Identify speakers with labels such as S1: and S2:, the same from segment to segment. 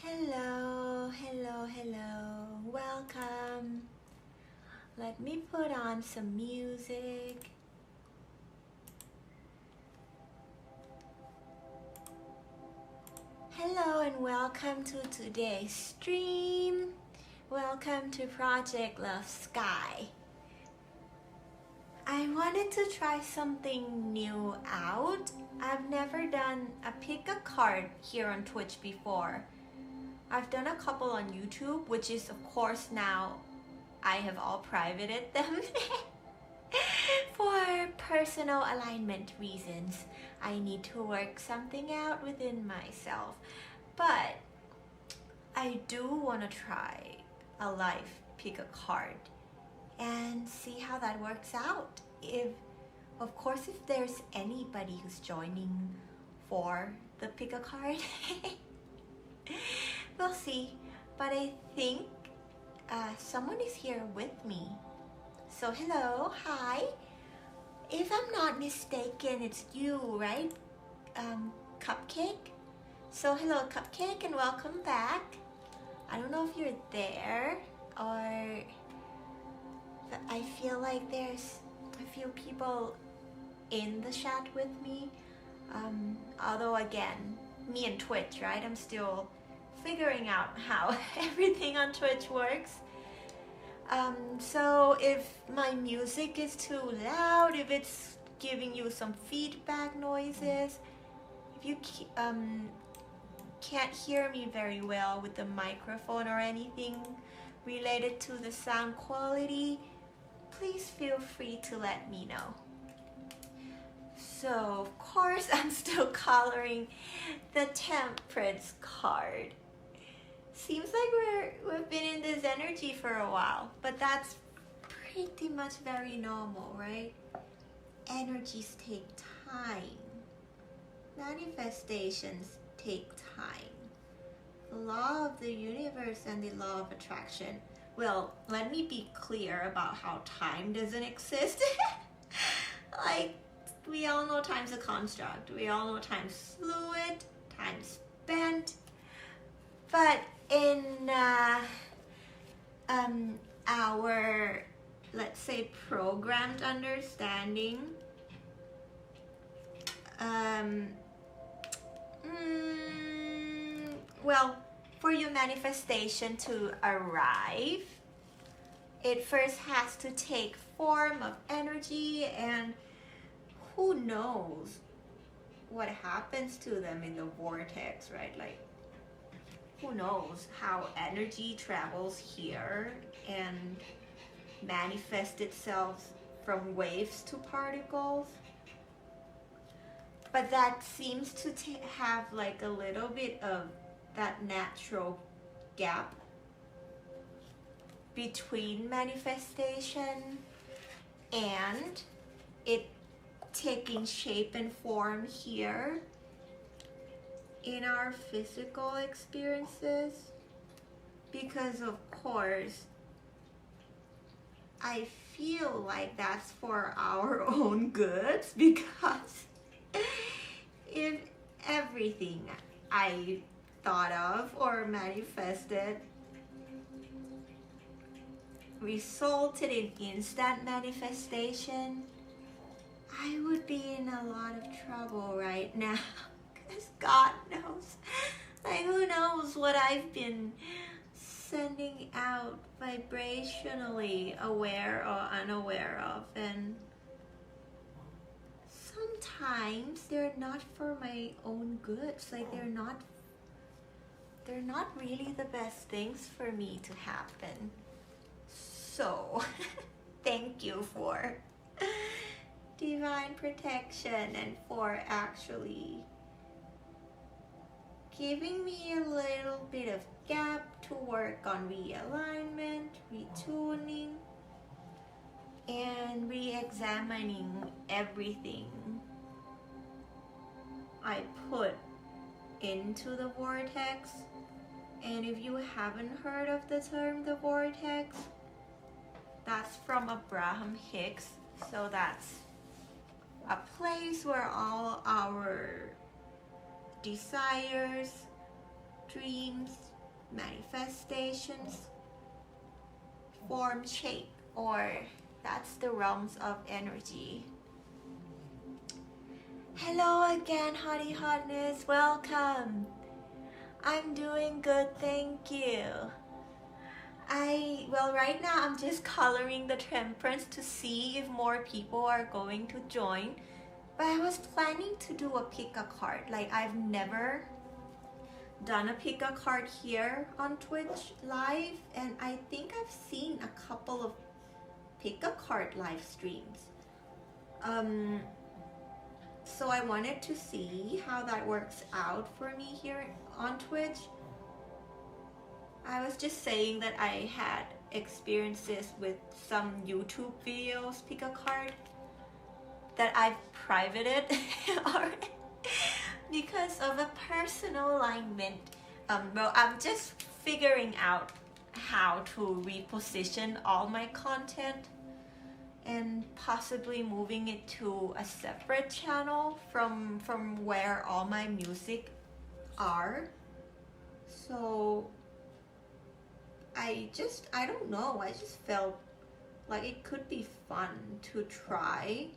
S1: Hello, hello, hello. Welcome. Let me put on some music. Hello and welcome to today's stream. Welcome to Project Love Sky. I wanted to try something new out. I've never done a pick a card here on Twitch before. I've done a couple on YouTube, which is of course now I have all privated them for personal alignment reasons. I need to work something out within myself, but I do want to try a live pick a card and see how that works out. If there's anybody who's joining for the pick a card. We'll see, but I think someone is here with me. So hello, hi. If I'm not mistaken, it's you, right? Cupcake? So hello, Cupcake, and welcome back. I don't know if you're there, or I feel like there's a few people in the chat with me. Although again, me and Twitch, right? I'm still figuring out how everything on Twitch works. So if my music is too loud, if it's giving you some feedback noises, if you can't hear me very well with the microphone or anything related to the sound quality, please feel free to let me know. So of course I'm still coloring the Temperance card. Seems like we've been in this energy for a while, but that's pretty much very normal, right? Energies take time. Manifestations take time. The law of the universe and the law of attraction. Well, let me be clear about how time doesn't exist. Like, we all know time's a construct. We all know time's fluid, time's spent. But in our, let's say, programmed understanding, well, for your manifestation to arrive, it first has to take form of energy, and who knows what happens to them in the vortex, right? Like, who knows how energy travels here and manifests itself from waves to particles. But that seems to have like a little bit of that natural gap between manifestation and it taking shape and form here in our physical experiences, because of course I feel like that's for our own goods, because if everything I thought of or manifested resulted in instant manifestation, I would be in a lot of trouble right now. Because God knows, like, who knows what I've been sending out vibrationally, aware or unaware of, and sometimes they're not for my own goods. Like, they're not really the best things for me to happen. So thank you for divine protection and for actually giving me a little bit of gap to work on realignment, retuning, and re-examining everything I put into the vortex. And if you haven't heard of the term the vortex, that's from Abraham Hicks. So that's a place where all our desires, dreams, manifestations, form, shape, or that's the realms of energy. Hello again, Hottie Hotness, welcome. I'm doing good, thank you. Well, right now I'm just coloring the temperance to see if more people are going to join. But I was planning to do a pick a card. Like, I've never done a pick a card here on Twitch live, and I think I've seen a couple of pick a card live streams. So I wanted to see how that works out for me here on Twitch. I was just saying that I had experiences with some YouTube videos pick a card that I've privated already because of a personal alignment. Well, I'm just figuring out how to reposition all my content and possibly moving it to a separate channel from where all my music are. So I don't know, I just felt like it could be fun to try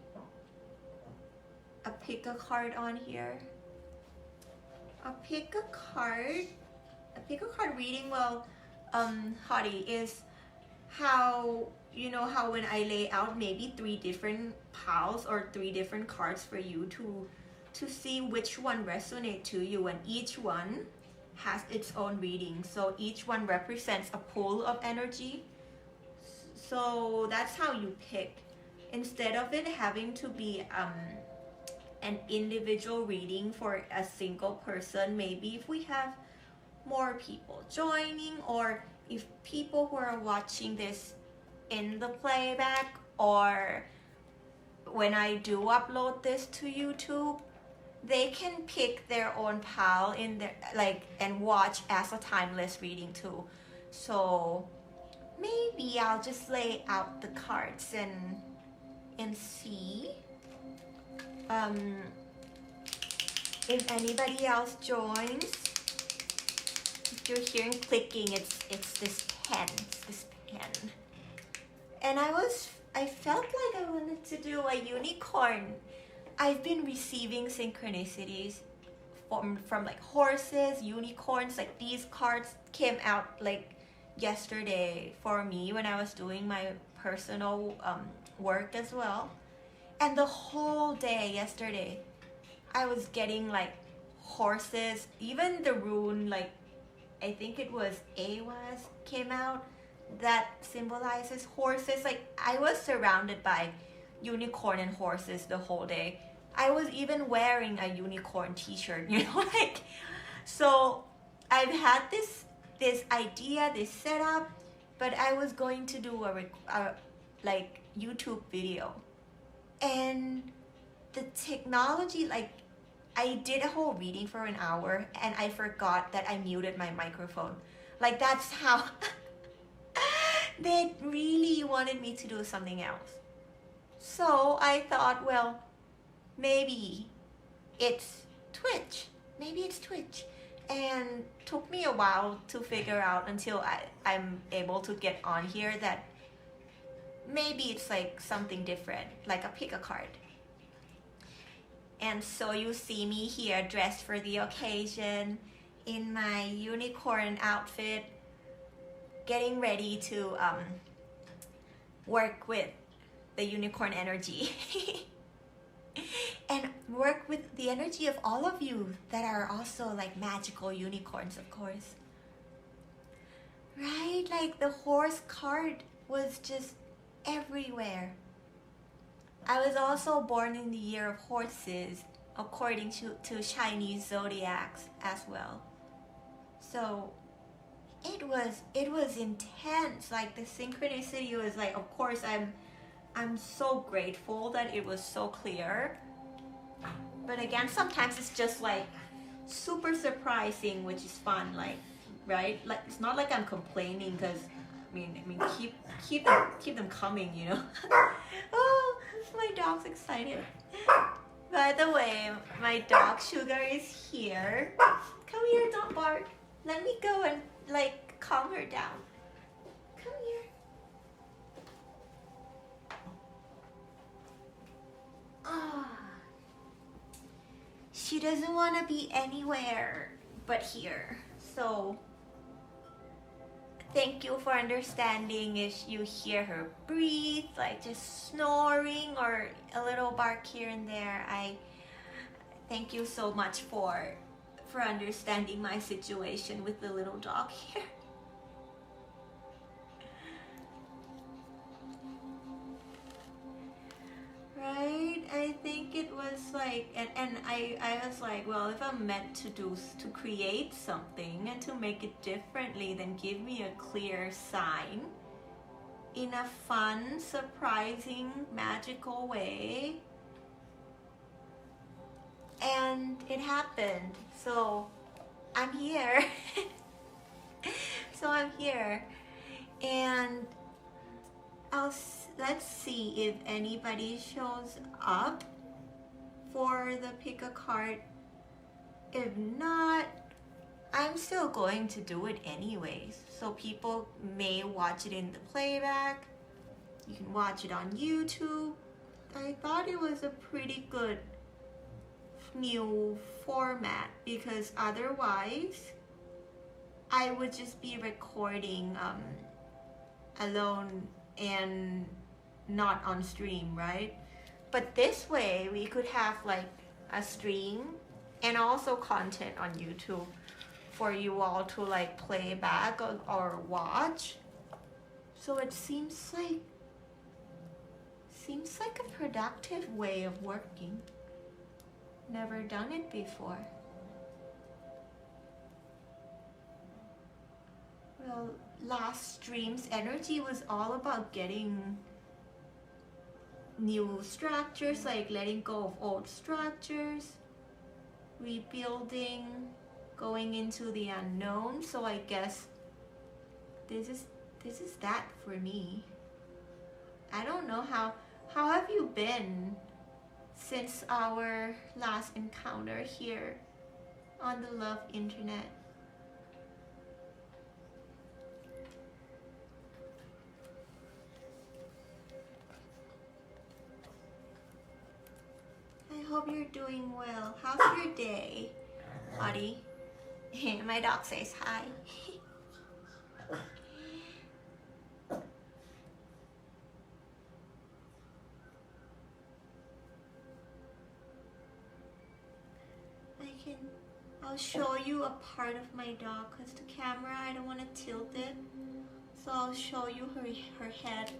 S1: a pick a card on here. A pick a card reading, well, Hottie, is how, you know how when I lay out maybe 3 different piles or 3 different cards for you to see which one resonates to you, and each one has its own reading. So each one represents a pool of energy. So that's how you pick. Instead of it having to be an individual reading for a single person, maybe if we have more people joining, or if people who are watching this in the playback, or when I do upload this to YouTube, they can pick their own pile in their, like, and watch as a timeless reading too. So maybe I'll just lay out the cards and see if anybody else joins. If you're hearing clicking, it's this pen. And I felt like I wanted to do a unicorn. I've been receiving synchronicities from like horses, unicorns. Like, these cards came out like yesterday for me when I was doing my personal work as well. And the whole day yesterday, I was getting like horses, even the rune, like I think it was Awas came out that symbolizes horses. Like, I was surrounded by unicorn and horses the whole day. I was even wearing a unicorn t-shirt, you know, like, so I've had this idea, this setup, but I was going to do a like YouTube video, and the technology, like, I did a whole reading for an hour and I forgot that I muted my microphone. Like, that's how they really wanted me to do something else. So I thought, well, maybe it's Twitch. And took me a while to figure out until I'm able to get on here that maybe it's like something different, like a pick a card. And so you see me here dressed for the occasion in my unicorn outfit, getting ready to work with the unicorn energy and work with the energy of all of you that are also like magical unicorns, of course. Right? Like, the horse card was just everywhere. I was also born in the year of horses, according to Chinese zodiacs as well. So it was intense. Like, the synchronicity was like, of course, I'm so grateful that it was so clear. But again, sometimes it's just like super surprising, which is fun. Like, right? Like, it's not like I'm complaining, because I mean, keep them coming, you know. Oh, my dog's excited. By the way, my dog Sugar is here. Come here, don't bark. Let me go and like calm her down. Come here. Ah. She doesn't want to be anywhere but here. So thank you for understanding if you hear her breathe, like just snoring or a little bark here and there. I thank you so much for understanding my situation with the little dog here. Right? I think it was like, and I was like, well, if I'm meant to create something and to make it differently, then give me a clear sign in a fun, surprising, magical way. And it happened. So I'm here. So I'm here. And let's see if anybody shows up for the pick a card. If not, I'm still going to do it anyways. So people may watch it in the playback. You can watch it on YouTube. I thought it was a pretty good new format because otherwise I would just be recording alone and not on stream, right? But this way we could have like a stream and also content on YouTube for you all to like play back or watch. So it seems like a productive way of working. Never done it before. Well, last stream's energy was all about getting new structures, like letting go of old structures, rebuilding, going into the unknown. So I guess this is that for me. I don't know how have you been since our last encounter here on the Love Internet? I hope you're doing well. How's your day, Audie? My dog says hi. I'll show you a part of my dog because the camera, I don't want to tilt it. So I'll show you her head.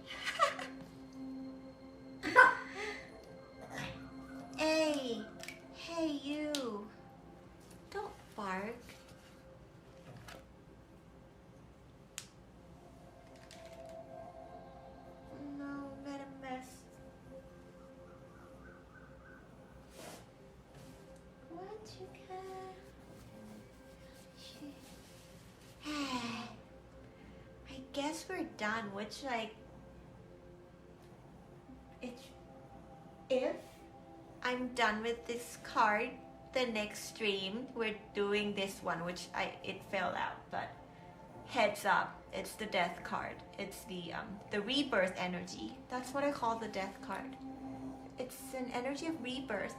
S1: Hey you. Don't bark. No, made a mess. What you got? I guess we're done, which like if I'm done with this card, the next stream we're doing this one, which it fell out, but heads up, it's the death card. It's the rebirth energy. That's what I call the death card. It's an energy of rebirth.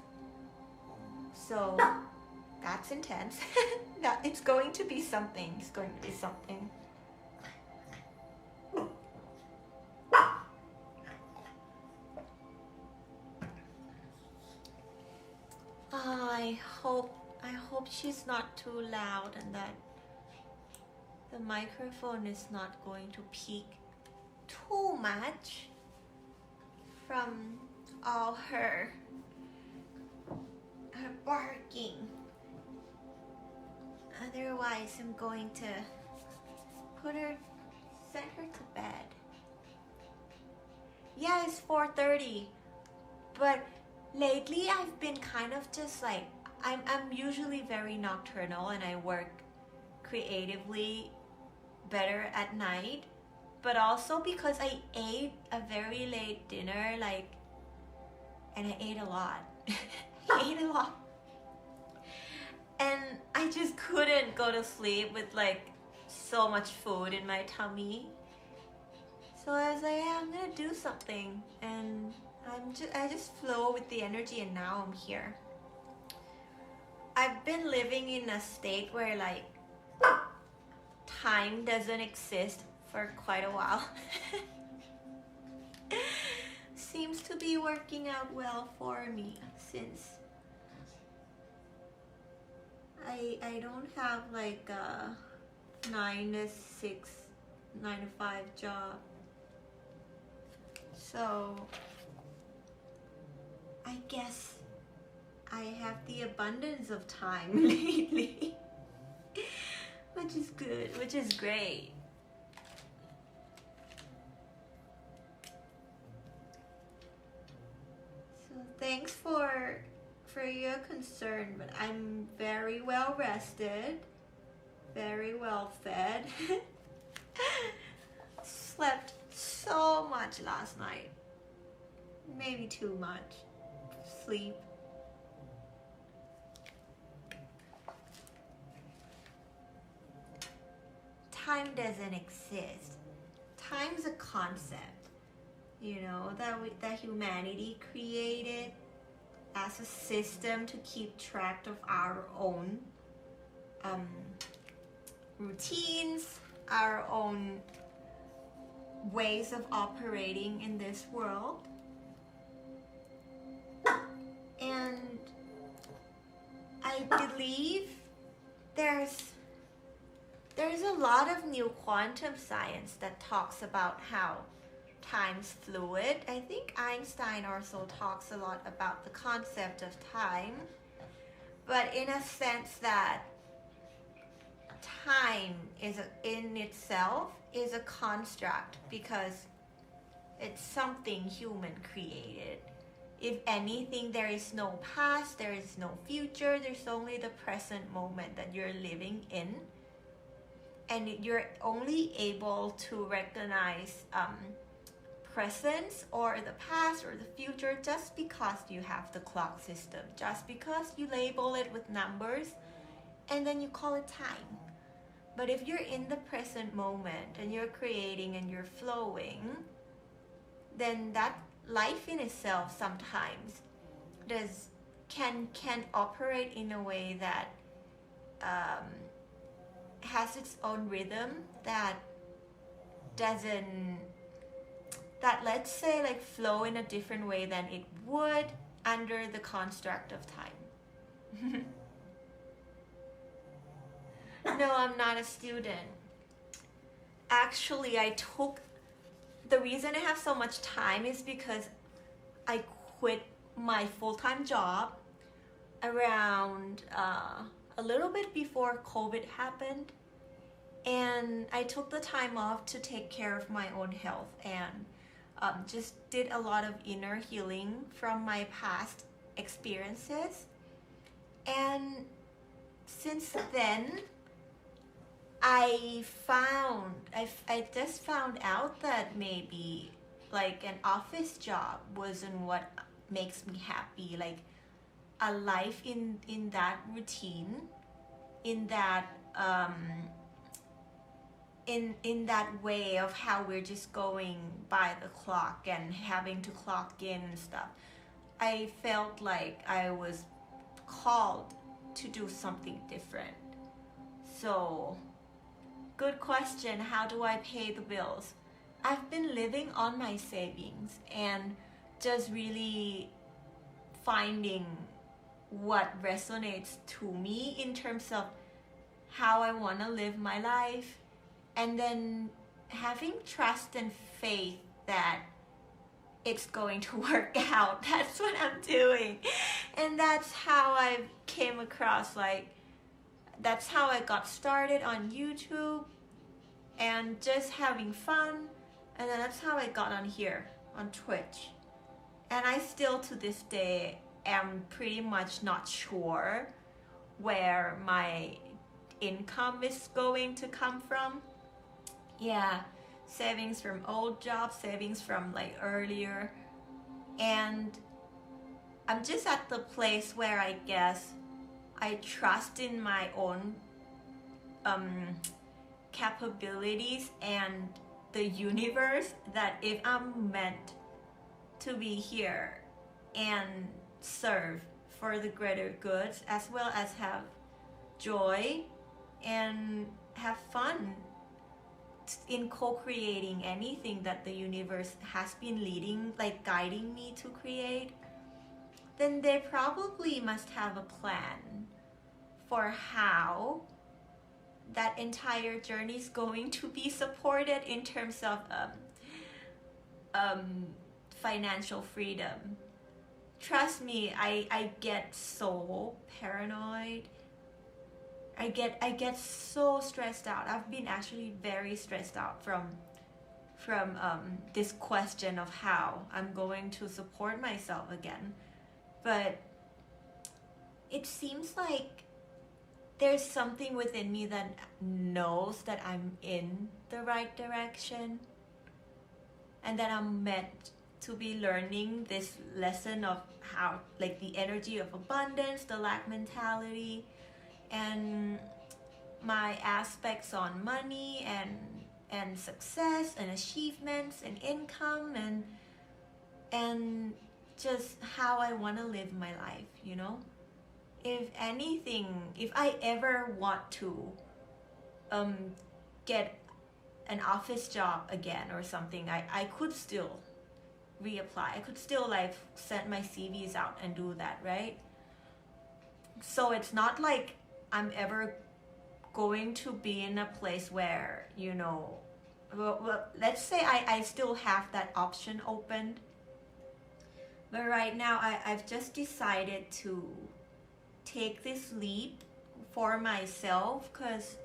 S1: So that's intense. It's going to be something. It's going to be something. Oh, I hope she's not too loud and that the microphone is not going to peak too much from all her barking. Otherwise, I'm going to send her to bed. Yeah, it's 4:30, but lately I've been kind of just like, I'm usually very nocturnal and I work creatively better at night, but also because I ate a very late dinner, and I ate a lot. I ate a lot. And I just couldn't go to sleep with like so much food in my tummy. So I was like, yeah, I'm gonna do something, and I just flow with the energy, and now I'm here. I've been living in a state where like time doesn't exist for quite a while. Seems to be working out well for me since I don't have like a 9 to 6, 9 to 5 job. So I guess I have the abundance of time lately, which is good, which is great. So thanks for your concern, but I'm very well rested, very well fed. Slept so much last night, maybe too much sleep. Time doesn't exist. Time's a concept, you know, that humanity created as a system to keep track of our own routines, our own ways of operating in this world. And I believe there's a lot of new quantum science that talks about how time's fluid. I think Einstein also talks a lot about the concept of time, but in a sense that time in itself is a construct because it's something human created. If anything, there is no past, there is no future, there's only the present moment that you're living in. And you're only able to recognize presence or the past or the future just because you have the clock system, just because you label it with numbers and then you call it time. But if you're in the present moment and you're creating and you're flowing, then that life in itself sometimes can operate in a way that has its own rhythm that let's say like flow in a different way than it would under the construct of time. No, I'm not a student. Actually, the reason I have so much time is because I quit my full-time job around a little bit before COVID happened, and I took the time off to take care of my own health and just did a lot of inner healing from my past experiences. And since then, I just found out that maybe like an office job wasn't what makes me happy. Like a life in that routine, in that in that way of how we're just going by the clock and having to clock in and stuff. I felt like I was called to do something different. So, good question, how do I pay the bills? I've been living on my savings and just really finding what resonates to me in terms of how I want to live my life, and then having trust and faith that it's going to work out. That's what I'm doing. And that's how I came across, like, that's how I got started on YouTube and just having fun. And then that's how I got on here on Twitch. And I still to this day am pretty much not sure where my income is going to come from. Yeah, savings from old jobs, savings from like earlier. And I'm just at the place where I guess I trust in my own capabilities and the universe, that if I'm meant to be here and serve for the greater goods, as well as have joy and have fun in co-creating anything that the universe has been leading, like guiding me to create, then they probably must have a plan for how that entire journey is going to be supported in terms of financial freedom. Trust me, I get so paranoid. I get so stressed out. I've been actually very stressed out from this question of how I'm going to support myself again. But it seems like there's something within me that knows that I'm in the right direction, and that I'm meant to be learning this lesson of how, like, the energy of abundance, the lack mentality, and my aspects on money and success and achievements and income and just how I want to live my life, you know? If anything, if I ever want to get an office job again or something, I could still reapply. I could still like send my CVs out and do that, right? So it's not like I'm ever going to be in a place where, you know, well, let's say I still have that option open. But right now I've just decided to take this leap for myself, because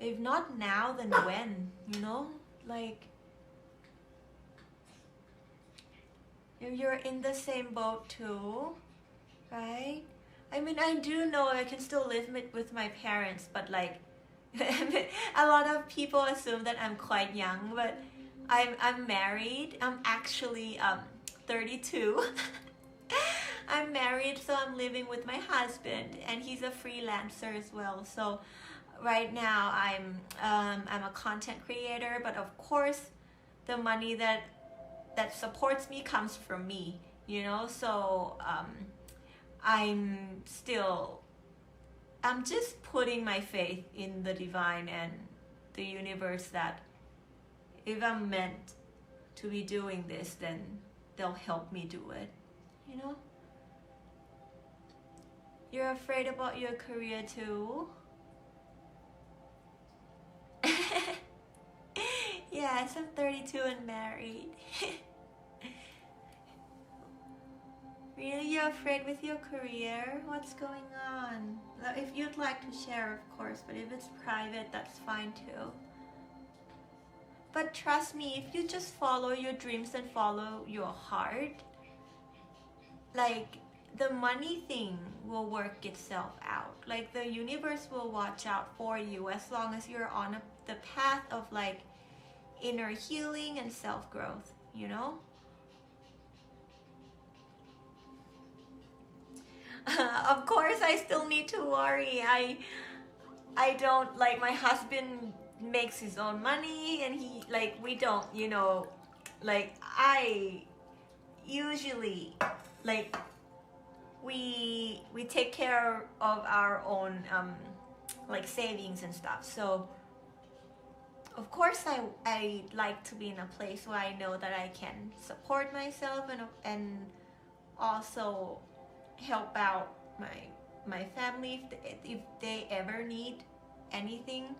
S1: if not now, then when, you know? Like, if you're in the same boat too, right? I mean, I do know I can still live with my parents, but like a lot of people assume that I'm quite young, but I'm married. I'm actually 32. I'm married, so I'm living with my husband, and he's a freelancer as well. So right now I'm a content creator, but of course the money that supports me comes from me, you know. So I'm just putting my faith in the divine and the universe that if I'm meant to be doing this, then they'll help me do it, you know. You're afraid about your career too? Yes, I'm 32 and married. Really, you're afraid with your career? What's going on? If you'd like to share, of course, but if it's private, that's fine too. But trust me, if you just follow your dreams and follow your heart, like, the money thing will work itself out. Like, the universe will watch out for you as long as you're on the path of like inner healing and self-growth, you know? Of course I still need to worry. I don't, like, my husband makes his own money, and he, like, we don't, you know, like, I usually, like, we take care of our own like savings and stuff. So of course I like to be in a place where I know that I can support myself and also help out my family if they ever need anything,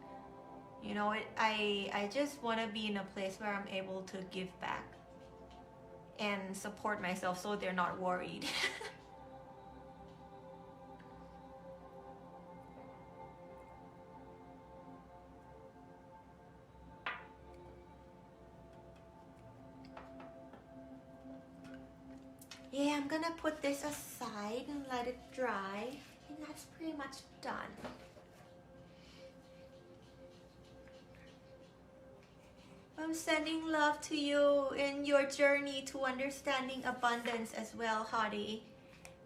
S1: you know. I just want to be in a place where I'm able to give back and support myself so they're not worried. Yeah, I'm gonna put this aside and let it dry, and that's pretty much done. I'm sending love to you in your journey to understanding abundance as well, Hadi.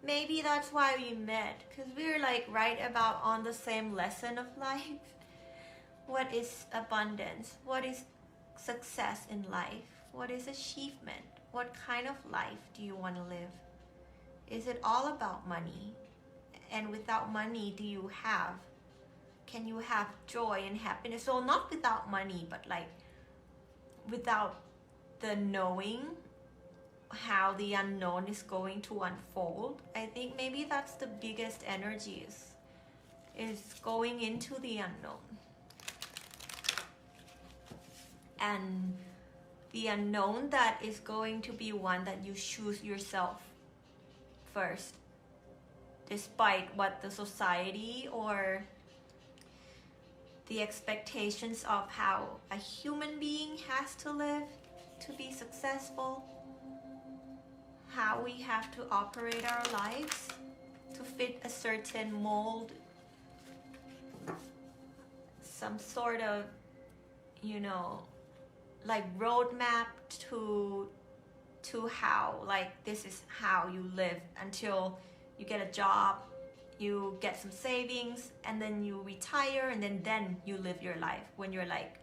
S1: maybe that's why we met, because we're like right about on the same lesson of life. What is abundance? What is success in life? What is achievement? What kind of life do you want to live? Is it all about money? And without money, can you have joy and happiness? So not without money, but like without the knowing how the unknown is going to unfold. I think maybe that's the biggest energy is going into the unknown. And the unknown that is going to be one that you choose yourself first, despite what the society or the expectations of how a human being has to live to be successful, how we have to operate our lives to fit a certain mold, some sort of, like roadmap to how, like, this is how you live until you get a job, you get some savings, and then you retire, and then you live your life when you're like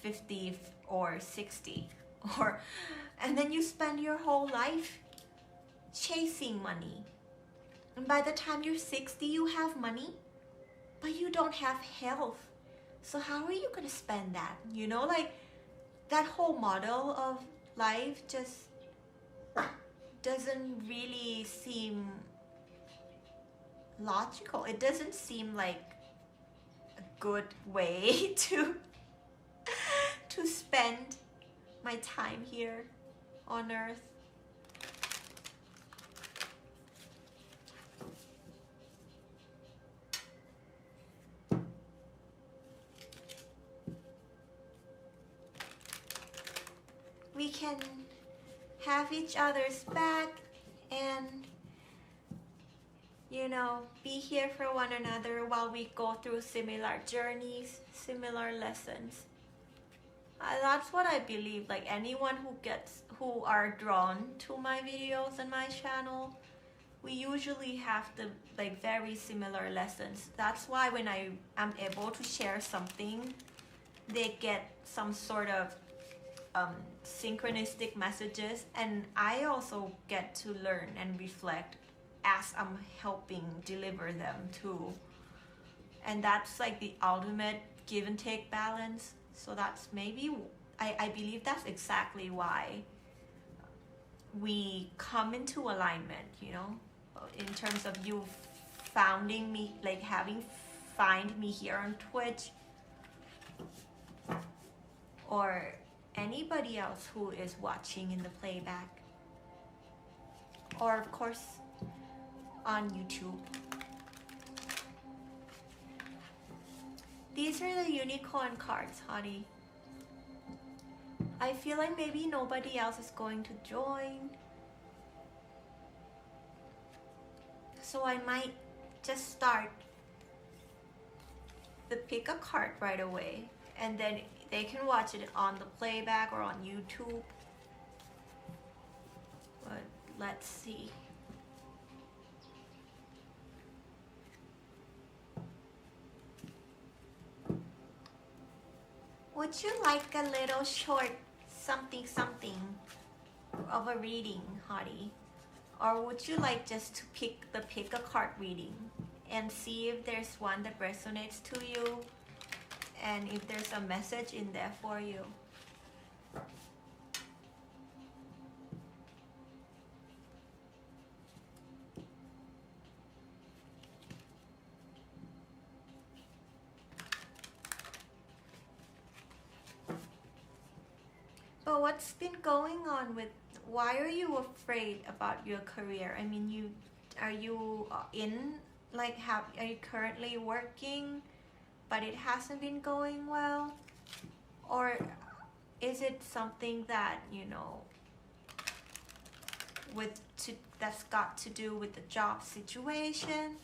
S1: 50 or 60, and then you spend your whole life chasing money, and by the time you're 60 you have money but you don't have health. So how are you gonna spend that? Like that whole model of life just doesn't really seem logical. It doesn't seem like a good way to spend my time here on earth. We can have each other's back and be here for one another while we go through similar journeys, similar lessons. That's what I believe. Like anyone who are drawn to my videos and my channel, we usually have the like very similar lessons. That's why when I am able to share something, they get some sort of synchronistic messages, and I also get to learn and reflect as I'm helping deliver them too. And that's like the ultimate give and take balance. So that's maybe, I believe that's exactly why we come into alignment, in terms of you founding me, like find me here on Twitch, or anybody else who is watching in the playback, or of course on YouTube. These are the unicorn cards, honey. I feel like maybe nobody else is going to join, so I might just start the pick a card right away, and then they can watch it on the playback or on YouTube. But let's see. Would you like a little short something of a reading, Hottie? Or would you like just to pick a card reading and see if there's one that resonates to you and if there's a message in there for you? But what's been going on with, why are you afraid about your career? I mean, are you currently working but it hasn't been going well? Or is it something that, that's got to do with the job situation?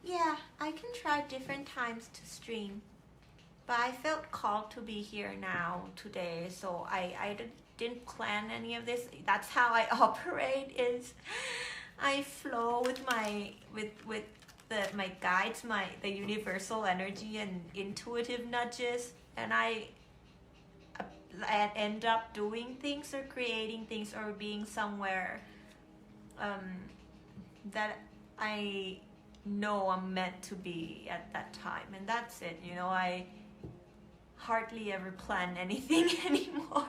S1: Yeah, I can try different times to stream. But I felt called to be here now today, so I didn't plan any of this. That's how I operate. Is I flow with my guides, the universal energy and intuitive nudges, and I end up doing things or creating things or being somewhere that I know I'm meant to be at that time, and that's it. You know, I hardly ever plan anything anymore.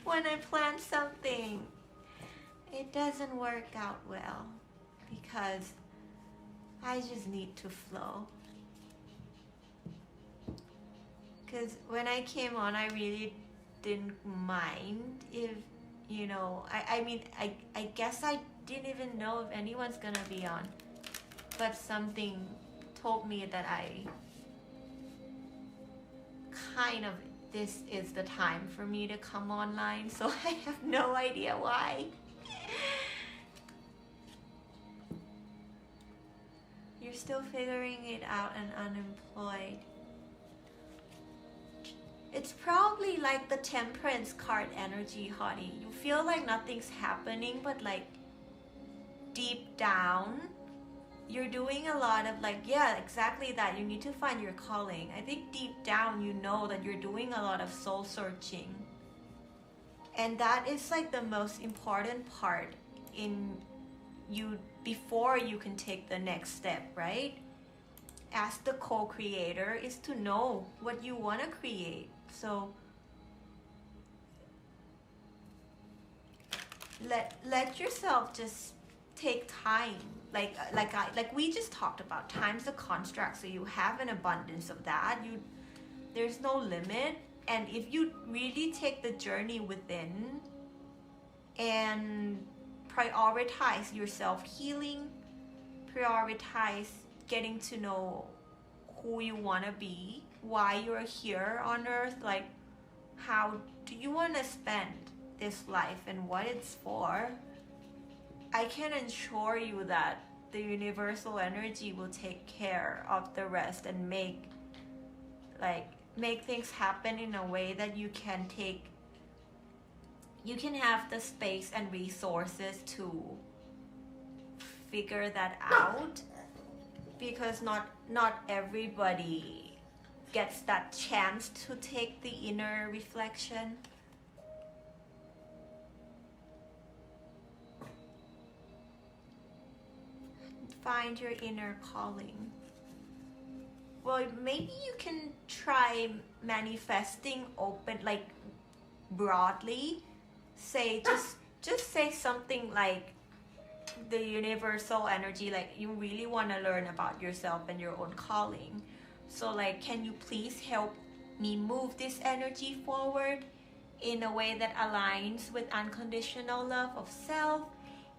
S1: When I plan something, it doesn't work out well because I just need to flow. Because when I came on, I really didn't mind if, you know, I mean, I guess I didn't even know if anyone's gonna be on, but something told me that this is the time for me to come online, so I have no idea why. You're still figuring it out and unemployed. It's probably like the Temperance card energy, Hottie. You feel like nothing's happening, but like deep down, you're doing a lot of like, yeah, exactly that. You need to find your calling. I think deep down, you know that you're doing a lot of soul searching. And that is like the most important part in you before you can take the next step, right? As the co-creator is to know what you want to create. So let yourself just take time. Like we just talked about, time's a construct, so you have an abundance of that. There's no limit, and if you really take the journey within and prioritize your self-healing, prioritize getting to know who you want to be, why you're here on earth, like how do you want to spend this life and what it's for, I can assure you that the universal energy will take care of the rest and make things happen in a way that you can have the space and resources to figure that out, because not everybody gets that chance to take the inner reflection. Find your inner calling. Well, maybe you can try manifesting open, like broadly. Say just say something like the universal energy, like you really want to learn about yourself and your own calling. So like, can you please help me move this energy forward in a way that aligns with unconditional love of self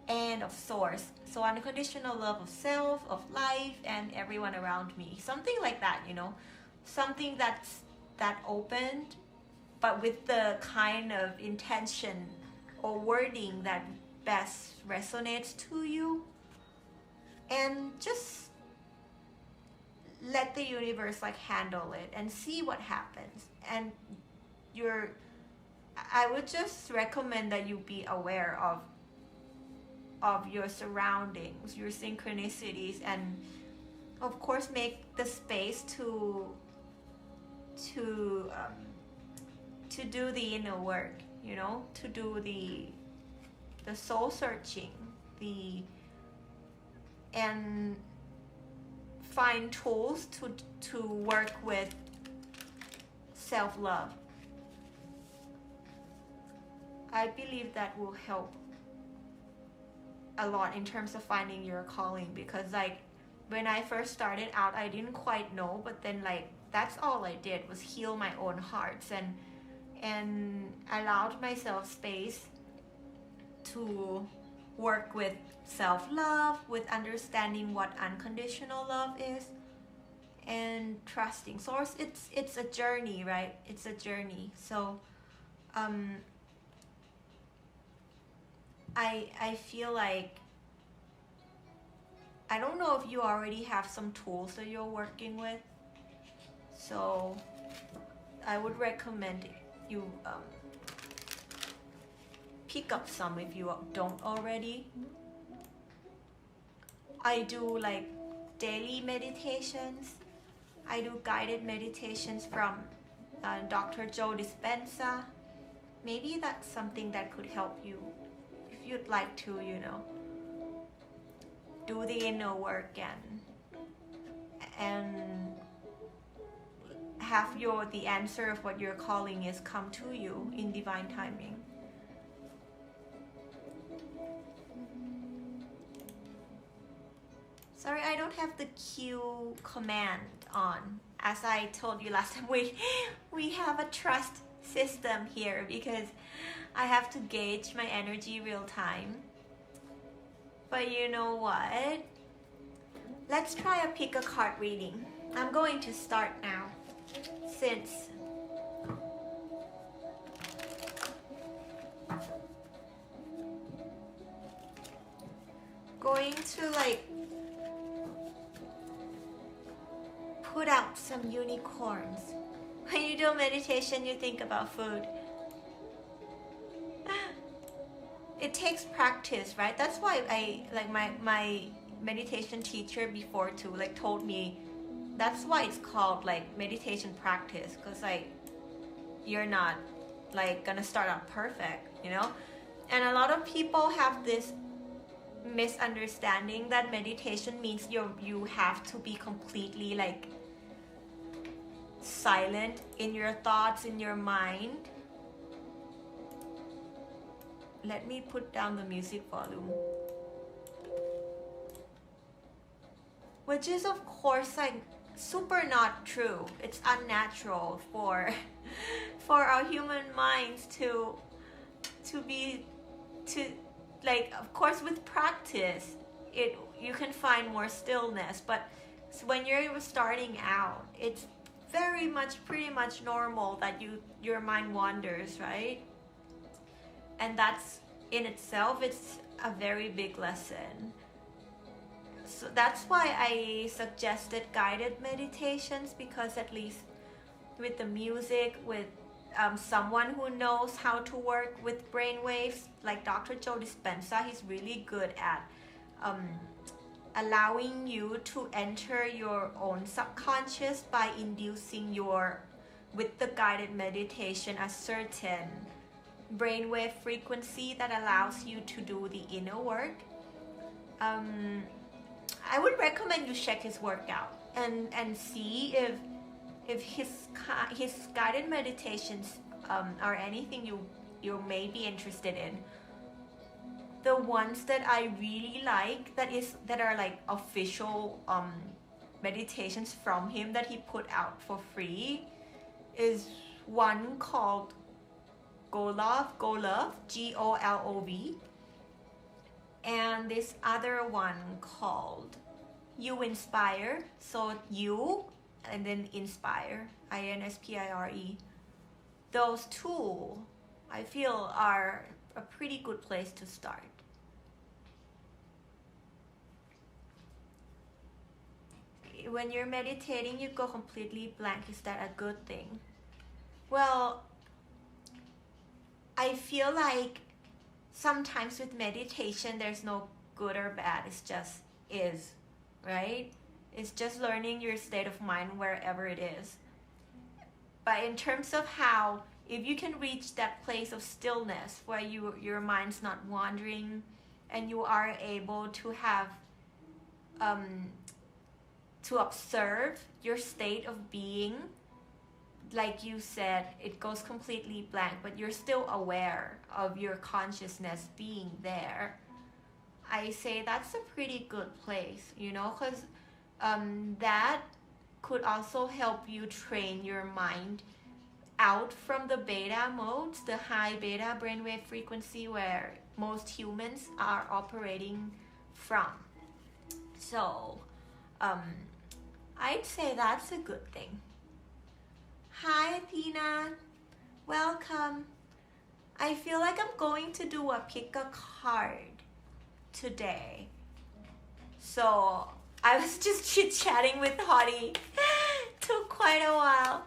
S1: and of source. So unconditional love of self, of life, and everyone around me. Something like that, you know. Something that's that opened, but with the kind of intention or wording that best resonates to you. And just let the universe like handle it and see what happens. And I would just recommend that you be aware of your surroundings, your synchronicities, and of course make the space to do the inner work, you know, to do the soul searching, and find tools to work with self-love. I believe that will help a lot in terms of finding your calling, because like when I first started out, I didn't quite know, but then like that's all I did was heal my own hearts and allowed myself space to work with self-love, with understanding what unconditional love is, and trusting source. It's a journey, right? It's a journey. So I feel like, I don't know if you already have some tools that you're working with, So I would recommend you pick up some if you don't already. I do like daily meditations. I do guided meditations from Dr. Joe Dispenza. Maybe that's something that could help you if you'd like to, you know, do the inner work and have the answer of what your calling is come to you in divine timing. Sorry, I don't have the cue command on. As I told you last time, we have a trust system here because I have to gauge my energy real time. But you know what? Let's try a pick a card reading. I'm going to start now since going to like put out some unicorns. When you do meditation, you think about food. It takes practice, right? That's why I like my meditation teacher before too like told me that's why it's called like meditation practice, because like you're not like gonna start out perfect, you know. And a lot of people have this misunderstanding that meditation means you have to be completely like silent in your thoughts, in your mind. Let me put down the music volume. Which is of course like super not true. It's unnatural for our human minds to like, of course with practice you can find more stillness, but when you're starting out, it's pretty much normal that your mind wanders, right? And that's in itself, it's a very big lesson. So that's why I suggested guided meditations, because at least with the music, with someone who knows how to work with brainwaves, like Dr. Joe Dispenza, he's really good at allowing you to enter your own subconscious by inducing with the guided meditation, a certain brainwave frequency that allows you to do the inner work. I would recommend you check his work out and see if his guided meditations are anything you may be interested in. The ones that I really like that are like official meditations from him that he put out for free is one called Golov, Golov, and this other one called You Inspire, so you and then inspire, INSPIRE. Those two I feel are a pretty good place to start. When you're meditating, you go completely blank. Is that a good thing? Well, I feel like sometimes with meditation, there's no good or bad. It's just is, right? It's just learning your state of mind wherever it is. But in terms of how, if you can reach that place of stillness where your mind's not wandering and you are able to have to observe your state of being, like you said, it goes completely blank, but you're still aware of your consciousness being there. I say that's a pretty good place, you know, because that could also help you train your mind out from the beta modes, the high beta brainwave frequency where most humans are operating from. So I'd say that's a good thing. Hi Athena, welcome. I feel like I'm going to do a pick a card today. So I was just chit-chatting with Hottie. Took quite quite a while.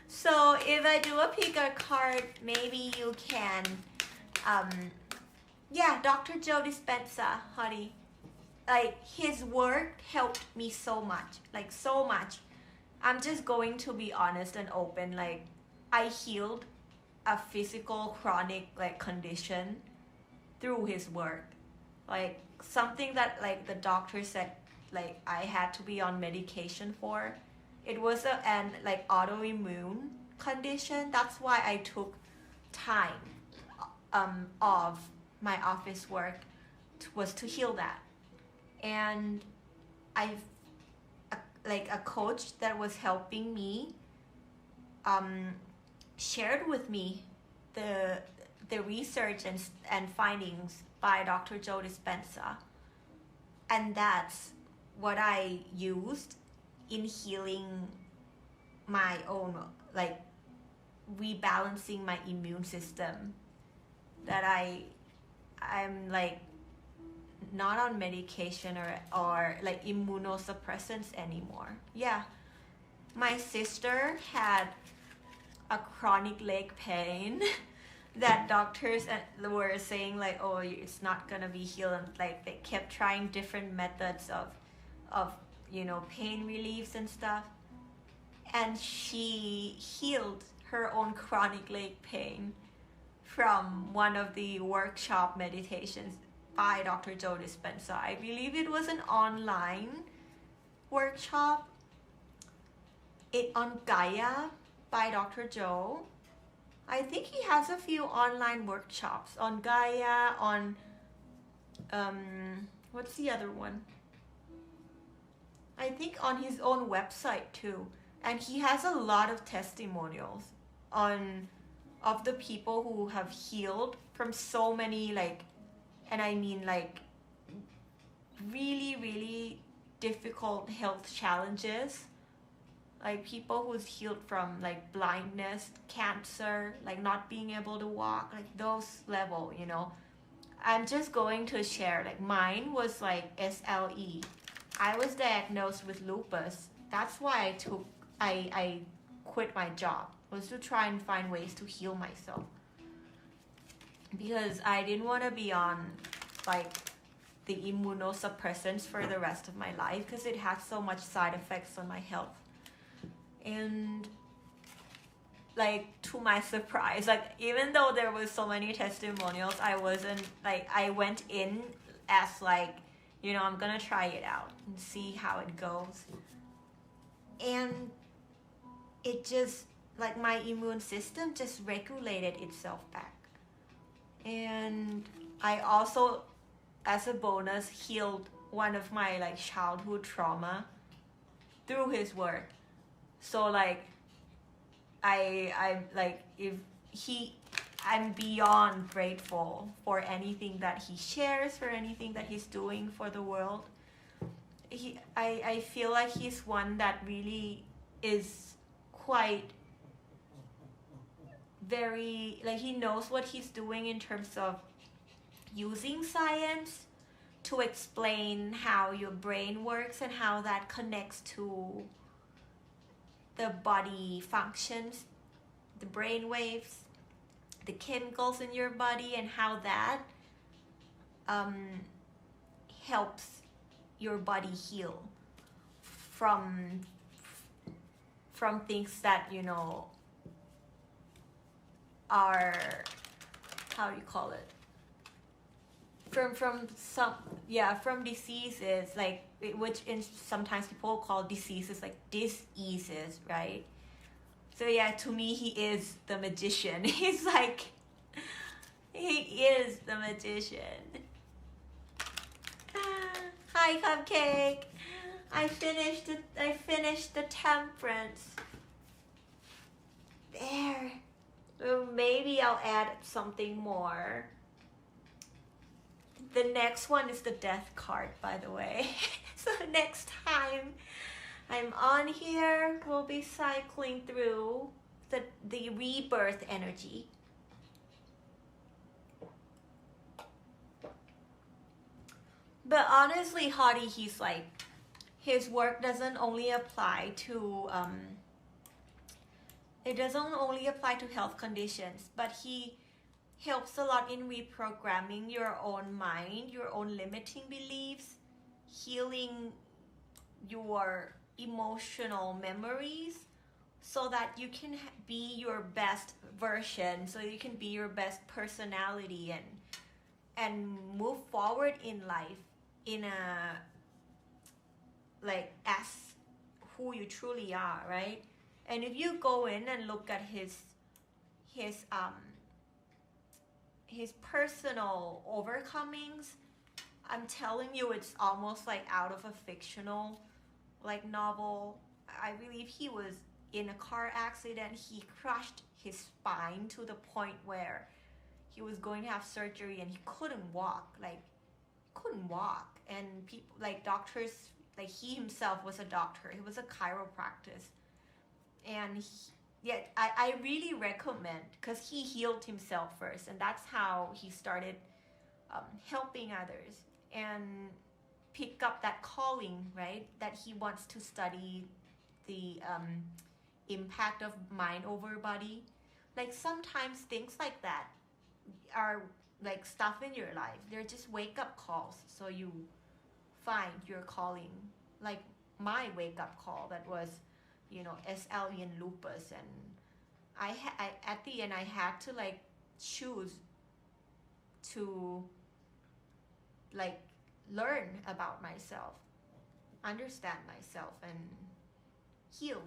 S1: So if I do a pick a card, maybe you can, yeah, Dr. Joe Dispenza, honey. Like, his work helped me so much, like so much. I'm just going to be honest and open. Like, I healed a physical chronic like condition through his work. Like, something that like the doctor said like I had to be on medication for. It was an like autoimmune condition. That's why I took time of my office work was to heal that. And I've like a coach that was helping me shared with me the research and findings by Dr. Joe Dispenza, and that's what I used in healing my own, like rebalancing my immune system, that I'm like not on medication or like immunosuppressants anymore. Yeah, my sister had a chronic leg pain that doctors were saying like, oh, it's not gonna be healed, and like they kept trying different methods of pain reliefs and stuff, and she healed her own chronic leg pain from one of the workshop meditations by Dr. Joe Dispenza. I believe it was an online workshop on Gaia by Dr. Joe. I think he has a few online workshops on Gaia, on what's the other one? I think on his own website too. And he has a lot of testimonials of the people who have healed from so many and I mean like really, really difficult health challenges. Like people who's healed from like blindness, cancer, like not being able to walk, like those level, I'm just going to share, like mine was like SLE. I was diagnosed with lupus. That's why I quit my job, was to try and find ways to heal myself. Because I didn't want to be on like the immunosuppressants for the rest of my life, because it had so much side effects on my health. And like to my surprise, like even though there was so many testimonials, I wasn't like, I went in as like, I'm gonna try it out and see how it goes. And it just like my immune system just regulated itself back. And I also, as a bonus, healed one of my like childhood trauma through his work. So like I'm beyond grateful for anything that he shares, for anything that he's doing for the world. I feel like he's one that really is quite very, like he knows what he's doing in terms of using science to explain how your brain works and how that connects to the body functions, the brain waves, the chemicals in your body, and how that helps your body heal from things that are, how do you call it, from diseases, like which sometimes people call diseases like diseases, right? So yeah, to me he is the magician. He's like, he is the magician. Hi Cupcake. I finished the temperance. There. Maybe I'll add something more. The next one is the death card, by the way. So next time I'm on here, we'll be cycling through the rebirth energy. But honestly, Hadi, his work doesn't only apply to it doesn't only apply to health conditions, but he helps a lot in reprogramming your own mind, your own limiting beliefs, healing your emotional memories, so that you can be your best version, so you can be your best personality and move forward in life in a like as who you truly are, right? And if you go in and look at his personal overcomings, I'm telling you, it's almost like out of a fictional like novel. I believe he was in a car accident. He crushed his spine to the point where he was going to have surgery and he couldn't walk, and people like doctors, like he himself was a doctor, he was a chiropractor, and I really recommend, because he healed himself first, and that's how he started helping others and pick up that calling, right? That he wants to study the impact of mind over body. Like sometimes things like that are like stuff in your life. They're just wake up calls. So you find your calling. Like my wake up call, that was, SLE and lupus, and I at the end I had to like choose to like learn about myself, understand myself, and heal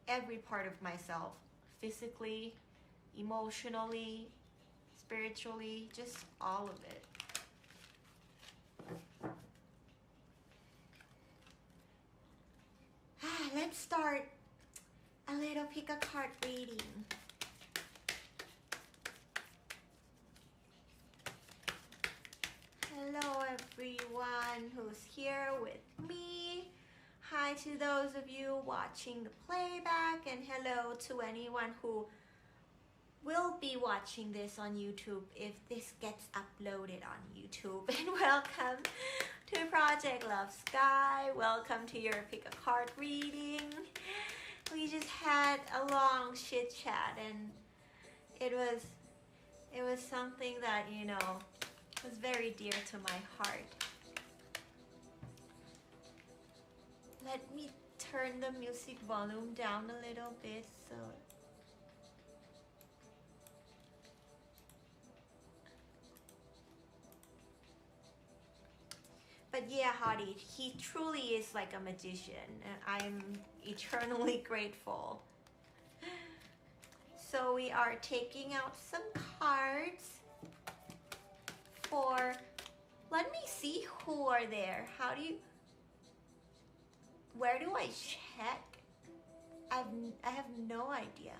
S1: every part of myself, physically, emotionally, spiritually, just all of it. Let's start a little pick a card reading. Hello everyone who's here with me. Hi to those of you watching the playback, and hello to anyone who will be watching this on YouTube if this gets uploaded on YouTube. And welcome to Project Love Sky. Welcome to your pick a card reading. We just had a long chit chat, and it was something that was very dear to my heart. Let me turn the music volume down a little bit so. But yeah, Hadi, he truly is like a magician, and I'm eternally grateful. So we are taking out some cards for, let me see who are there. Where do I check? I have no idea.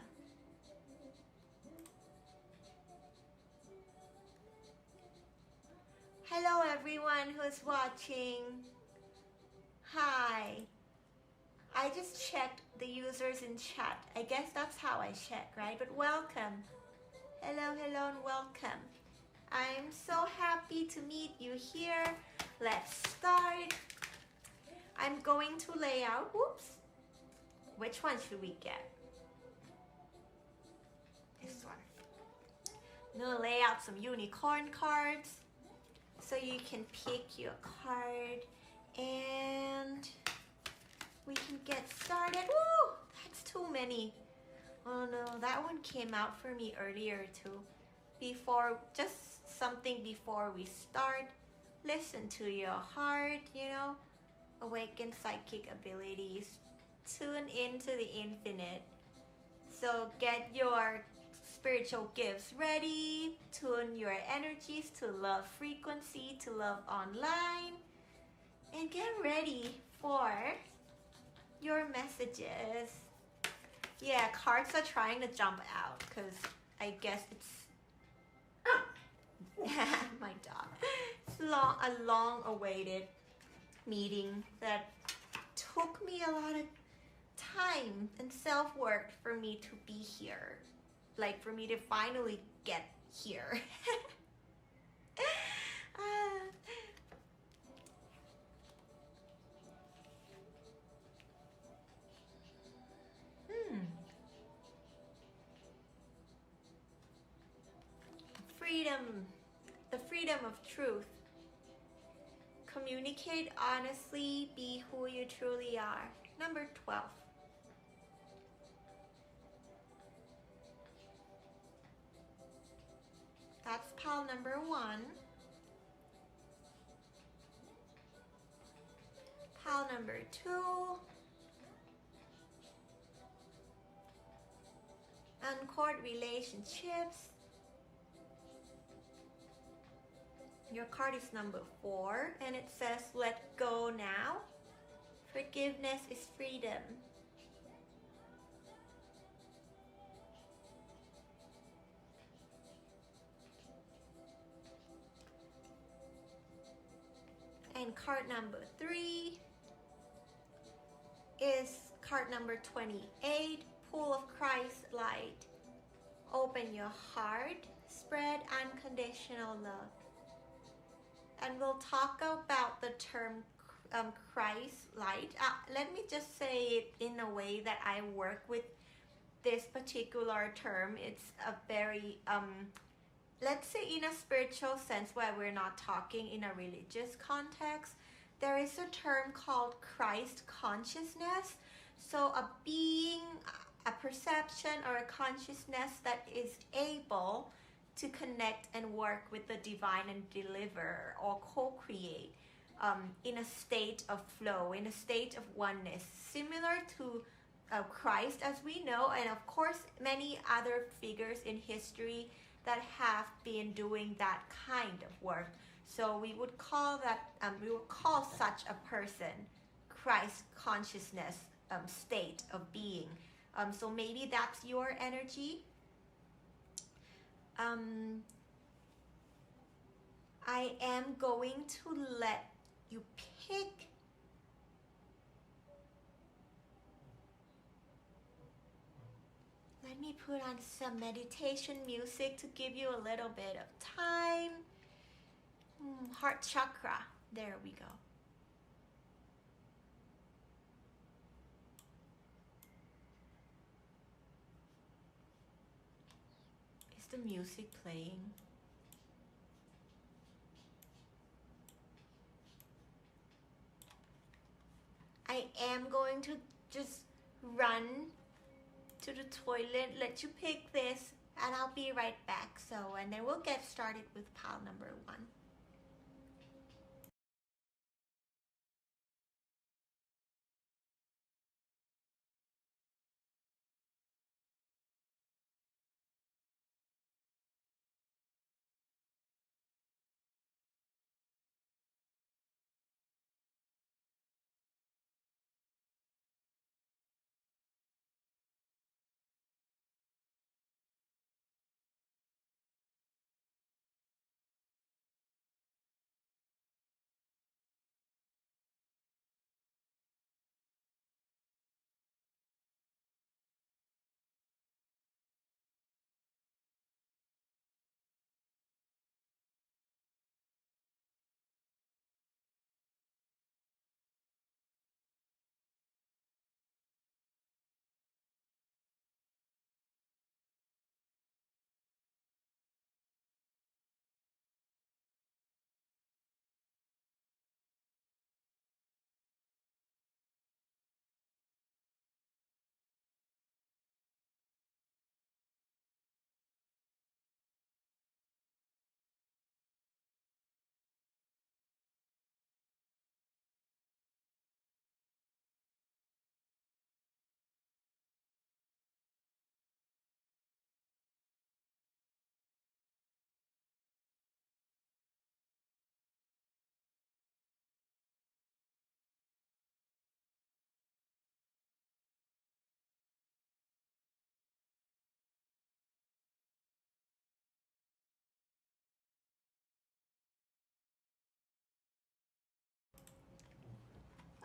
S1: Hello everyone who's watching. Hi. I just checked the users in chat. I guess that's how I check, right? But welcome. Hello and welcome. I'm so happy to meet you here. Let's start. I'm going to lay out, whoops. Which one should we get? This one. I'm gonna lay out some unicorn cards so you can pick your card and we can get started. Woo! That's too many. Oh no, that one came out for me earlier too. Just something before we start. Listen to your heart, awaken psychic abilities, tune into the infinite. So get your spiritual gifts ready, tune your energies to love frequency, to love online, and get ready for your messages. Yeah, cards are trying to jump out because I guess it's my dog. It's a long-awaited meeting that took me a lot of time and self-work for me to be here. Like for me to finally get here. freedom, the freedom of truth. Communicate honestly, be who you truly are. Number 12. That's pile number 1. Pile number 2. Uncourt relationships. Your card is number 4 and it says let go now. Forgiveness is freedom. And card number 3 is card number 28, Pool of Christ light. Open your heart, spread unconditional love. And we'll talk about the term Christ light. Let me just say it in a way that I work with this particular term. It's a very, let's say in a spiritual sense where we're not talking in a religious context. There is a term called Christ consciousness. So a being, a perception or a consciousness that is able to connect and work with the divine and deliver or co-create in a state of flow, in a state of oneness, similar to Christ as we know, and of course many other figures in history that have been doing that kind of work. So we would call that, we would call such a person Christ consciousness state of being. So maybe that's your energy. I am going to let you pick Let me put on some meditation music to give you a little bit of time. Heart chakra, there we go. Is the music playing? I am going to just run to the toilet, let you pick this, and I'll be right back. So, and then we'll get started with pile number 1.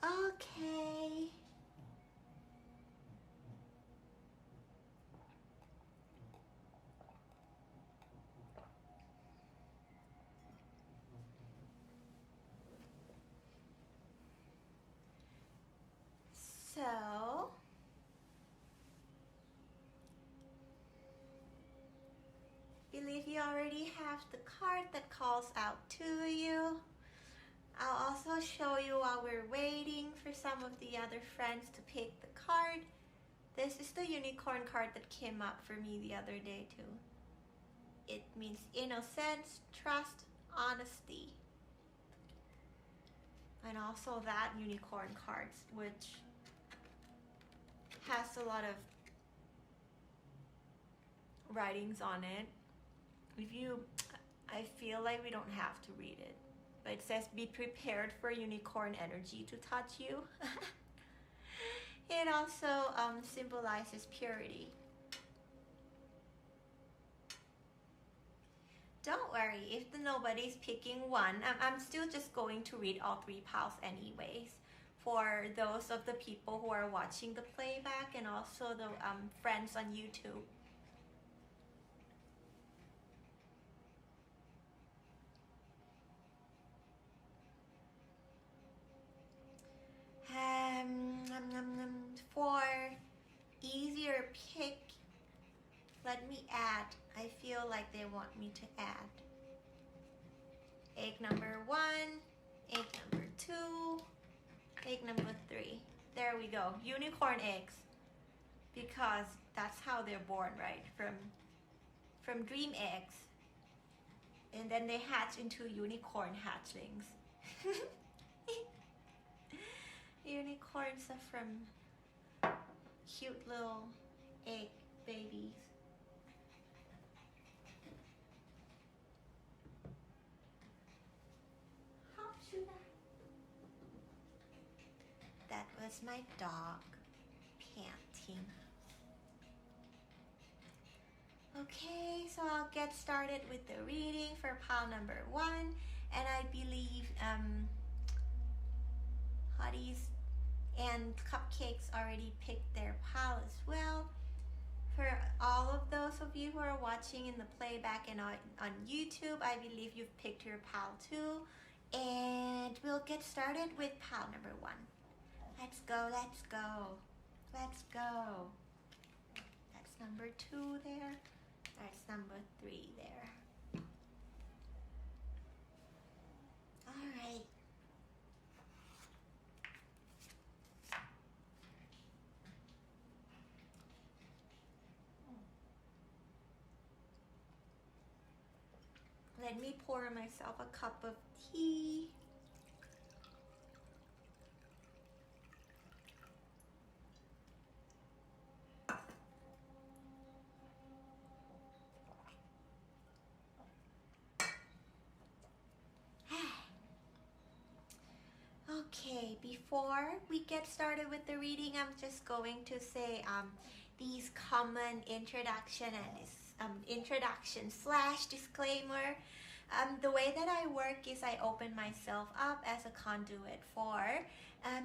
S1: Okay. So, believe you already have the card that calls out to you. I'll also show you while we're waiting for some of the other friends to pick the card. This is the unicorn card that came up for me the other day too. It means innocence, trust, honesty. And also that unicorn card, which has a lot of writings on it. I feel like we don't have to read it, but it says be prepared for unicorn energy to touch you. It also symbolizes purity. Don't worry if nobody's picking one. I'm still just going to read all 3 piles anyways, for those of the people who are watching the playback and also the friends on YouTube. For easier pick, let me add. I feel like they want me to add egg number 1, egg number 2, egg number 3. There we go, unicorn eggs, because that's how they're born, right? From dream eggs, and then they hatch into unicorn hatchlings. Unicorns are from cute little egg babies. That was my dog panting. Okay, so I'll get started with the reading for pile number 1, and I believe Hotties and Cupcakes already picked their pile as well. For all of those of you who are watching in the playback and on YouTube, I believe you've picked your pile too. And we'll get started with pile number 1. Let's go, let's go, let's go. That's number 2 there. That's number 3 there. All right. Let me pour myself a cup of tea. Okay, before we get started with the reading, I'm just going to say these common introduction and this introduction / disclaimer. The way that I work is I open myself up as a conduit for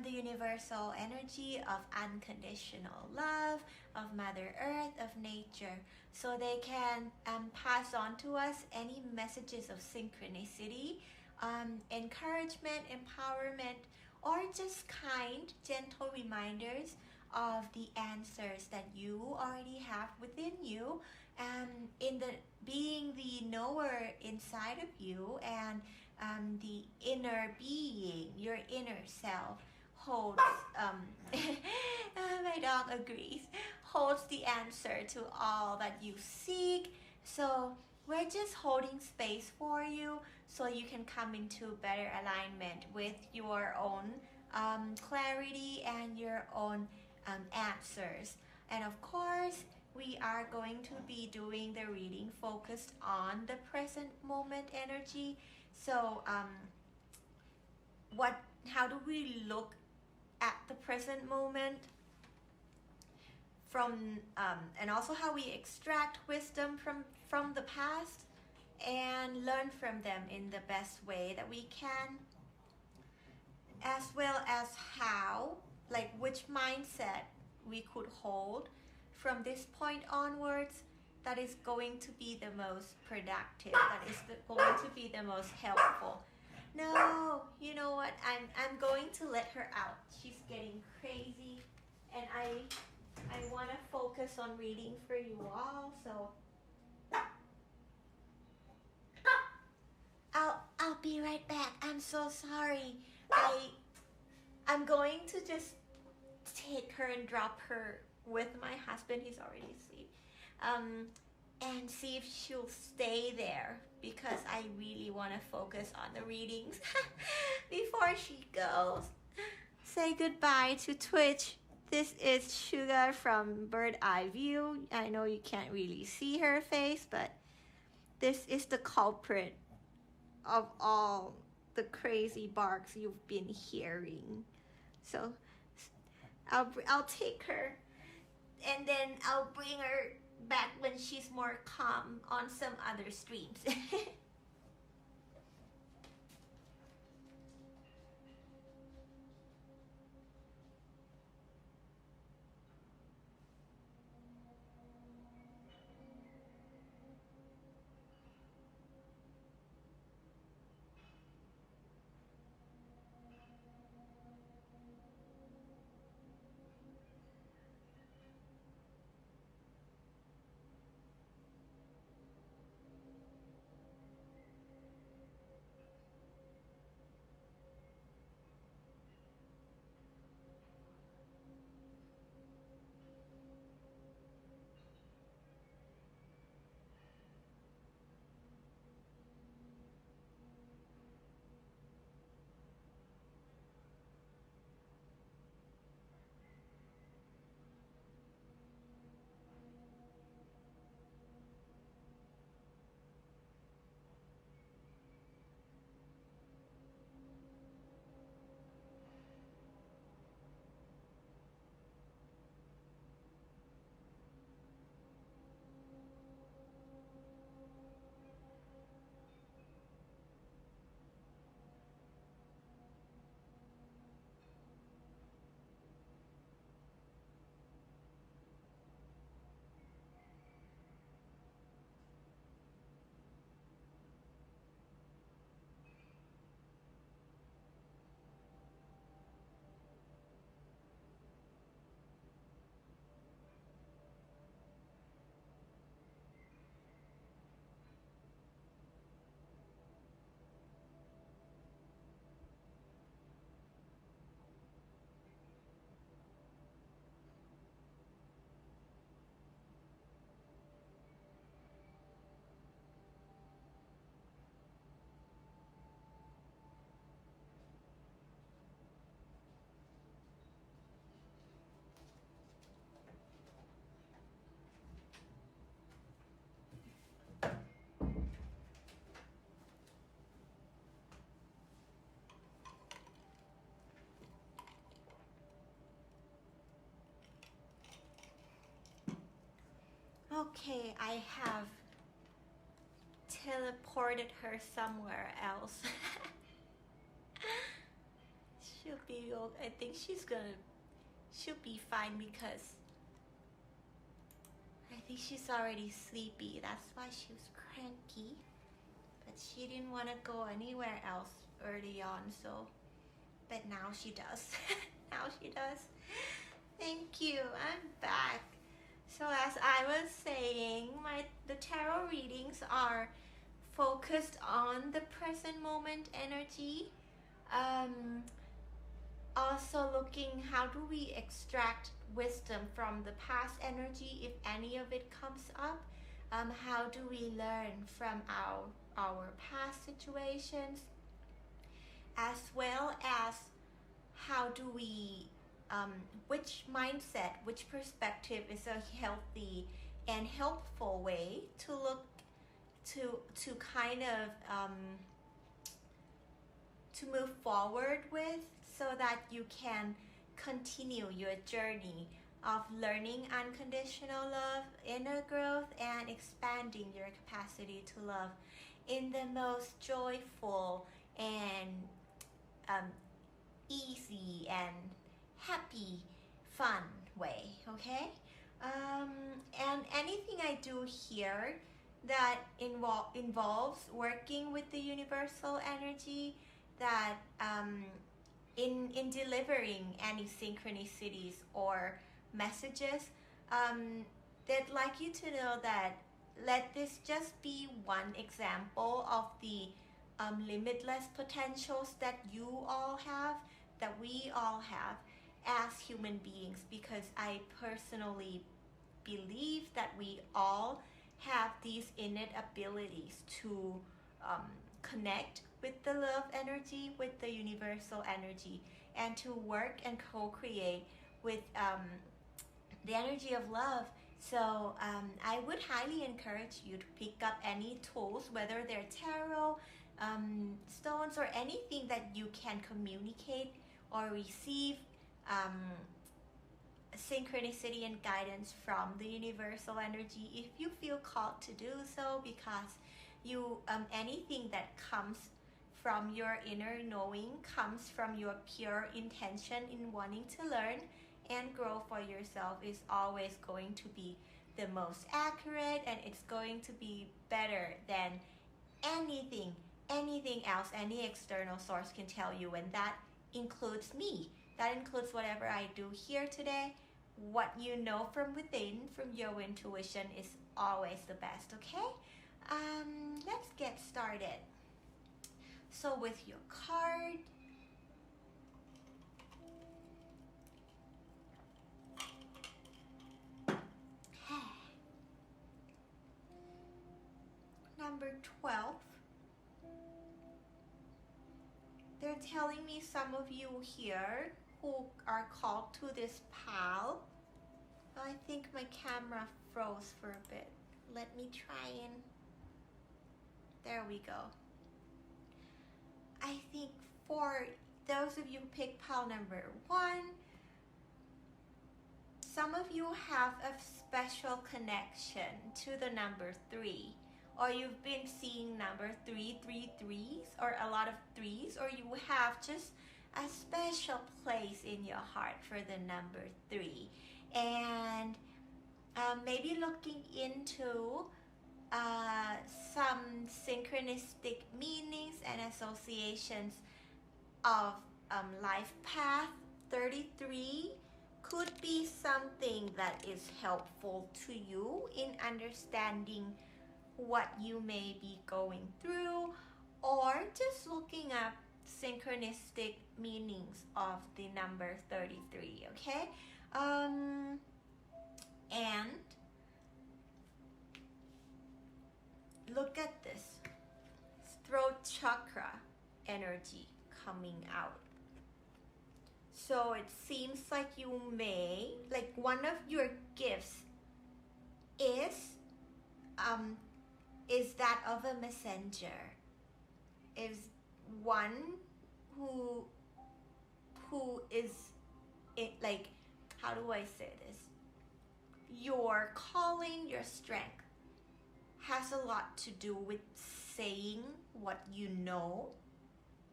S1: the universal energy of unconditional love, of Mother Earth, of nature, so they can pass on to us any messages of synchronicity, encouragement, empowerment, or just kind, gentle reminders of the answers that you already have within you, and being the knower inside of you, and the inner being, your inner self holds my dog agrees, holds the answer to all that you seek. So we're just holding space for you so you can come into better alignment with your own clarity and your own answers. And of course, we are going to be doing the reading focused on the present moment energy. So how do we look at the present moment from and also how we extract wisdom from the past and learn from them in the best way that we can, as well as how, like, which mindset we could hold from this point onwards that is going to be the most productive, that is going to be the most helpful. No, you know what? I'm going to let her out. She's getting crazy, and I want to focus on reading for you all. So I'll be right back. I'm so sorry. I'm going to just take her and drop her with my husband. He's already asleep. And see if she'll stay there because I really want to focus on the readings before she goes. Say goodbye to Twitch. This is Sugar from Bird Eye View. I know you can't really see her face, but this is the culprit of all the crazy barks you've been hearing. So I'll take her and then I'll bring her back when she's more calm on some other streams. Okay, I have teleported her somewhere else. She'll be okay. I think she'll be fine because I think she's already sleepy. That's why she was cranky. But she didn't want to go anywhere else early on, so but now she does. Now she does. Thank you. I'm back. So as I was saying, the tarot readings are focused on the present moment energy. Also looking how do we extract wisdom from the past energy if any of it comes up. How do we learn from our past situations, as well as how do we which mindset, which perspective is a healthy and helpful way to look to kind of to move forward with, so that you can continue your journey of learning unconditional love, inner growth, and expanding your capacity to love in the most joyful and easy and happy, fun way, okay? And anything I do here that involves working with the universal energy, that in delivering any synchronicities or messages, they'd like you to know that let this just be one example of the limitless potentials that you all have, that we all have as human beings, because I personally believe that we all have these innate abilities to connect with the love energy, with the universal energy, and to work and co-create with the energy of love. So I would highly encourage you to pick up any tools, whether they're tarot, stones, or anything that you can communicate or receive synchronicity and guidance from the universal energy, if you feel called to do so, because you anything that comes from your inner knowing, comes from your pure intention in wanting to learn and grow for yourself, is always going to be the most accurate, and it's going to be better than anything else any external source can tell you. And that includes me, that includes whatever I do here today. What you know from within, from your intuition, is always the best. Okay, let's get started. So with your card, number 12, they're telling me some of you here who are called to this pal. I think my camera froze for a bit. Let me try and... There we go. I think for those of you who pick pile number 1, some of you have a special connection to the number 3, or you've been seeing number 333s, or a lot of 3s, or you have just a special place in your heart for the number 3. And maybe looking into some synchronistic meanings and associations of life path. 33 could be something that is helpful to you in understanding what you may be going through, or just looking up synchronistic meanings of the number 33. Okay, and look at this throat chakra energy coming out. So it seems like you may, like, one of your gifts is that of a messenger, is one who is it, like, how do I say this? Your calling, your strength has a lot to do with saying what you know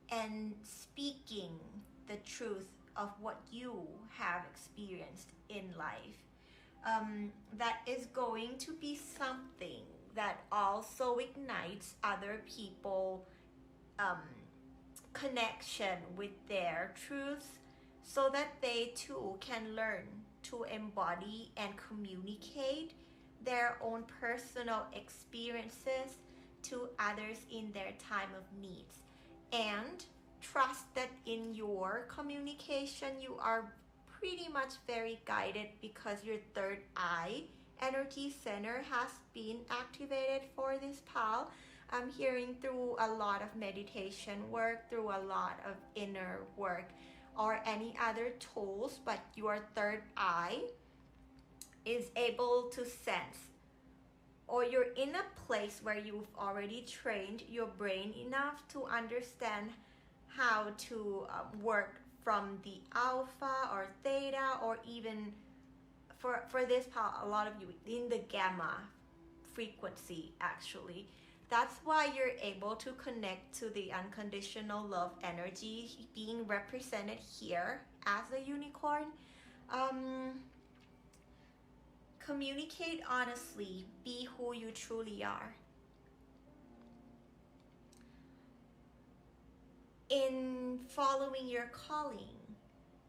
S1: and speaking the truth of what you have experienced in life. That is going to be something that also ignites other people connection with their truths, so that they too can learn to embody and communicate their own personal experiences to others in their time of needs. And trust that in your communication you are pretty much very guided, because your third eye energy center has been activated for this pal. I'm hearing through a lot of meditation work, through a lot of inner work, or any other tools, but your third eye is able to sense, or you're in a place where you've already trained your brain enough to understand how to work from the alpha or theta, or even for this part, a lot of you in the gamma frequency actually. That's why you're able to connect to the unconditional love energy being represented here as a unicorn. Communicate honestly, be who you truly are. In following your calling,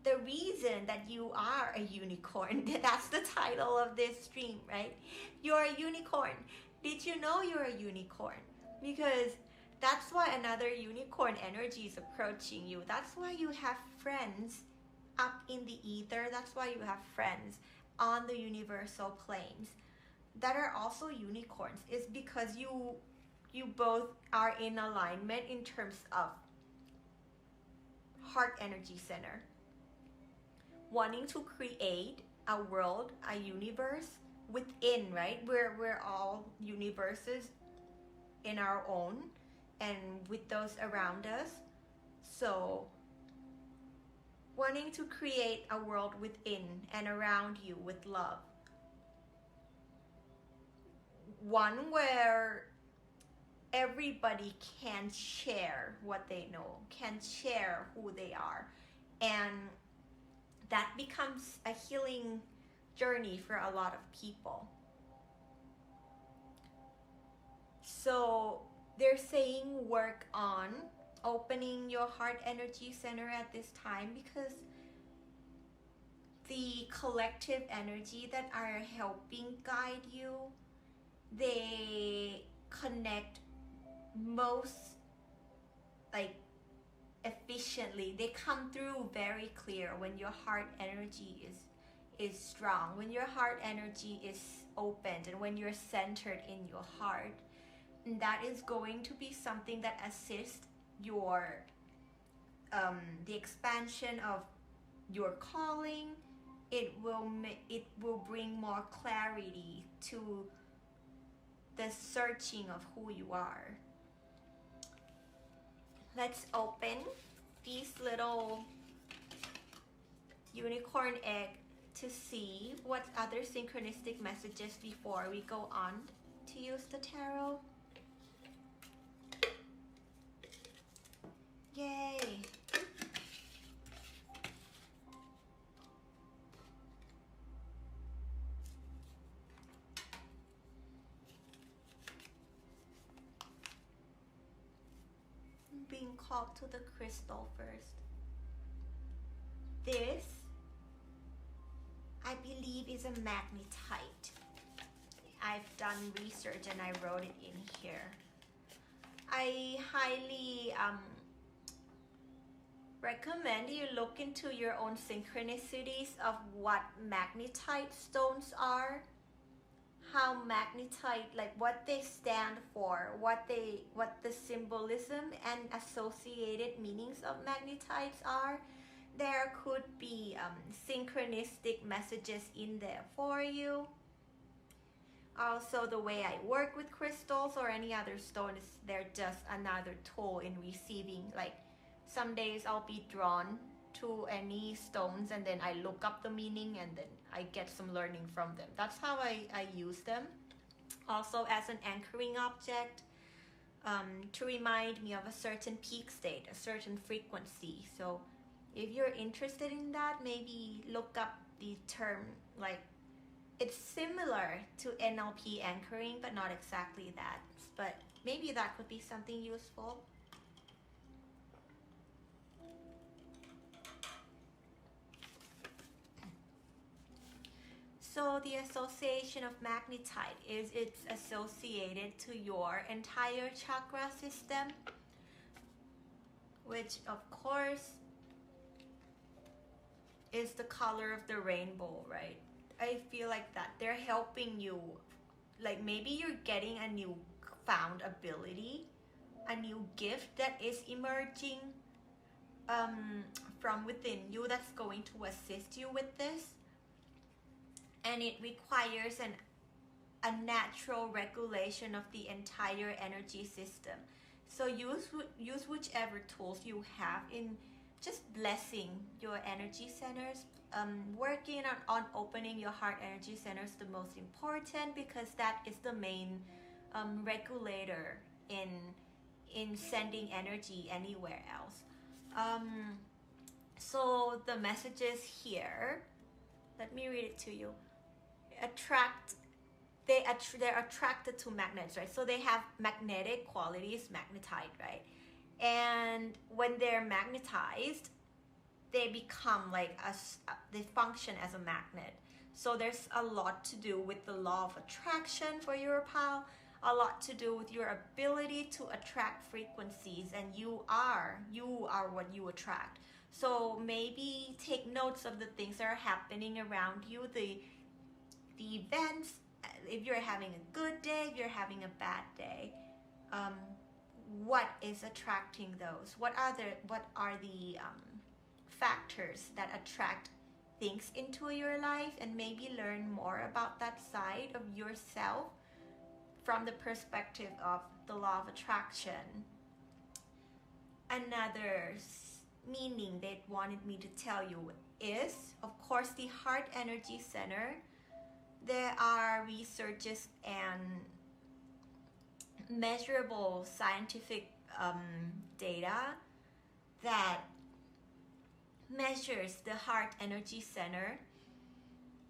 S1: the reason that you are a unicorn, that's the title of this stream, right? You're a unicorn. Did you know you're a unicorn? Because That's why another unicorn energy is approaching you. That's why you have friends up in the ether. That's why you have friends on the universal planes that are also unicorns. Is because you both are in alignment in terms of heart energy center, wanting to create a world, a universe within, right? We're all universes in our own and with those around us. So wanting to create a world within and around you with love. One where everybody can share what they know, can share who they are. And that becomes a healing journey for a lot of people. So they're saying work on opening your heart energy center at this time, because the collective energy that are helping guide you, they connect most like efficiently. They come through very clear when your heart energy is strong, when your heart energy is opened, and when you're centered in your heart. And that is going to be something that assists your the expansion of your calling. It will bring more clarity to the searching of who you are. Let's open these little unicorn egg to see what other synchronistic messages before we go on to use the tarot. Yay! I'm being called to the crystal first. This, I believe, is a magnetite. I've done research and I wrote it in here. I highly recommend you look into your own synchronicities of what magnetite stones are, how magnetite, like what they stand for, what the symbolism and associated meanings of magnetites are. There could be synchronistic messages in there for you. Also, the way I work with crystals or any other stone is they're just another tool in receiving. Like some days I'll be drawn to any stones and then I look up the meaning and then I get some learning from them. That's how I use them. Also as an anchoring object, to remind me of a certain peak state, a certain frequency. So if you're interested in that, maybe look up the term, like it's similar to NLP anchoring, but not exactly that. But maybe that could be something useful. So the association of magnetite is it's associated to your entire chakra system, which of course is the color of the rainbow, right? I feel like that they're helping you, like maybe you're getting a new found ability, a new gift that is emerging from within you that's going to assist you with this. And it requires a natural regulation of the entire energy system. So use whichever tools you have in just blessing your energy centers. Working on opening your heart energy center is the most important, because that is the main regulator in sending energy anywhere else. So the messages here, let me read it to you. They're attracted to magnets, right? So they have magnetic qualities, magnetite, right? And when they're magnetized, they become like they function as a magnet. So there's a lot to do with the law of attraction for your pal. a lot to do with your ability to attract frequencies, and you are what you attract. So maybe take notes of the things that are happening around you, the events, if you're having a good day, if you're having a bad day, what is attracting those? What are the factors that attract things into your life, and maybe learn more about that side of yourself from the perspective of the law of attraction. Another meaning they wanted me to tell you is, of course, the heart energy center. There are researches and measurable scientific data that measures the heart energy center,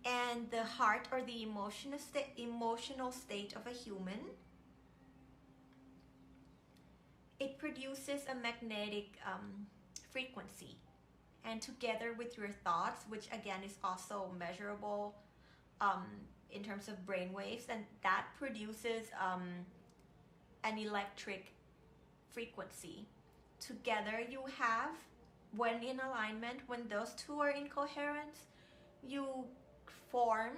S1: and the heart, or the emotional state of a human. It produces a magnetic frequency, and together with your thoughts, which again is also measurable in terms of brain waves, and that produces an electric frequency. Together you have, when in alignment, when those two are in coherence, you form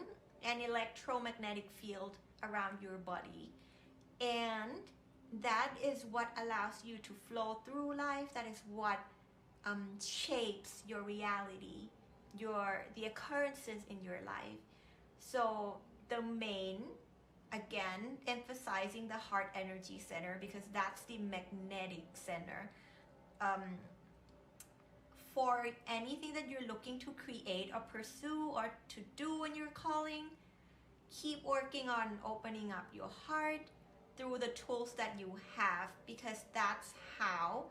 S1: an electromagnetic field around your body, and that is what allows you to flow through life. That is what shapes your reality, the occurrences in your life. So the main, again, emphasizing the heart energy center, because that's the magnetic center. For anything that you're looking to create or pursue or to do in your calling, keep working on opening up your heart through the tools that you have, because that's how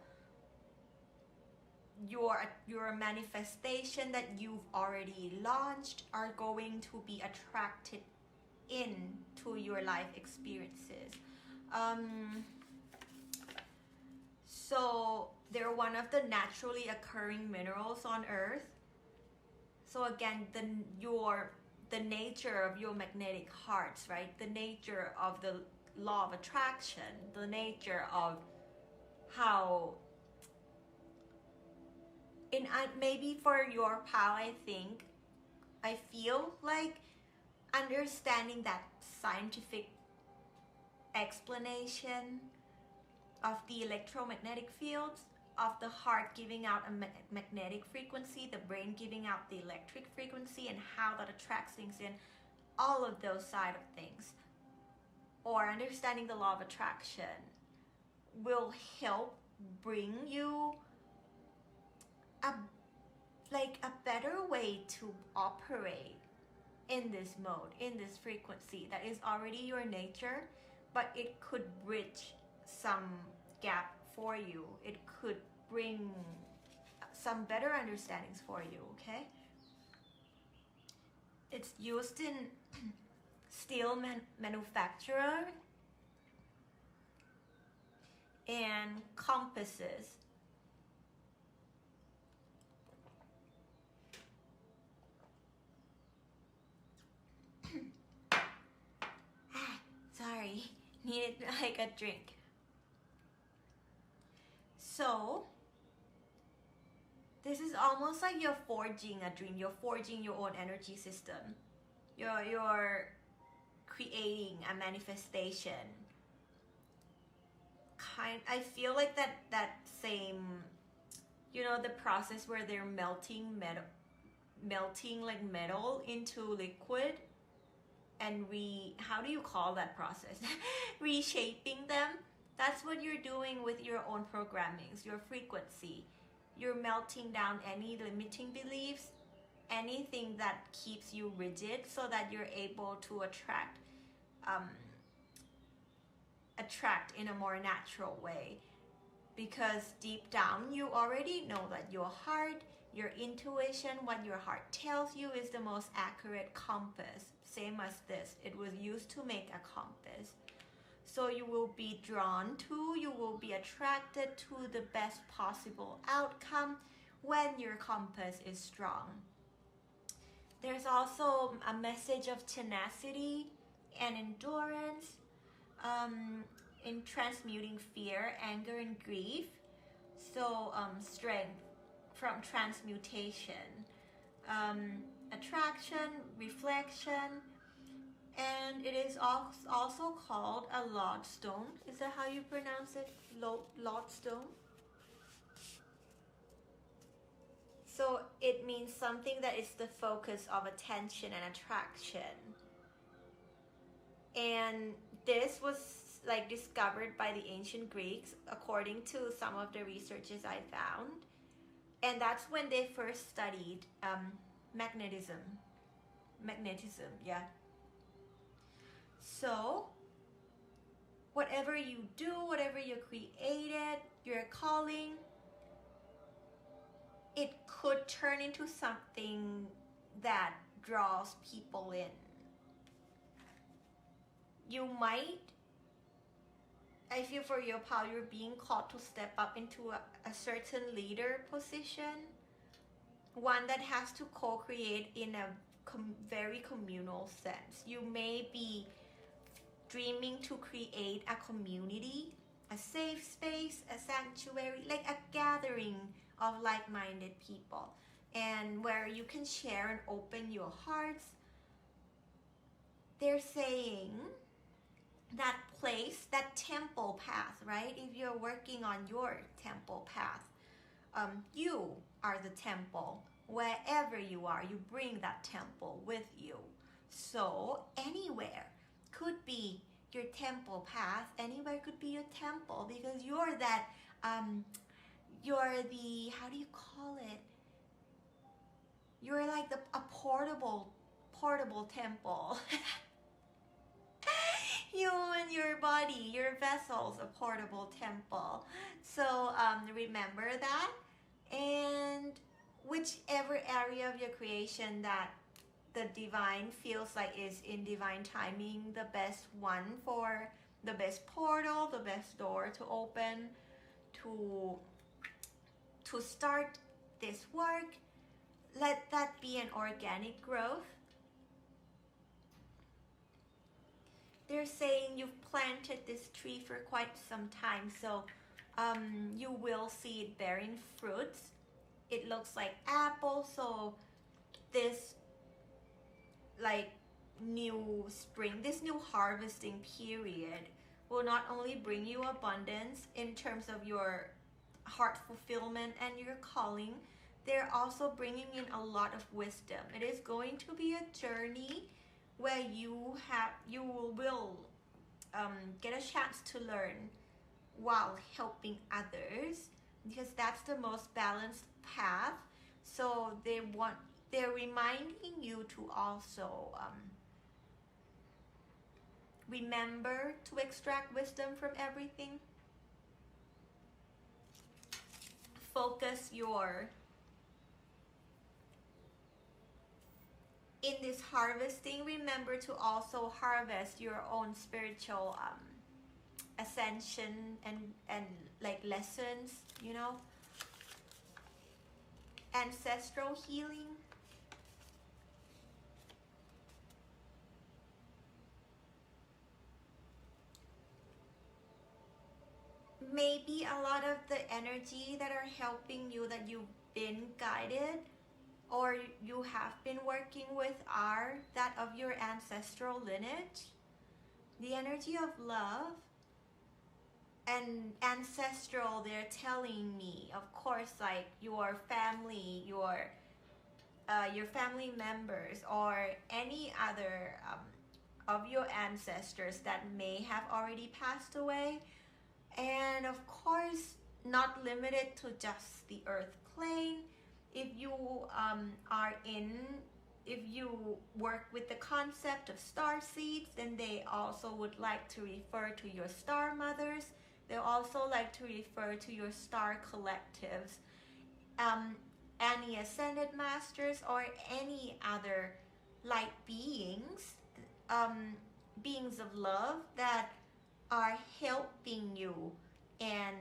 S1: your manifestation that you've already launched are going to be attracted into your life experiences. So they're one of the naturally occurring minerals on Earth. So again, the nature of your magnetic hearts, right? The nature of the law of attraction, the nature of how, maybe for your pal, I feel like understanding that scientific explanation of the electromagnetic fields, of the heart giving out a magnetic frequency, the brain giving out the electric frequency, and how that attracts things in, all of those side of things, or understanding the law of attraction, will help bring you a better way to operate in this mode, in this frequency that is already your nature, but it could bridge some gap for you. It could bring some better understandings for you, okay? It's used in steel manufacturer and compasses. Sorry, needed like a drink. So this is almost like you're forging a dream. You're forging your own energy system. You're creating a manifestation. I feel like that same, the process where they're melting like metal into liquid, and how do you call that process? Reshaping them. That's what you're doing with your own programmings, your frequency. You're melting down any limiting beliefs, anything that keeps you rigid, so that you're able to attract in a more natural way. Because deep down, you already know that your heart, your intuition, what your heart tells you is the most accurate compass. Same as this. It was used to make a compass. So you will be drawn to, you will be attracted to the best possible outcome when your compass is strong. There's also a message of tenacity and endurance. in transmuting fear, anger, and grief. So strength from transmutation, attraction, reflection, and it is also called a lodestone. Is that how you pronounce it? Lodestone? So it means something that is the focus of attention and attraction. And this was like discovered by the ancient Greeks according to some of the researches I found. And that's when they first studied magnetism, yeah. So whatever you do, whatever you created, your calling, it could turn into something that draws people in. You might, I feel for your power, you're being called to step up into a certain leader position, one that has to co-create in a very communal sense. You may be dreaming to create a community, a safe space, a sanctuary, like a gathering of like-minded people, and where you can share and open your hearts. They're saying that place, that temple path, right? If you're working on your temple path, you are the temple. Wherever you are, you bring that temple with you. So anywhere could be your temple path. Anywhere could be your temple, because you're that, you're the, how do you call it? You're like a portable temple. You and your body, your vessel's a portable temple. So remember that, and whichever area of your creation that the divine feels like is in divine timing, the best one for the best portal, the best door to open to start this work, let that be an organic growth. They're saying you've planted this tree for quite some time, so you will see it bearing fruits. It looks like apple, so this like new spring, this new harvesting period will not only bring you abundance in terms of your heart fulfillment and your calling, they're also bringing in a lot of wisdom. It is going to be a journey where you will get a chance to learn while helping others, because that's the most balanced path. So they're reminding you to also remember to extract wisdom from everything. Focus in this harvesting, remember to also harvest your own spiritual ascension and like lessons, you know, ancestral healing. Maybe a lot of the energy that are helping you, that you've been guided or you have been working with, are that of your ancestral lineage. The energy of love and ancestral, they're telling me, of course, like your family, your family members, or any other of your ancestors that may have already passed away. And of course, not limited to just the earth plane. If you if you work with the concept of star seeds, then they also would like to refer to your star mothers. They also like to refer to your star collectives, any ascended masters, or any other light beings, beings of love that are helping you and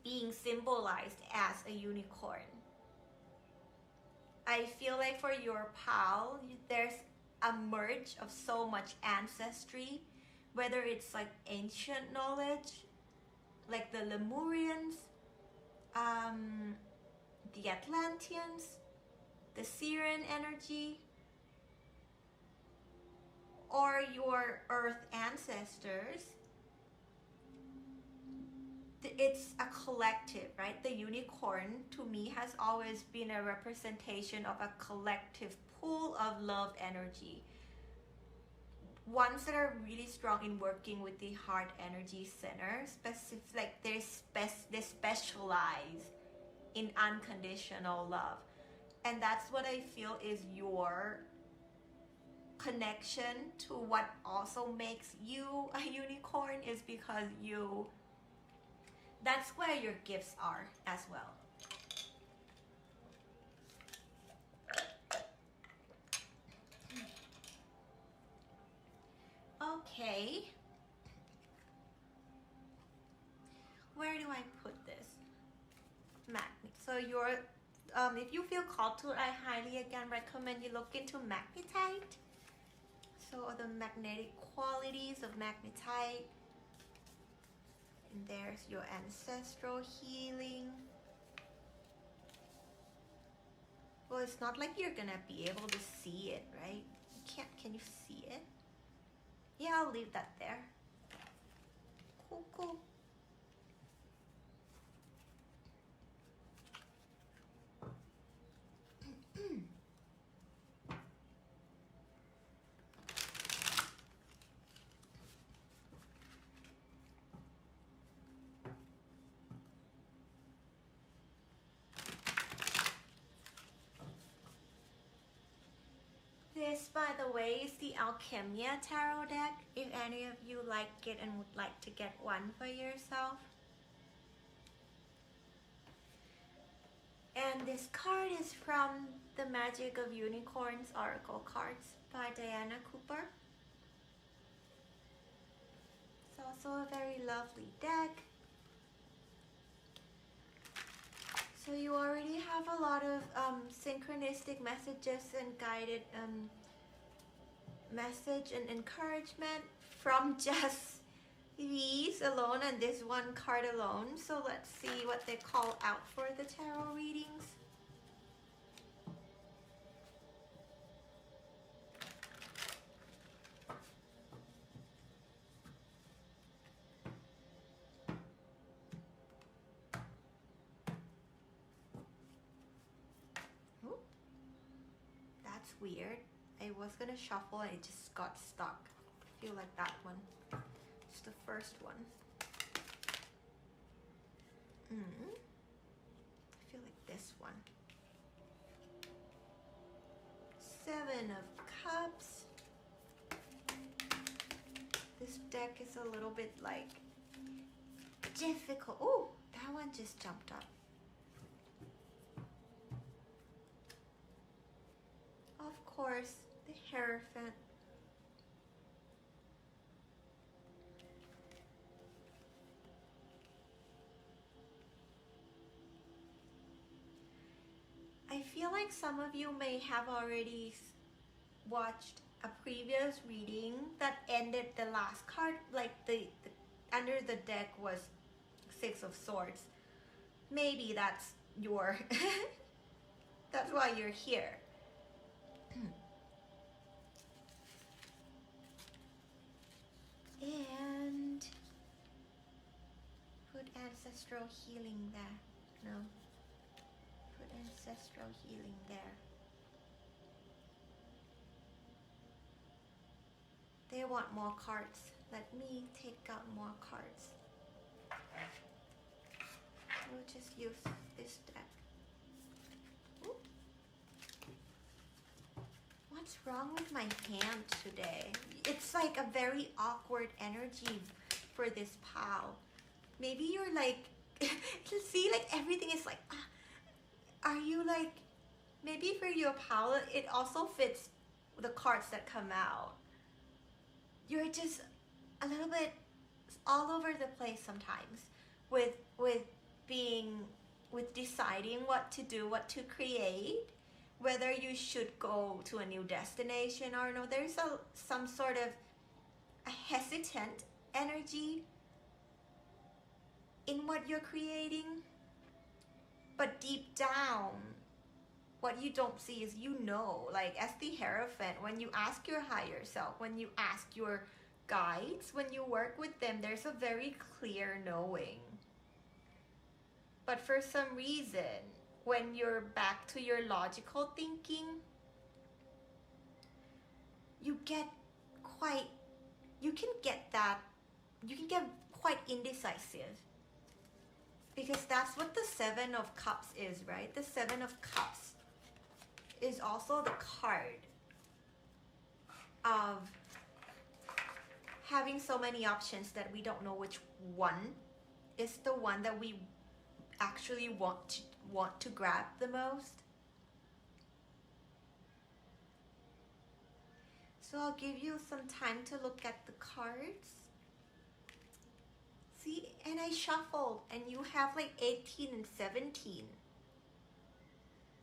S1: being symbolized as a unicorn. I feel like for your pal, there's a merge of so much ancestry whether it's like ancient knowledge, like the Lemurians, the Atlanteans, the Syrian energy, or your earth ancestors. It's a collective, right? The unicorn to me has always been a representation of a collective pool of love energy, ones that are really strong in working with the heart energy center, specific, like they specialize in unconditional love. And that's what I feel is your connection to what also makes you a unicorn, is because that's where your gifts are as well. Okay. Where do I put this? Magnet. So if you feel called to it, I highly again recommend you look into magnetite. So the magnetic qualities of magnetite. And there's your ancestral healing. Well, it's not like you're gonna be able to see it, right? Can you see it? Yeah, I'll leave that there. Cool. This, by the way, is the Alchemia Tarot deck, if any of you like it and would like to get one for yourself. And this card is from the Magic of Unicorns Oracle Cards by Diana Cooper. It's also a very lovely deck. So you already have a lot of synchronistic messages and guided message and encouragement from just these alone and this one card alone. So let's see what they call out for the tarot readings. That's weird. I was gonna shuffle and it just got stuck. I feel like that one. It's the first one. I feel like this one. Seven of Cups. This deck is a little bit like difficult. Oh, that one just jumped up. Of course, the Hierophant. I feel like some of you may have already watched a previous reading that ended the last card, like the under the deck was Six of Swords. Maybe that's your that's why you're here. And put ancestral healing there. No. Put ancestral healing there. They want more cards. Let me take out more cards. We'll just use this deck. Ooh. What's wrong with my hand today? It's like a very awkward energy for this pal. Maybe you're like, see, like everything is like, are you like, maybe for your pal, it also fits the cards that come out. You're just a little bit all over the place sometimes with deciding what to do, what to create, whether you should go to a new destination or no. There's some sort of a hesitant energy in what you're creating, but deep down, what you don't see is, you know, like as the Hierophant, when you ask your higher self, when you ask your guides, when you work with them, there's a very clear knowing. But for some reason, when you're back to your logical thinking, you can get quite indecisive. Because that's what the Seven of Cups is, right? The Seven of Cups is also the card of having so many options that we don't know which one is the one that we actually want to grab the most. So I'll give you some time to look at the cards. See, and I shuffled, and you have like 18 and 17.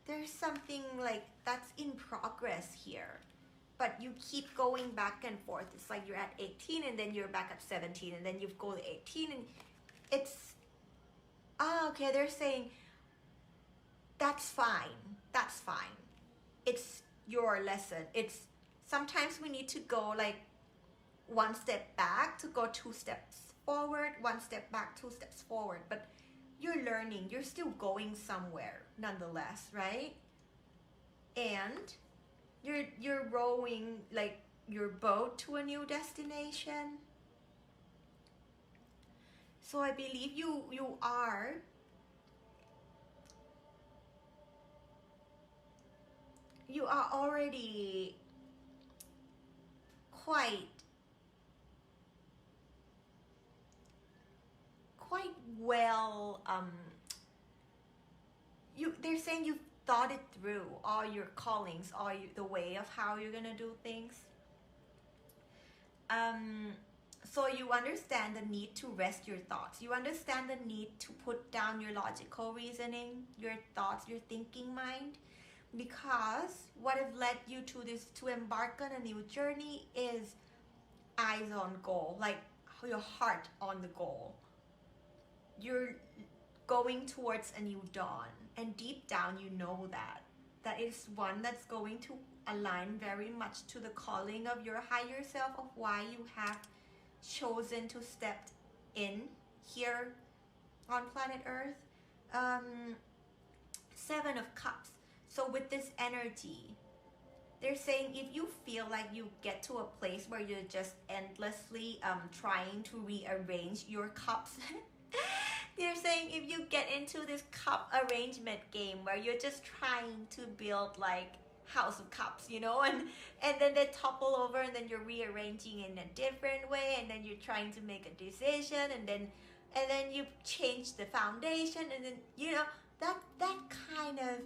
S1: There's something like that's in progress here, but you keep going back and forth. It's like you're at 18 and then you're back at 17, and then you go to 18, and it's okay. They're saying that's fine. That's fine. It's your lesson. It's sometimes we need to go like one step back to go 2 steps forward, 1 step back, 2 steps forward, but you're learning, you're still going somewhere nonetheless, right? And you're rowing like your boat to a new destination. So I believe you are already quite well, they're saying you've thought it through, all your callings, the way of how you're gonna do things. So you understand the need to rest your thoughts. You understand the need to put down your logical reasoning, your thoughts, your thinking mind, because what have led you to this, to embark on a new journey, is eyes on goal, like your heart on the goal. You're going towards a new dawn, and deep down you know that is one that's going to align very much to the calling of your higher self, of why you have chosen to step in here on planet Earth. 7 of Cups. So with this energy, they're saying if you feel like you get to a place where you're just endlessly trying to rearrange your cups, they're saying if you get into this cup arrangement game where you're just trying to build like house of cups, you know, and then they topple over, and then you're rearranging in a different way, and then you're trying to make a decision, and then you change the foundation, and then, you know, that kind of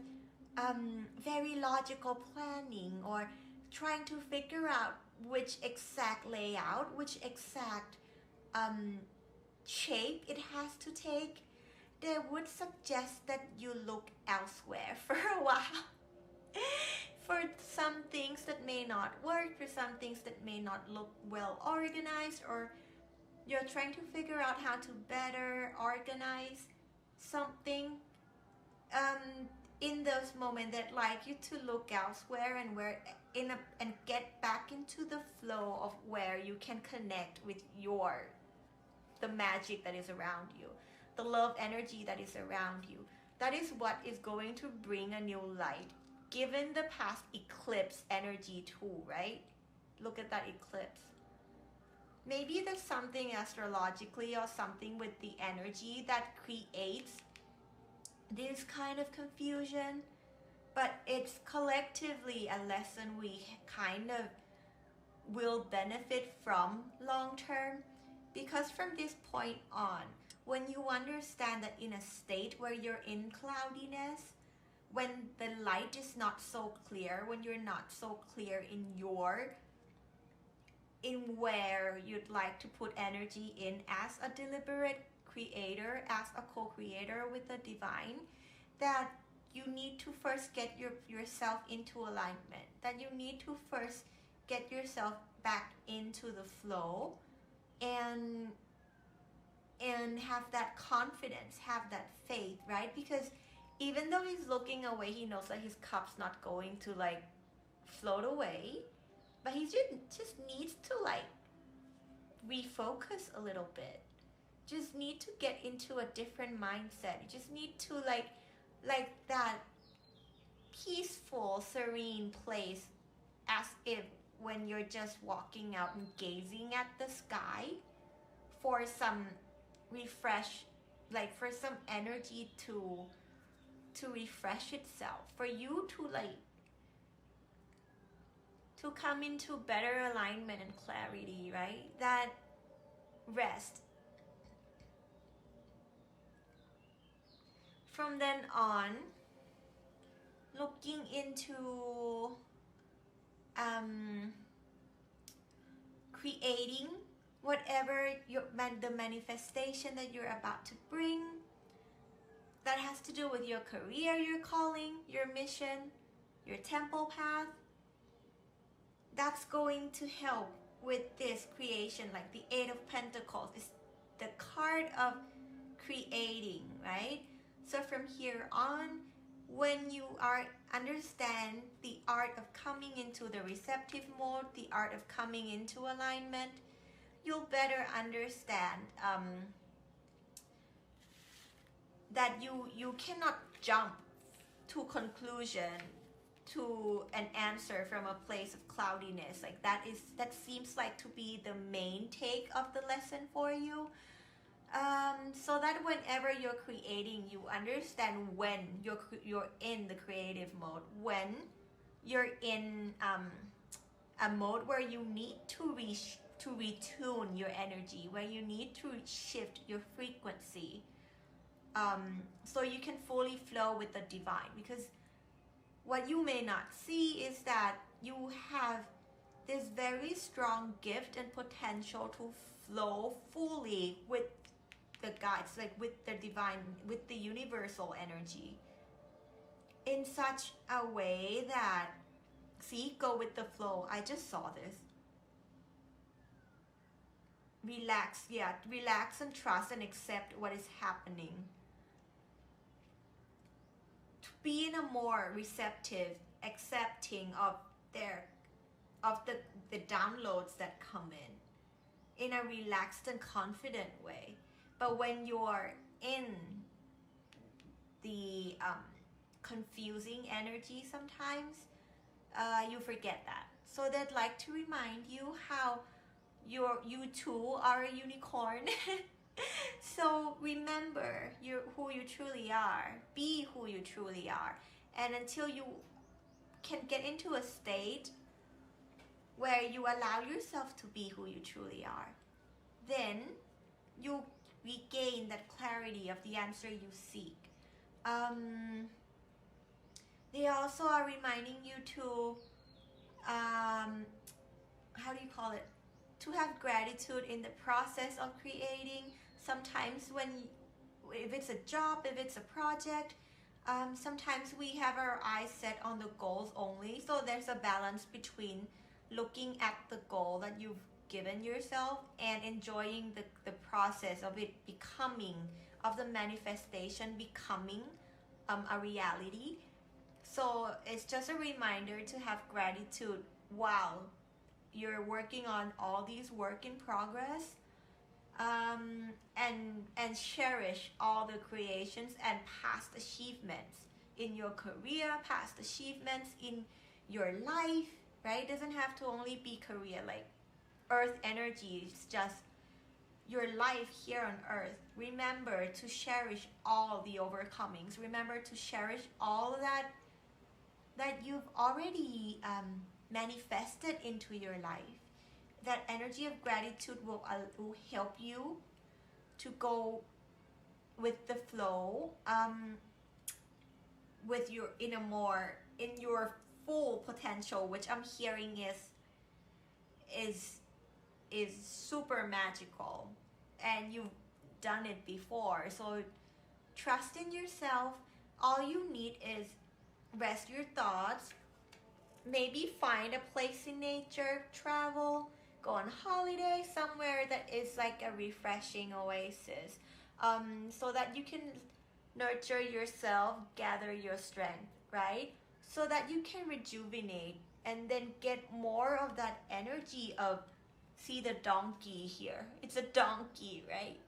S1: very logical planning, or trying to figure out which exact layout, which exact shape it has to take, they would suggest that you look elsewhere for a while. For some things that may not work, for some things that may not look well organized, or you're trying to figure out how to better organize something, in those moments that like you to look elsewhere, and and get back into the flow of where you can connect with the magic that is around you, the love energy that is around you. That is what is going to bring a new light, given the past eclipse energy too, right? Look at that eclipse. Maybe there's something astrologically or something with the energy that creates this kind of confusion, but it's collectively a lesson we kind of will benefit from long term, because from this point on, when you understand that in a state where you're in cloudiness, when the light is not so clear, when you're not so clear in where you'd like to put energy in as a deliberate creator, as a co-creator with the divine, that you need to first get yourself into alignment, that you need to first get yourself back into the flow and have that confidence, have that faith, right? Because even though he's looking away, he knows that his cup's not going to like float away, but he just needs to like refocus a little bit. Just need to get into a different mindset. You just need to like that peaceful, serene place, as if when you're just walking out and gazing at the sky for some refresh, like for some energy to refresh itself, for you to like to come into better alignment and clarity, right? That rest. From then on, looking into creating whatever the manifestation that you're about to bring, that has to do with your career, your calling, your mission, your temple path. That's going to help with this creation. Like the Eight of Pentacles is the card of creating, right? So from here on, when you understand the art of coming into the receptive mode, the art of coming into alignment, you'll better understand that you cannot jump to conclusion, to an answer from a place of cloudiness. Like that seems like to be the main take of the lesson for you. So that whenever you're creating, you understand when you're in the creative mode, when you're in a mode where you need to retune your energy, where you need to shift your frequency, so you can fully flow with the divine. Because what you may not see is that you have this very strong gift and potential to flow fully with the guides, like with the divine, with the universal energy, in such a way that, see, go with the flow. I just saw this. Relax, yeah, relax and trust and accept what is happening. To be in a more receptive, accepting of the downloads that come in a relaxed and confident way. But when you're in the confusing energy sometimes, you forget that. So they'd like to remind you how you too are a unicorn. So remember who you truly are. Be who you truly are. And until you can get into a state where you allow yourself to be who you truly are, then you regain that clarity of the answer you seek. They also are reminding you to, how do you call it? To have gratitude in the process of creating. Sometimes if it's a job, if it's a project, sometimes we have our eyes set on the goals only. So there's a balance between looking at the goal that you've given yourself and enjoying the process of it becoming, of the manifestation becoming a reality. So it's just a reminder to have gratitude while you're working on all these work in progress, and cherish all the creations and past achievements in your career, past achievements in your life, right? It doesn't have to only be career, like earth energy is just your life here on earth. Remember to cherish all the overcomings. Remember to cherish all that you've already manifested into your life. That energy of gratitude will help you to go with the flow, with your in your full potential, which I'm hearing is super magical, and you've done it before. So trust in yourself. All you need is rest your thoughts, maybe find a place in nature, travel, go on holiday somewhere that is like a refreshing oasis, so that you can nurture yourself, gather your strength, right? So that you can rejuvenate and then get more of that energy of, see the donkey here. It's a donkey, right?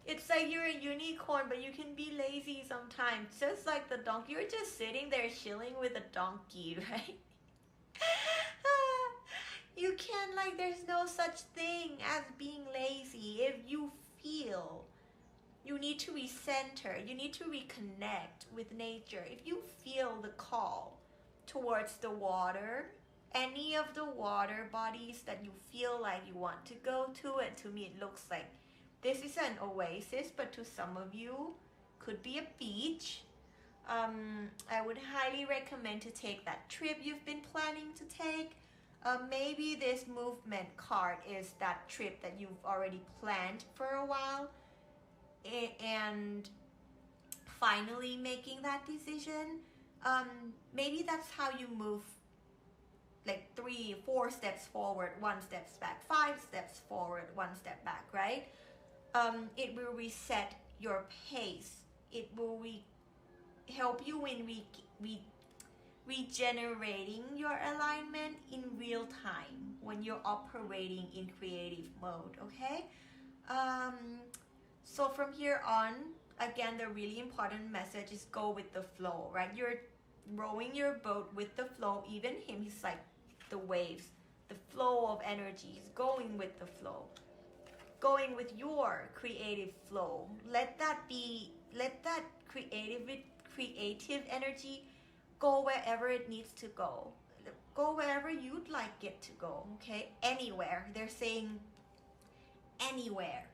S1: It's like you're a unicorn, but you can be lazy sometimes. Just like the donkey, you're just sitting there chilling with a donkey, right? You can, like, there's no such thing as being lazy. If you feel you need to recenter, you need to reconnect with nature. If you feel the call towards the water, any of the water bodies that you feel like you want to go to, and to me it looks like this is an oasis, but to some of you could be a beach. I would highly recommend to take that trip you've been planning to take. Maybe this movement card is that trip that you've already planned for a while, and finally making that decision. Maybe that's how you move, like 3-4 steps forward, 1 step back, 5 steps forward, 1 step back, right? It will reset your pace. It will help you in regenerating your alignment in real time when you're operating in creative mode, okay? So from here on, again, the really important message is go with the flow, right? You're rowing your boat with the flow. Even him, he's like the waves, the flow of energy is going with the flow, going with your creative flow. Let that creative energy go wherever it needs to go. Go wherever you'd like it to go, okay? Anywhere. They're saying anywhere.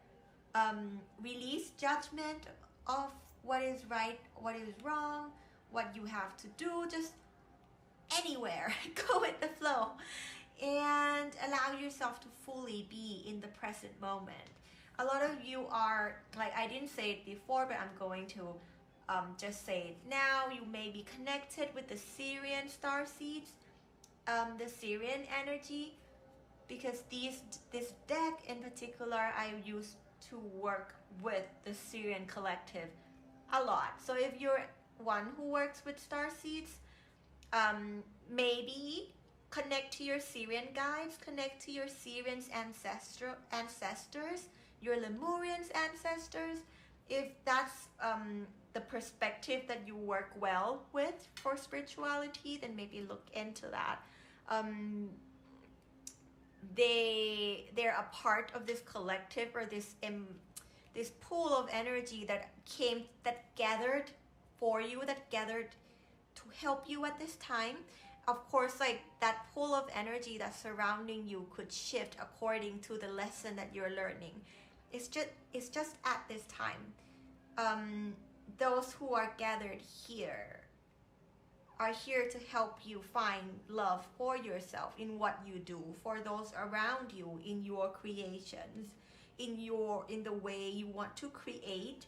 S1: Release judgment of what is right, what is wrong, what you have to do. Just anywhere. Go with the flow. And allow yourself to fully be in the present moment. A lot of you are, like, I didn't say it before, but I'm going to just say it now. You may be connected with the Syrian star seeds, the Syrian energy, because this deck in particular I use to work with the Syrian collective a lot. So if you're one who works with star seeds, maybe connect to your Syrian guides, connect to your Syrian ancestors, your Lemurian ancestors. If that's the perspective that you work well with for spirituality, then maybe look into that. They're a part of this collective, or this pool of energy that gathered for you, that gathered to help you at this time. Of course, like, that pool of energy that's surrounding you could shift according to the lesson that you're learning. It's just at this time. Those who are gathered here are here to help you find love for yourself in what you do, for those around you, in your creations, in the way you want to create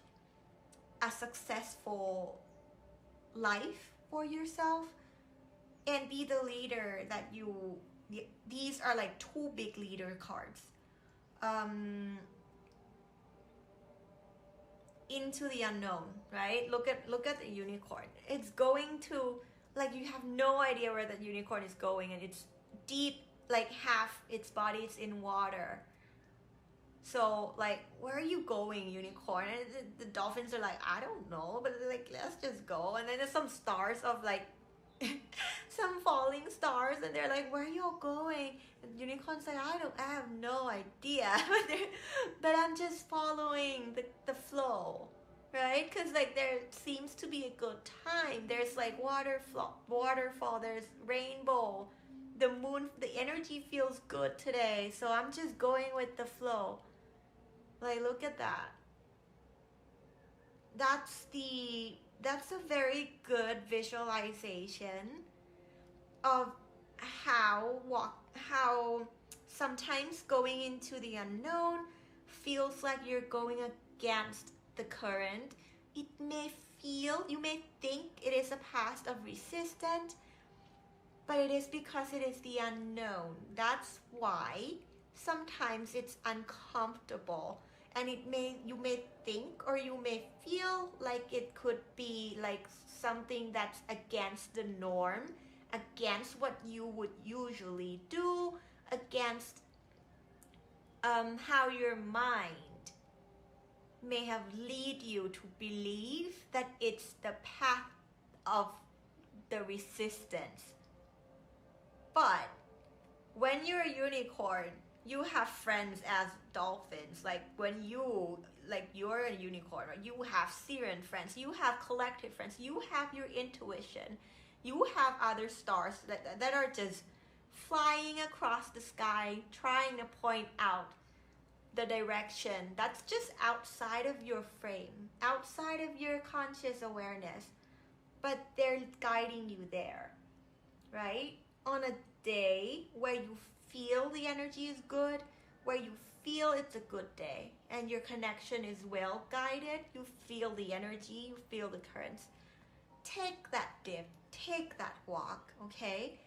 S1: a successful life for yourself, and be the leader that you. These are like 2 big leader cards. Into the unknown, right? Look at the unicorn. It's going to, like, you have no idea where that unicorn is going, and it's deep, like half its body is in water. So, like, where are you going, unicorn? And the dolphins are like, I don't know, but like, let's just go. And then there's some stars of like some falling stars, and they're like, where are you all going? And unicorn's like, I have no idea. But I'm just following the flow, right? Because like there seems to be a good time. There's like waterfall, there's rainbow, the moon, the energy feels good today, so I'm just going with the flow. Like, look at that. That's a very good visualization of how sometimes going into the unknown feels like you're going against the current. You may think it is a past of resistance, But it is because it is the unknown. That's why sometimes it's uncomfortable, and you may think or you may feel like it could be like something that's against the norm, against what you would usually do, against how your mind may have lead you to believe that it's the path of the resistance. But when you're a unicorn, you have friends as dolphins. Like you're a unicorn, right? You have Siren friends, you have collective friends, you have your intuition, you have other stars that are just flying across the sky, trying to point out the direction that's just outside of your frame, outside of your conscious awareness, but they're guiding you there, right? On a day where you feel the energy is good, where you feel it's a good day and your connection is well guided, you feel the energy, you feel the currents, take that dip, take that walk, okay?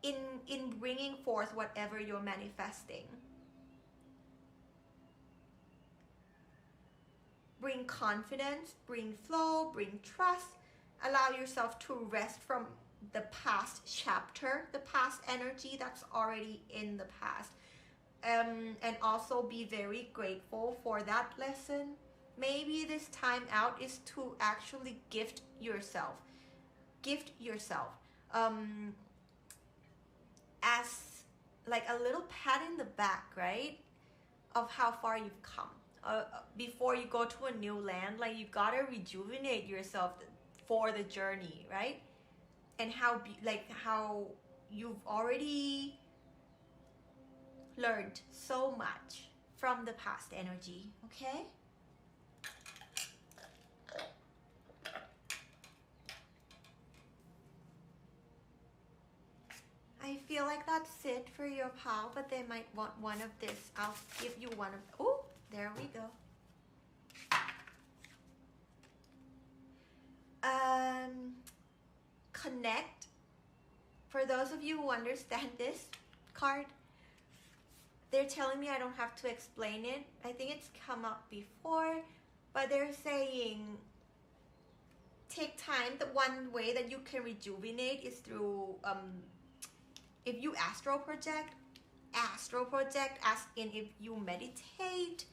S1: In bringing forth whatever you're manifesting. Bring confidence, bring flow, bring trust. Allow yourself to rest from the past chapter, the past energy that's already in the past. And also be very grateful for that lesson. Maybe this time out is to actually gift yourself. Gift yourself. As like a little pat in the back, right? Of how far you've come. Before you go to a new land, like you gotta rejuvenate yourself for the journey, right? And how you've already learned so much from the past energy, okay? I feel like that's it for your pal, but they might want one of this. I'll give you one of, oh, there we go. Connect. For those of you who understand this card, they're telling me I don't have to explain it. I think it's come up before, but they're saying take time. The one way that you can rejuvenate is through if you astral project as in if you meditate,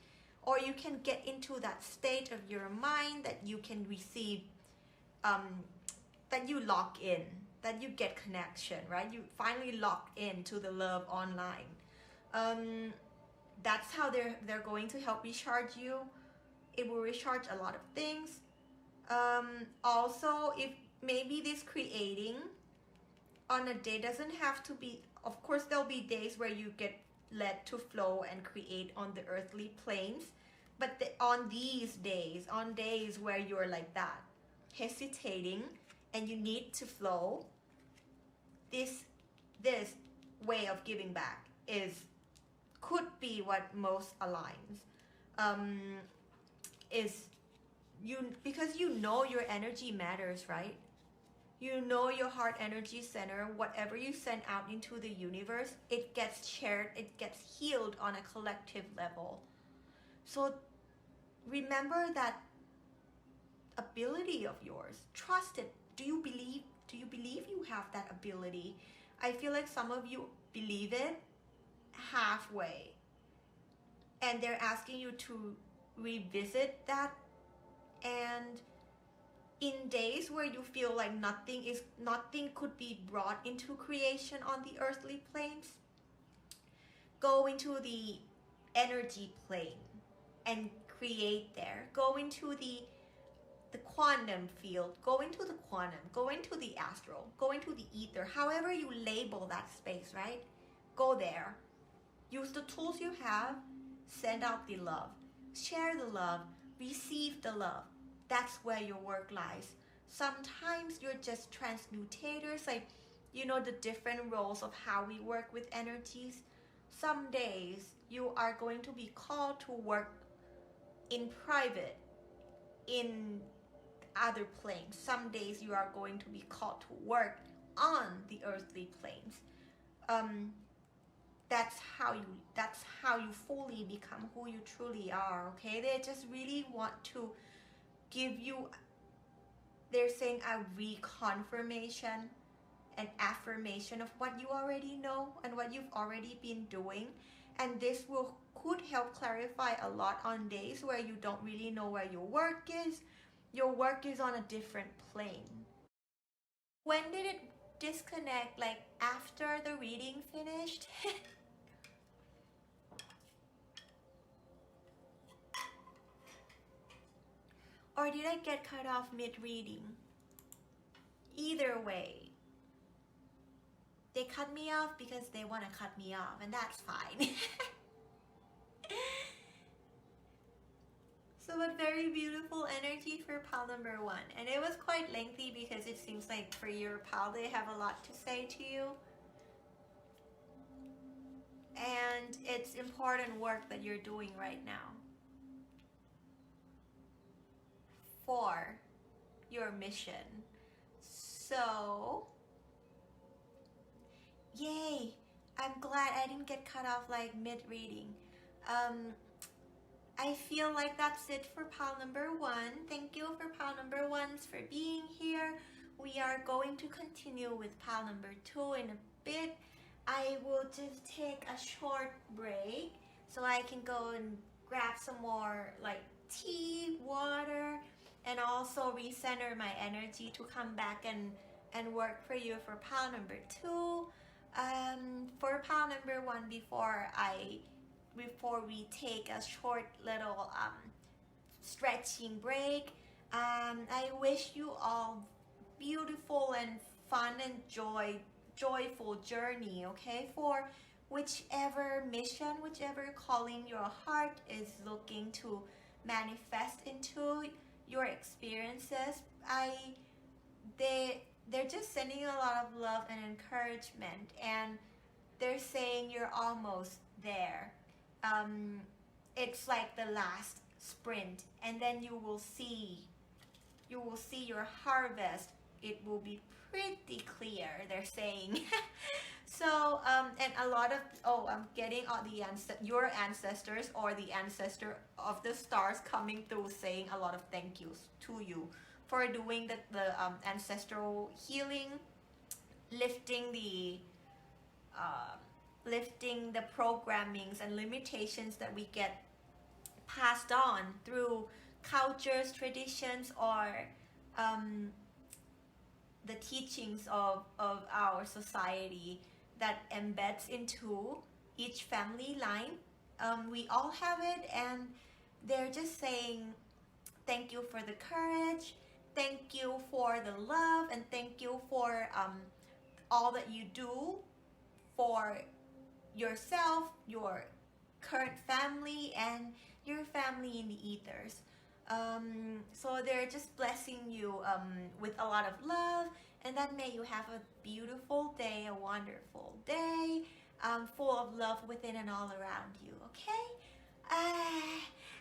S1: or you can get into that state of your mind that you can receive, that you lock in, that you get connection, right? You finally lock into the love online. That's how they're going to help recharge you. It will recharge a lot of things. Also, if maybe this creating on a day doesn't have to be, of course there'll be days where you get led to flow and create on the earthly planes, but on these days, on days where you're like that, hesitating and you need to flow, this way of giving back could be what most aligns. Because you know your energy matters, right? You know your heart energy center, whatever you send out into the universe, it gets shared, it gets healed on a collective level. So remember that ability of yours. Trust it. Do you believe you have that ability? I feel like some of you believe it halfway, and they're asking you to revisit that. And in days where you feel like nothing could be brought into creation on the earthly planes, go into the energy plane and create there. Go into the quantum field, go into the quantum, go into the astral, go into the ether, however you label that space, right? Go there. Use the tools you have, send out the love, share the love, receive the love. That's where your work lies. Sometimes you're just transmutators, like, the different roles of how we work with energies. Some days you are going to be called to work in private, in other planes. Some days you are going to be called to work on the earthly planes. That's how you fully become who you truly are. Okay, they just really want to give you, they're saying, a reconfirmation, an affirmation of what you already know and what you've already been doing. And this could help clarify a lot on days where you don't really know where your work is. Your work is on a different plane. When did it disconnect? Like after the reading finished? Or did I get cut off mid-reading? Either way, they cut me off because they want to cut me off, and that's fine. So a very beautiful energy for pal number 1. And it was quite lengthy because it seems like for your pal, they have a lot to say to you. And it's important work that you're doing right now for your mission. So, yay! I'm glad I didn't get cut off like mid-reading. I feel like that's it for pal number 1. Thank you for pal number 1s for being here. We are going to continue with pal number 2 in a bit. I will just take a short break so I can go and grab some more like tea, water, and also recenter my energy to come back and work for you for pal number 2. For pal number 1, before we take a short little stretching break, I wish you all beautiful and fun and joyful journey, okay, for whichever mission, whichever calling your heart is looking to manifest into your experiences. They're just sending a lot of love and encouragement, and they're saying you're almost there. It's like the last sprint, and then you will see your harvest. It will be pretty clear, they're saying. So and a lot of, I'm getting all your ancestors or the ancestor of the stars coming through, saying a lot of thank yous to you for doing the ancestral healing, lifting the programmings and limitations that we get passed on through cultures, traditions, or the teachings of our society that embeds into each family line. We all have it, and they're just saying thank you for the courage, thank you for the love, and thank you for all that you do for yourself, your current family, and your family in the ethers. So they're just blessing you with a lot of love, and then may you have a beautiful day, a wonderful day, full of love within and all around you, okay?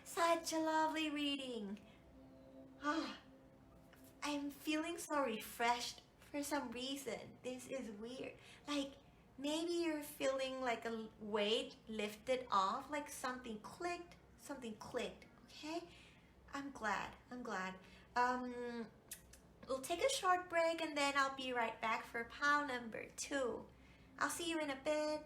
S1: Such a lovely reading. I'm feeling so refreshed for some reason. This is weird. Like, maybe you're feeling like a weight lifted off, like something clicked, okay? I'm glad. We'll take a short break, and then I'll be right back for pal number 2. I'll see you in a bit.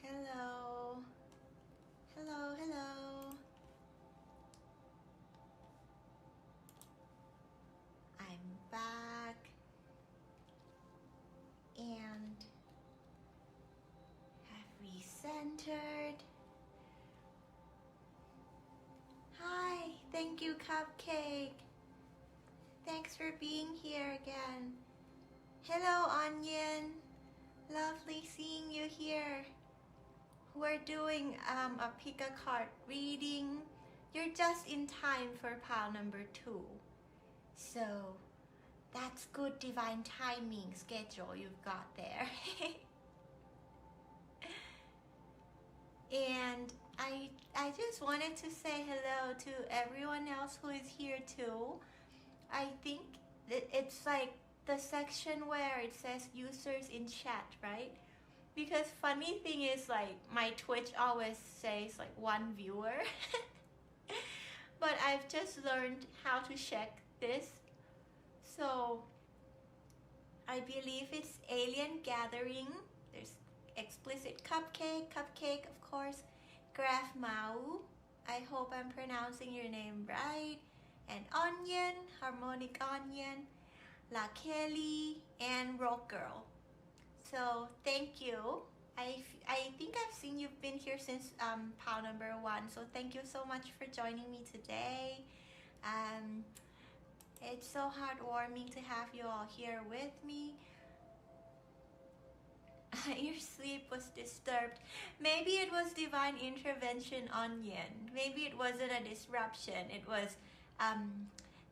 S1: Hello. I'm back and have recentered. Hi, thank you, Cupcake. Thanks for being here again. Hello, Onion. Lovely seeing you here. We're doing a pick a card reading. You're just in time for pile number 2. So that's good divine timing schedule you've got there. And I just wanted to say hello to everyone else who is here too. I think that it's like the section where it says users in chat, right? Because funny thing is, like, my Twitch always says like one viewer. But I've just learned how to check this. So I believe it's Alien Gathering. There's Explicit Cupcake of course, Graf Mau, I hope I'm pronouncing your name right, and Onion, Harmonic Onion, La Kelly, and Rock Girl. So thank you. I think I've seen you've been here since POW number 1, so thank you so much for joining me today. It's so heartwarming to have you all here with me. Your sleep was disturbed. Maybe it was divine intervention, Onion. Maybe it wasn't a disruption. It was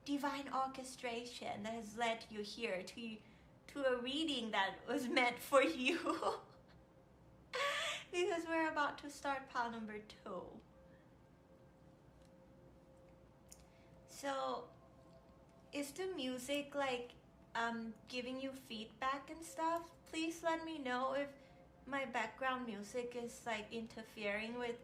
S1: divine orchestration that has led you here to a reading that was meant for you. Because we're about to start pile number 2. So is the music like giving you feedback and stuff? Please let me know if my background music is like interfering with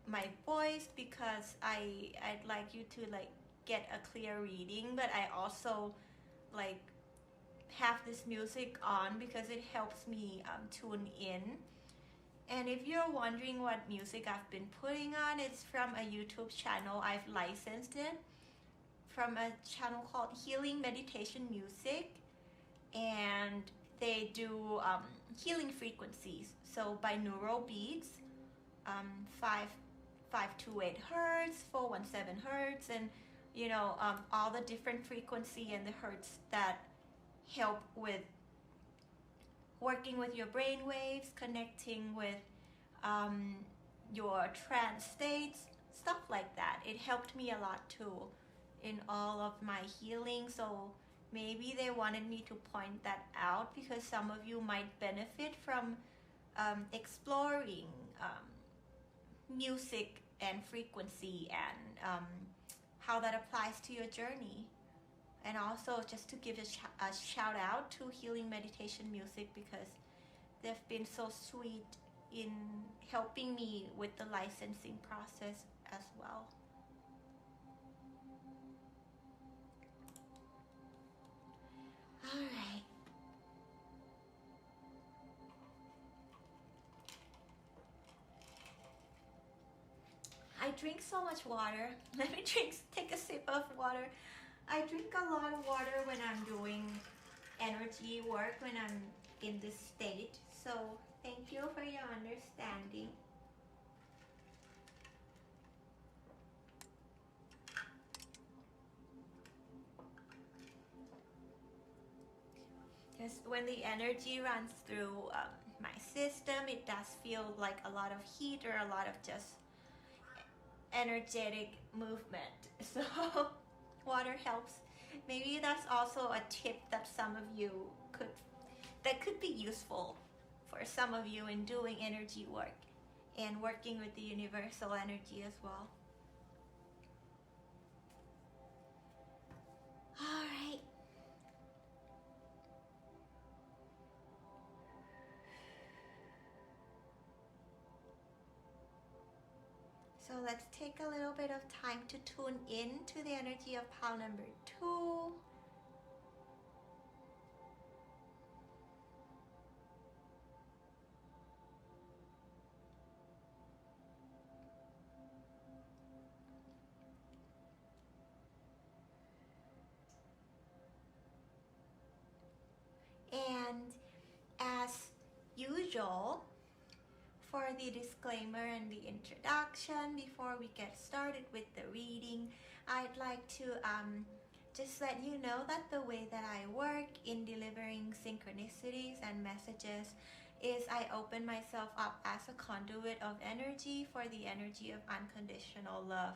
S1: my voice, because I'd like you to like get a clear reading, but I also like have this music on because it helps me tune in. And if you're wondering what music I've been putting on, it's from a YouTube channel. I've licensed it from a channel called Healing Meditation Music, and they do healing frequencies. So binaural beats, 528 hertz, 417 hertz, and you know, all the different frequency and the hertz that help with working with your brain waves, connecting with your trance states, stuff like that. It helped me a lot too in all of my healing. So maybe they wanted me to point that out because some of you might benefit from exploring music and frequency and how that applies to your journey. And also just to give a shout out to Healing Meditation Music, because they've been so sweet in helping me with the licensing process as well. All right. I drink so much water. Let me take a sip of water. I drink a lot of water when I'm doing energy work, when I'm in this state. So thank you for your understanding. Because when the energy runs through my system, it does feel like a lot of heat or a lot of just energetic movement. So water helps. Maybe that's also a tip that some of you that could be useful for some of you in doing energy work and working with the universal energy as well. All right. So let's take a little bit of time to tune in to the energy of pile number 2. And as usual, for the disclaimer and the introduction, before we get started with the reading, I'd like to just let you know that the way that I work in delivering synchronicities and messages is I open myself up as a conduit of energy for the energy of unconditional love.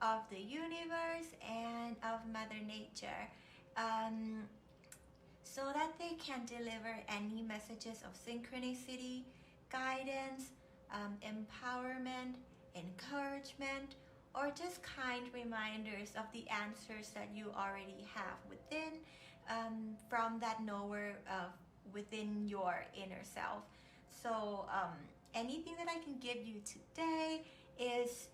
S1: of the universe and of Mother Nature, so that they can deliver any messages of synchronicity, guidance, empowerment, encouragement, or just kind reminders of the answers that you already have within, from that knower within your inner self. So anything that I can give you today is,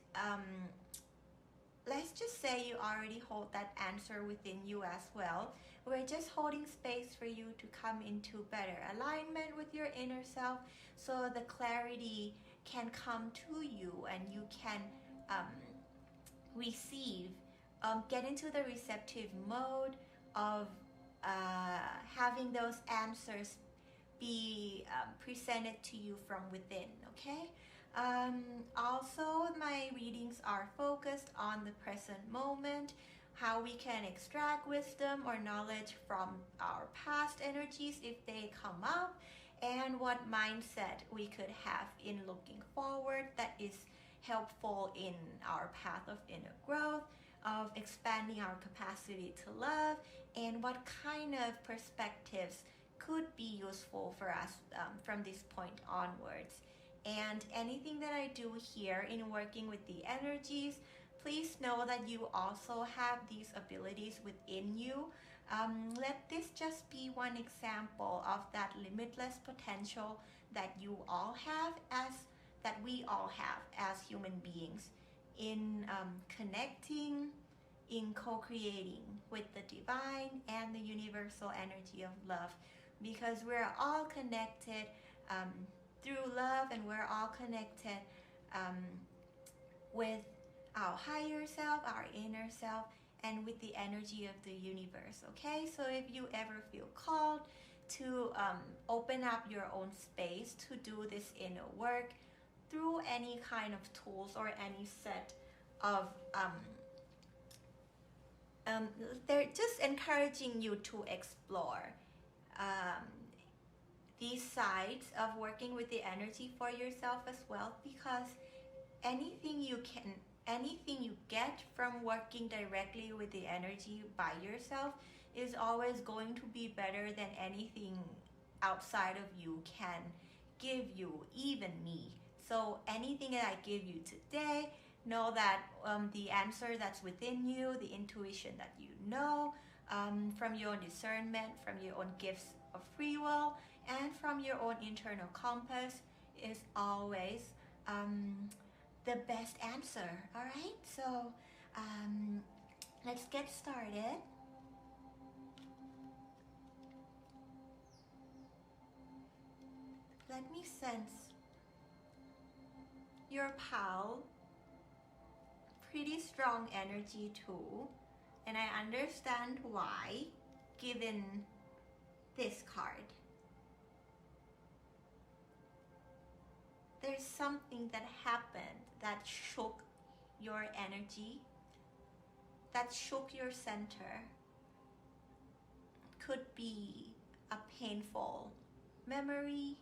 S1: let's just say you already hold that answer within you as well. We're just holding space for you to come into better alignment with your inner self, so the clarity can come to you and you can receive, get into the receptive mode of having those answers be presented to you from within, okay? Also, my readings are focused on the present moment, how we can extract wisdom or knowledge from our past energies if they come up, and what mindset we could have in looking forward that is helpful in our path of inner growth, of expanding our capacity to love, and what kind of perspectives could be useful for us from this point onwards. And anything that I do here in working with the energies, please know that you also have these abilities within you. Let this just be one example of that limitless potential that you all have, that we all have as human beings, in connecting, in co-creating with the divine and the universal energy of love, because we're all connected through love, and we're all connected with our higher self, our inner self, and with the energy of the universe, okay? So if you ever feel called to open up your own space to do this inner work through any kind of tools or any set of they're just encouraging you to explore these sides of working with the energy for yourself as well, because anything you get from working directly with the energy by yourself is always going to be better than anything outside of you can give you, even me. So anything that I give you today, know that the answer that's within you, the intuition that you know, from your own discernment, from your own gifts of free will, and from your own internal compass, is always the best answer. All right, so let's get started. Let me sense your pal, pretty strong energy too, and I understand why, given this card. There's something that happened that shook your energy, that shook your center. Could be a painful memory,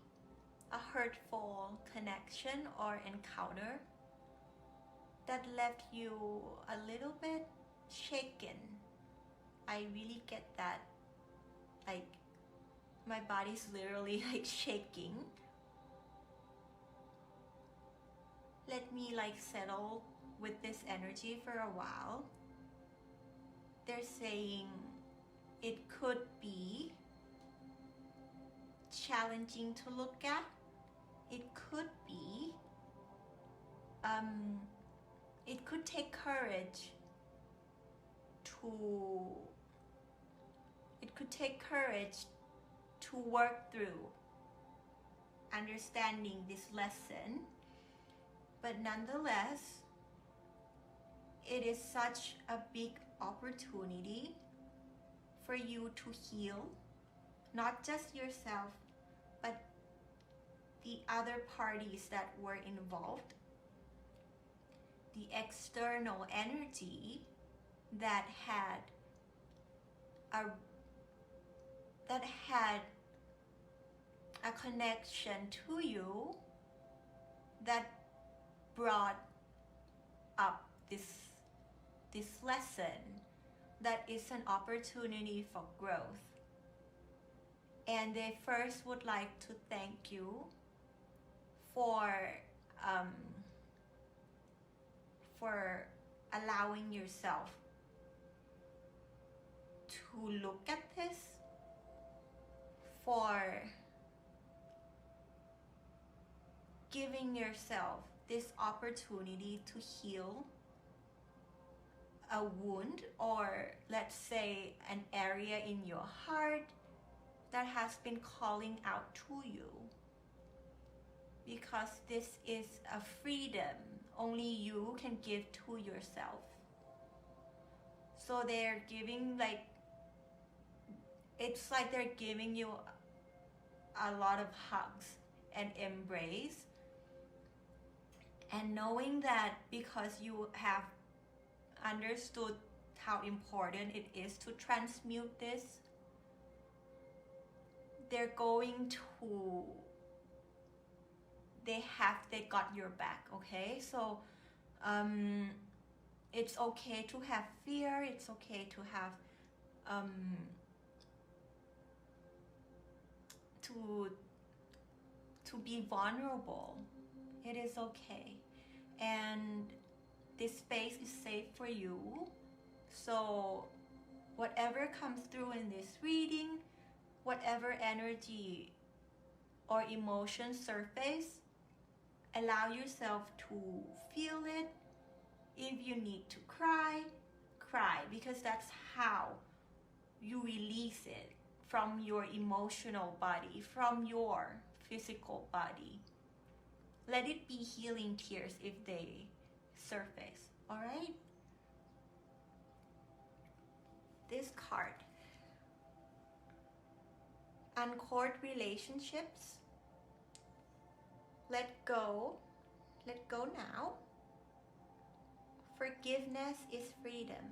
S1: a hurtful connection or encounter that left you a little bit shaken. I really get that. Like, my body's literally like shaking. Let me like settle with this energy for a while. They're saying it could be challenging to look at. It could be, it could take courage to work through understanding this lesson. But nonetheless, it is such a big opportunity for you to heal, not just yourself, but the other parties that were involved, the external energy that had a connection to you, that brought up this this lesson that is an opportunity for growth. And they first would like to thank you um, for allowing yourself to look at this, for giving yourself this opportunity to heal a wound, or let's say an area in your heart that has been calling out to you, because this is a freedom only you can give to yourself. So they're giving, like, it's like they're giving you a lot of hugs and embrace, and knowing that because you have understood how important it is to transmute this, they're going to, they got your back, okay? So it's okay to have fear, it's okay to have to be vulnerable. It is okay, and this space is safe for you. So whatever comes through in this reading, whatever energy or emotion surface, allow yourself to feel it. If you need to cry, cry, because that's how you release it from your emotional body, from your physical body. Let it be healing tears if they surface, all right? This card, uncord relationships, let go now. Forgiveness is freedom.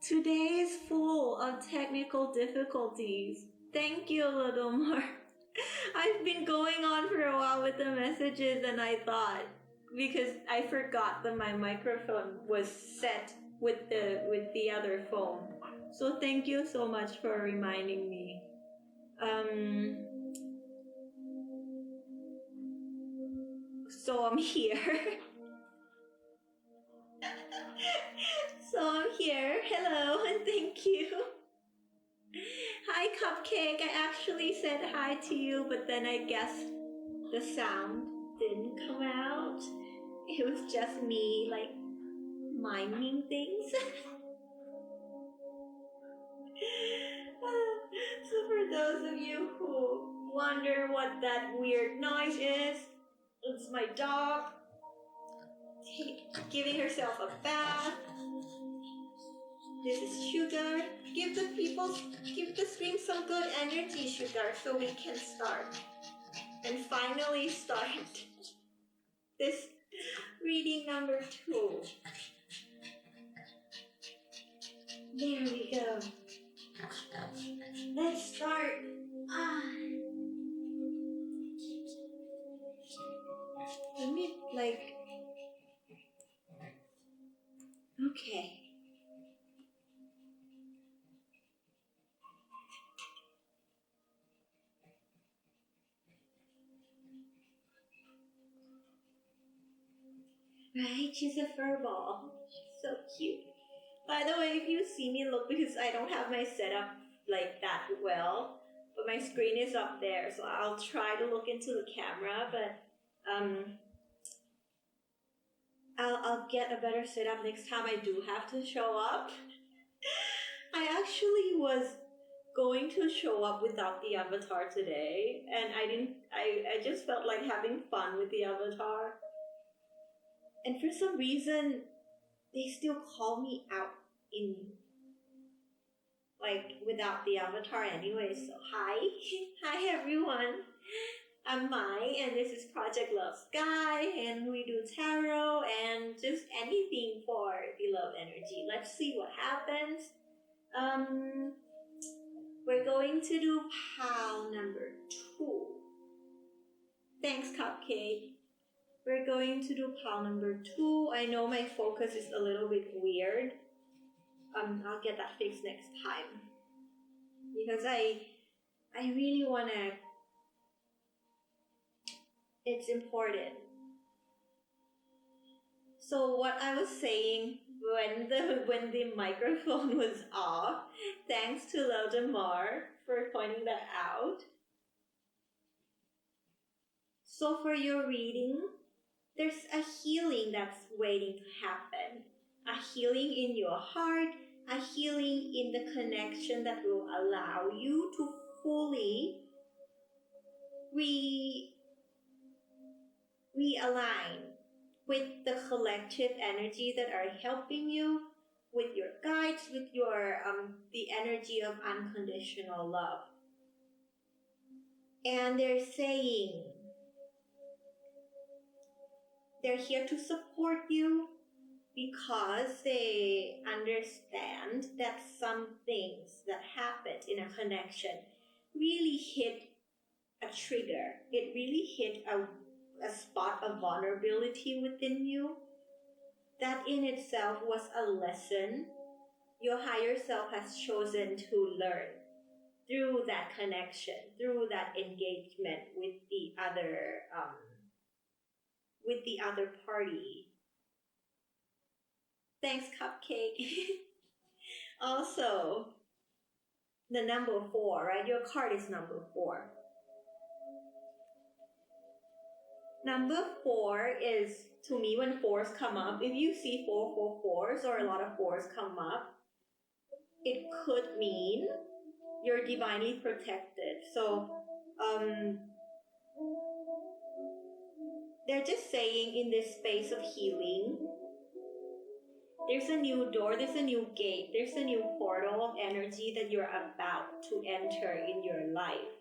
S1: Today is full of technical difficulties. Thank you, little more. I've been going on for a while with the messages, and I thought, because I forgot that my microphone was set with the other phone. So thank you so much for reminding me. So I'm here. Hello, and thank you. Hi, Cupcake. I actually said hi to you, but then I guess the sound didn't come out. It was just me, like, miming things. So for those of you who wonder what that weird noise is, it's my dog giving herself a bath. This is Sugar. Give the stream some good energy, Sugar, so we can start. And finally start this reading number 2. There we go. Let's start. Let me, okay. Right, she's a fur ball. She's so cute. By the way, if you see me look, because I don't have my setup like that well, but my screen is up there, so I'll try to look into the camera, but I'll get a better setup next time I do have to show up. I actually was going to show up without the avatar today, and I just felt like having fun with the avatar. And for some reason, they still call me out in, like, without the avatar anyway. So hi. Hi everyone. I'm Mai, and this is Project Love Sky, and we do tarot and just anything for the love energy. Let's see what happens. We're going to do pile number 2. Thanks, Cupcake. We're going to do pile number 2. I know my focus is a little bit weird. I'll get that fixed next time. Because I really wanna, it's important. So what I was saying when the microphone was off, thanks to Lodemar for pointing that out. So for your reading, there's a healing that's waiting to happen. A healing in your heart, a healing in the connection that will allow you to fully realign with the collective energy that are helping you, with your guides, with your the energy of unconditional love. And they're saying they're here to support you because they understand that some things that happened in a connection really hit a trigger. It really hit a spot of vulnerability within you. That in itself was a lesson your higher self has chosen to learn through that connection, through that engagement with the other party. Thanks, Cupcake. Also, the number 4, right? Your card is number 4. Number 4 is, to me, when 4s come up, if you see 4 or a lot of 4s come up, it could mean you're divinely protected. So, they're just saying in this space of healing, there's a new door, there's a new gate, there's a new portal of energy that you're about to enter in your life.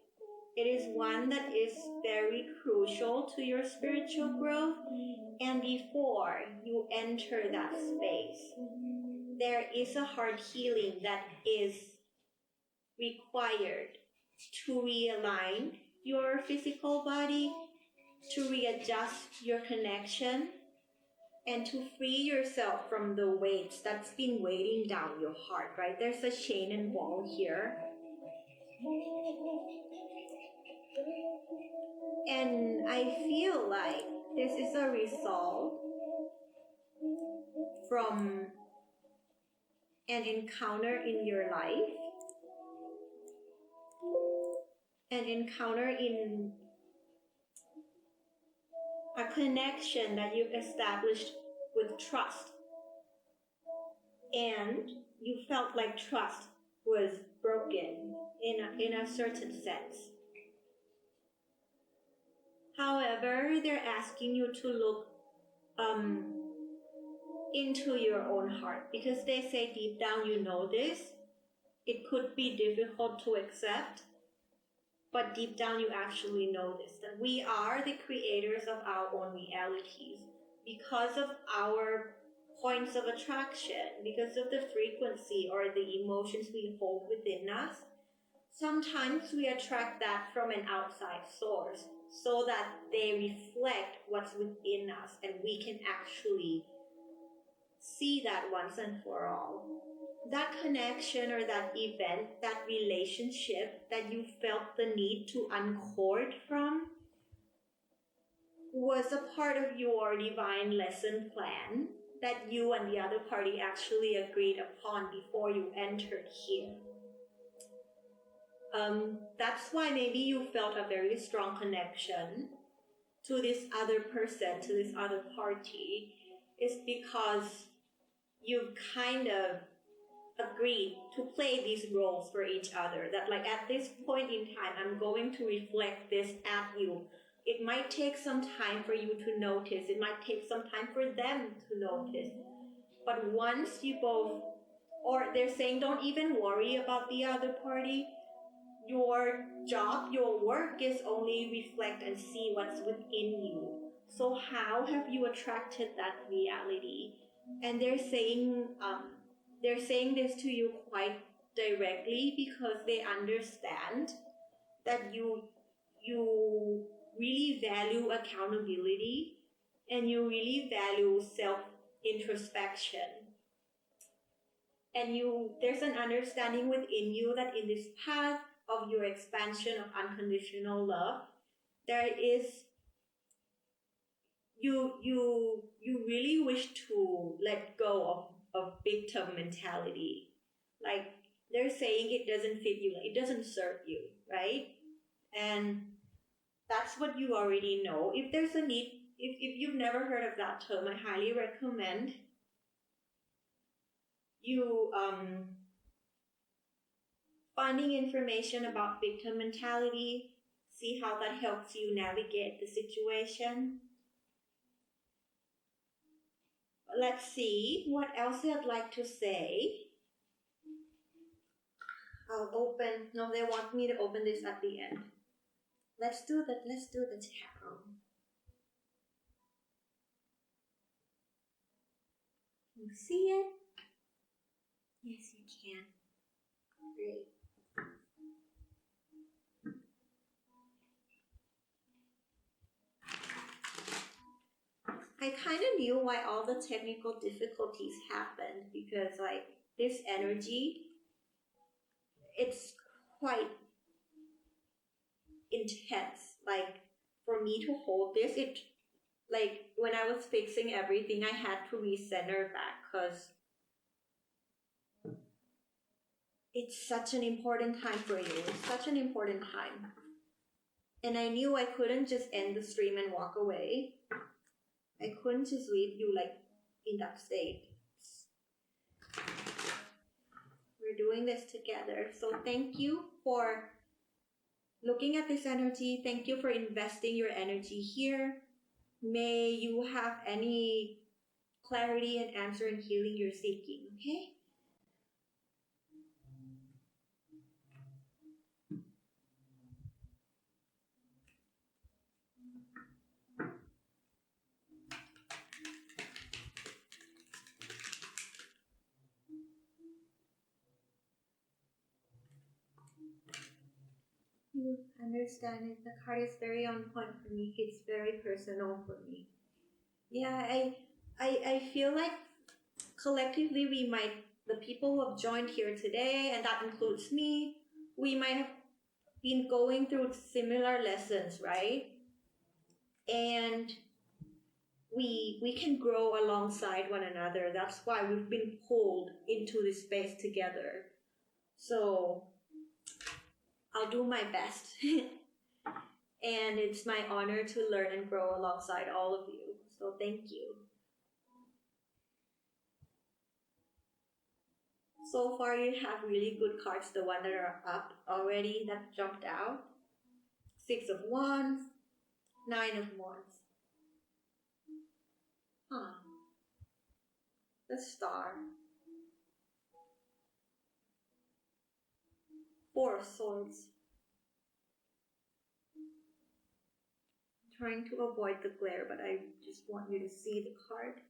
S1: It is one that is very crucial to your spiritual growth. And before you enter that space, there is a heart healing that is required to realign your physical body, to readjust your connection, and to free yourself from the weights that's been weighting down your heart, right? There's a chain and ball here. And I feel like this is a result from an encounter in your life, an encounter in a connection that you've established with trust. And you felt like trust was broken in a certain sense. However, they're asking you to look into your own heart, because they say deep down you know this. It could be difficult to accept, but deep down you actually know this, that we are the creators of our own realities because of our points of attraction, because of the frequency or the emotions we hold within us. Sometimes we attract that from an outside source so that they reflect what's within us and we can actually see that once and for all. That connection or that event, that relationship that you felt the need to uncord from was a part of your divine lesson plan that you and the other party actually agreed upon before you entered here. That's why maybe you felt a very strong connection to this other person, to this other party, is because you've kind of agreed to play these roles for each other. That like at this point in time, I'm going to reflect this at you. It might take some time for you to notice. It might take some time for them to notice. But once you both, or they're saying don't even worry about the other party. Your job, your work is only reflect and see what's within you. So how have you attracted that reality? And they're saying this to you quite directly because they understand that you really value accountability and you really value self-introspection. And there's an understanding within you that in this path of your expansion of unconditional love, there is you really wish to let go of victim mentality. Like they're saying it doesn't fit you, it doesn't serve you, right? And that's what you already know. If there's a need, if you've never heard of that term, I highly recommend you finding information about victim mentality, see how that helps you navigate the situation. Let's see what else I'd like to say. No, they want me to open this at the end. Let's do the tarot. Can you see it? Yes, you can. Great. I kind of knew why all the technical difficulties happened, because like this energy, it's quite intense. Like for me to hold this, it like when I was fixing everything, I had to recenter back because it's such an important time for you. It's such an important time. And I knew I couldn't just end the stream and walk away. I couldn't just leave you like in that state. We're doing this together. So thank you for looking at this energy. Thank you for investing your energy here. May you have any clarity and answer and healing you're seeking, okay? You understand it. The card is very on point for me. It's very personal for me. Yeah, I feel like collectively the people who have joined here today, and that includes me, we might have been going through similar lessons, right? And we can grow alongside one another. That's why we've been pulled into this space together. So I'll do my best. And it's my honor to learn and grow alongside all of you. So thank you. So far you have really good cards, the ones that are up already that jumped out. 6 of Wands, 9 of Wands. The Star. 4 of Swords. I'm trying to avoid the glare, but I just want you to see the card.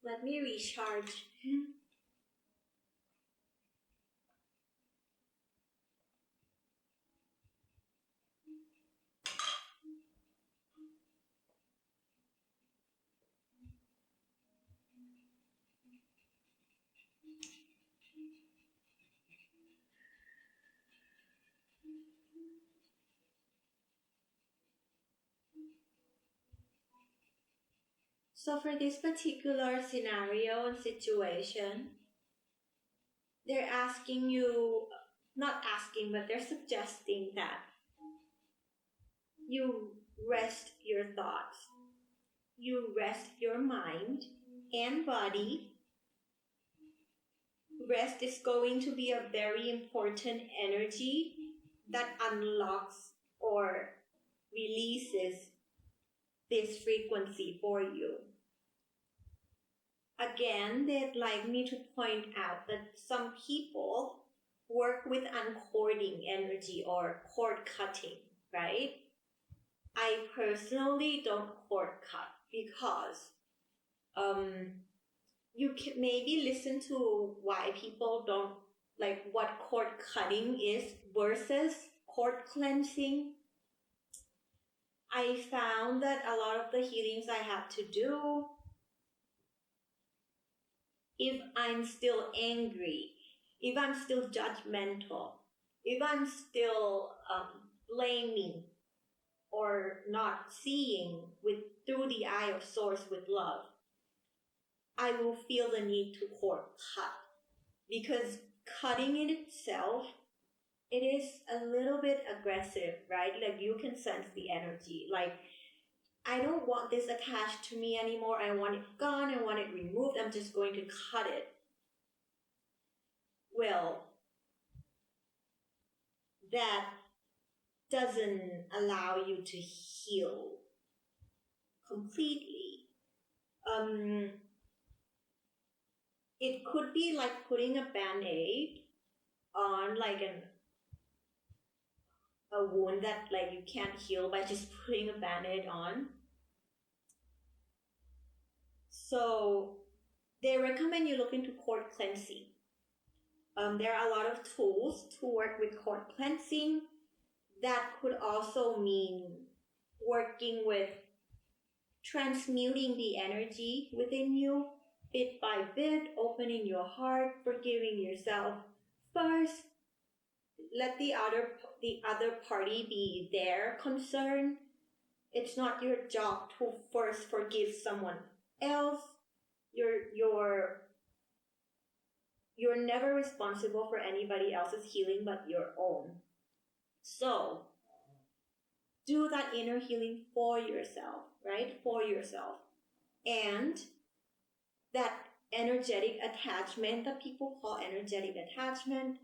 S1: Let me recharge. So for this particular scenario and situation, they're asking you, not asking, but they're suggesting that you rest your thoughts, you rest your mind and body. Rest is going to be a very important energy that unlocks or releases this frequency for you. Again, they'd like me to point out that some people work with uncording energy or cord cutting, right? I personally don't cord cut because you can maybe listen to why people don't like what cord cutting is versus cord cleansing. I found that a lot of the healings I have to do, if I'm still angry, if I'm still judgmental, if I'm still blaming or not seeing with through the eye of source with love, I will feel the need to cord cut, because cutting in itself, it is a little bit aggressive, right? Like you can sense the energy. Like, I don't want this attached to me anymore. I want it gone. I want it removed. I'm just going to cut it. Well, that doesn't allow you to heal completely. It could be like putting a band-aid on like a wound that like you can't heal by just putting a band-aid on. So they recommend you look into cord cleansing. There are a lot of tools to work with cord cleansing. That could also mean working with transmuting the energy within you bit by bit, opening your heart, forgiving yourself first. Let the other party be their concern. It's not your job to first forgive someone else. You're never responsible for anybody else's healing but your own. So do that inner healing for yourself, right? For yourself. And that energetic attachment that people call energetic attachment,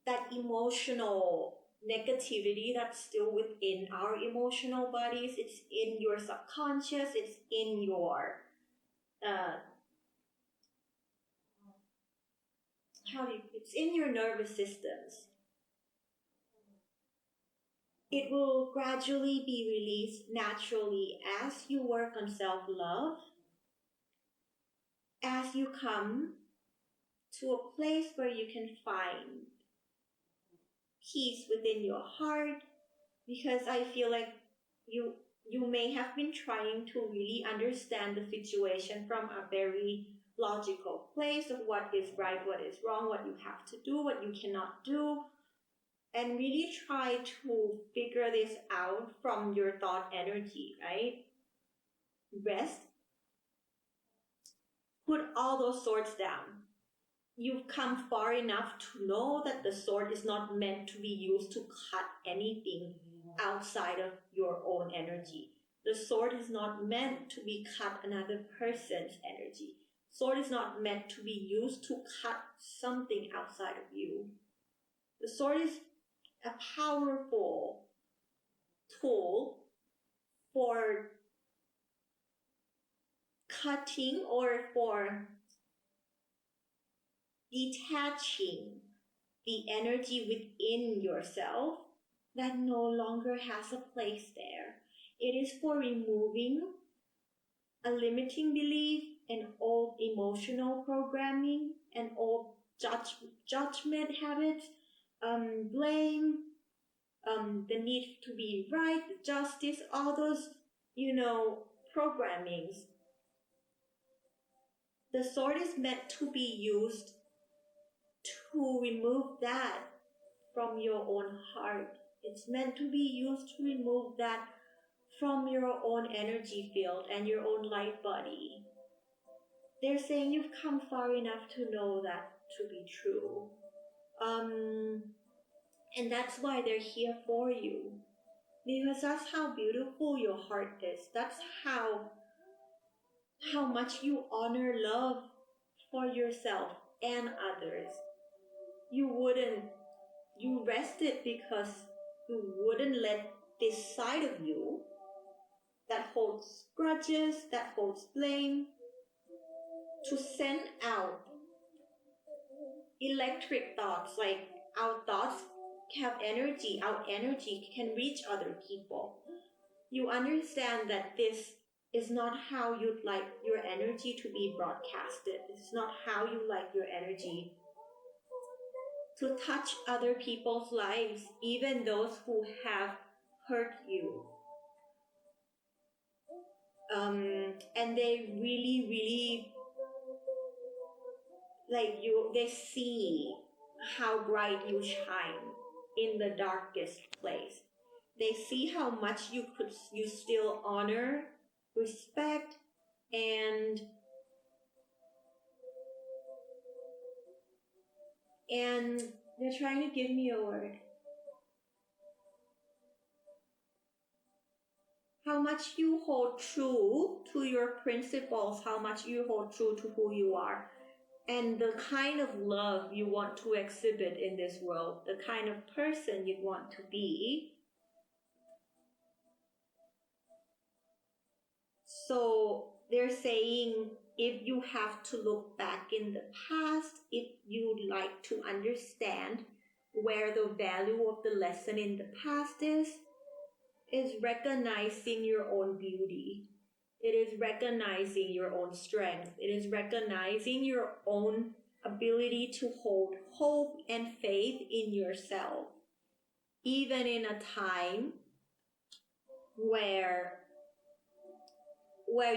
S1: that emotional negativity that's still within our emotional bodies, it's in your subconscious, it's in your it's in your nervous systems. It will gradually be released naturally as you work on self-love, as you come to a place where you can find peace within your heart, because I feel like you may have been trying to really understand the situation from a very logical place of what is right, what is wrong, what you have to do, what you cannot do, and really try to figure this out from your thought energy, right? Rest. Put all those swords down. You've come far enough to know that the sword is not meant to be used to cut anything outside of your own energy. The sword is not meant to be cut another person's energy. Sword is not meant to be used to cut something outside of you. The sword is a powerful tool for cutting or for detaching the energy within yourself that no longer has a place there. It is for removing a limiting belief, an old emotional programming, an old judgment habits, blame, the need to be right, justice, all those, programmings. The sword is meant to be used to remove that from your own heart. It's meant to be used to remove that from your own energy field and your own light body. They're saying you've come far enough to know that to be true. And that's why they're here for you. Because that's how beautiful your heart is. That's how much you honor love for yourself and others. You rested because you wouldn't let this side of you that holds grudges, that holds blame, to send out electric thoughts like our thoughts have energy, our energy can reach other people. You understand that this is not how you'd like your energy to be broadcasted. It's not how you like your energy to touch other people's lives, even those who have hurt you. And they really like you, they see how bright you shine in the darkest place. They see how much you still honor, respect, and they're trying to give me a word. How much you hold true to your principles, how much you hold true to who you are, and the kind of love you want to exhibit in this world, the kind of person you want to be. So they're saying if you have to look back in the past, if you'd like to understand where the value of the lesson in the past is recognizing your own beauty. It is recognizing your own strength. It is recognizing your own ability to hold hope and faith in yourself, even in a time where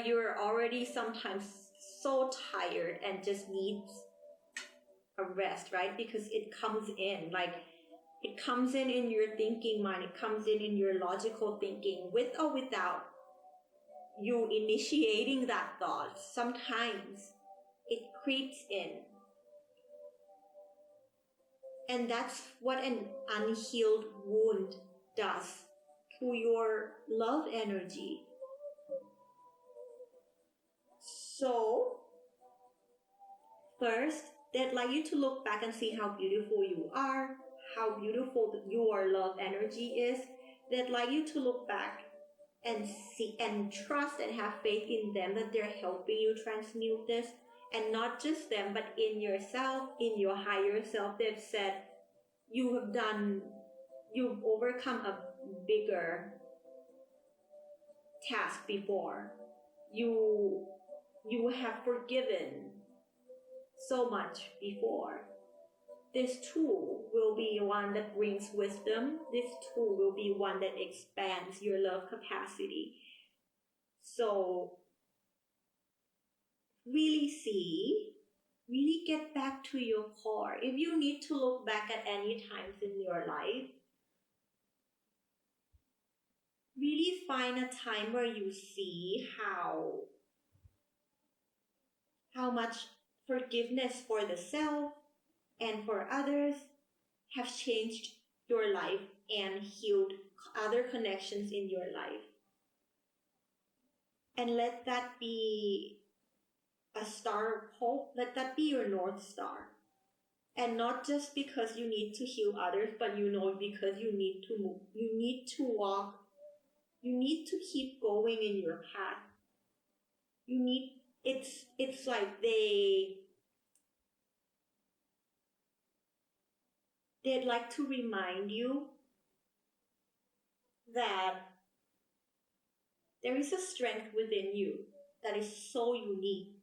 S1: you're already sometimes so tired and just needs a rest, right? Because it comes in in your thinking mind, it comes in your logical thinking, with or without you initiating that thought. Sometimes it creeps in. And that's what an unhealed wound does to your love energy. So, first, they'd like you to look back and see how beautiful you are, how beautiful your love energy is. They'd like you to look back and see and trust and have faith in them, that they're helping you transmute this. And not just them, but in yourself, in your higher self. They've said you've overcome a bigger task before. You have forgiven so much before. This tool will be one that brings wisdom. This tool will be one that expands your love capacity. So really get back to your core. If you need to look back at any times in your life, really find a time where you see how much forgiveness for the self and for others have changed your life and healed other connections in your life. And let that be a star of hope. Let that be your North Star. And not just because you need to heal others, but because you need to move. You need to walk. You need to keep going in your path. It's like they'd like to remind you that there is a strength within you that is so unique,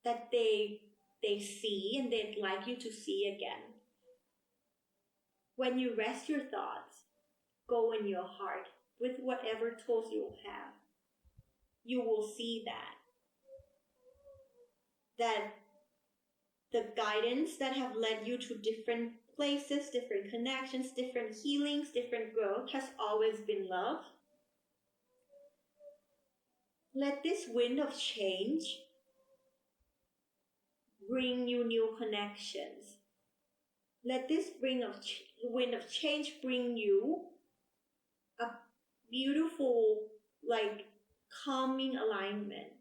S1: that they see and they'd like you to see again. When you rest your thoughts, go in your heart with whatever tools you have, you will see that the guidance that have led you to different places, different connections, different healings, different growth has always been love. Let this wind of change bring you new connections. Let this wind of change bring you a beautiful, calming alignment.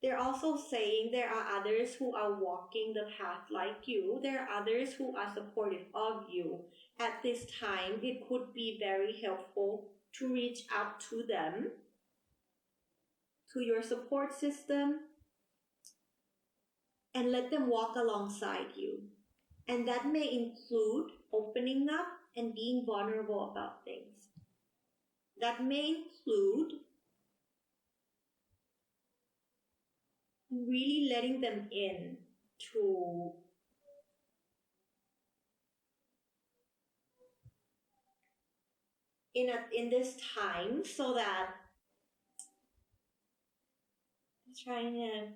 S1: They're also saying there are others who are walking the path like you. There are others who are supportive of you. At this time, it could be very helpful to reach out to them, to your support system, and let them walk alongside you. And that may include opening up and being vulnerable about things. That may include really letting them to in this time, so that I'm trying to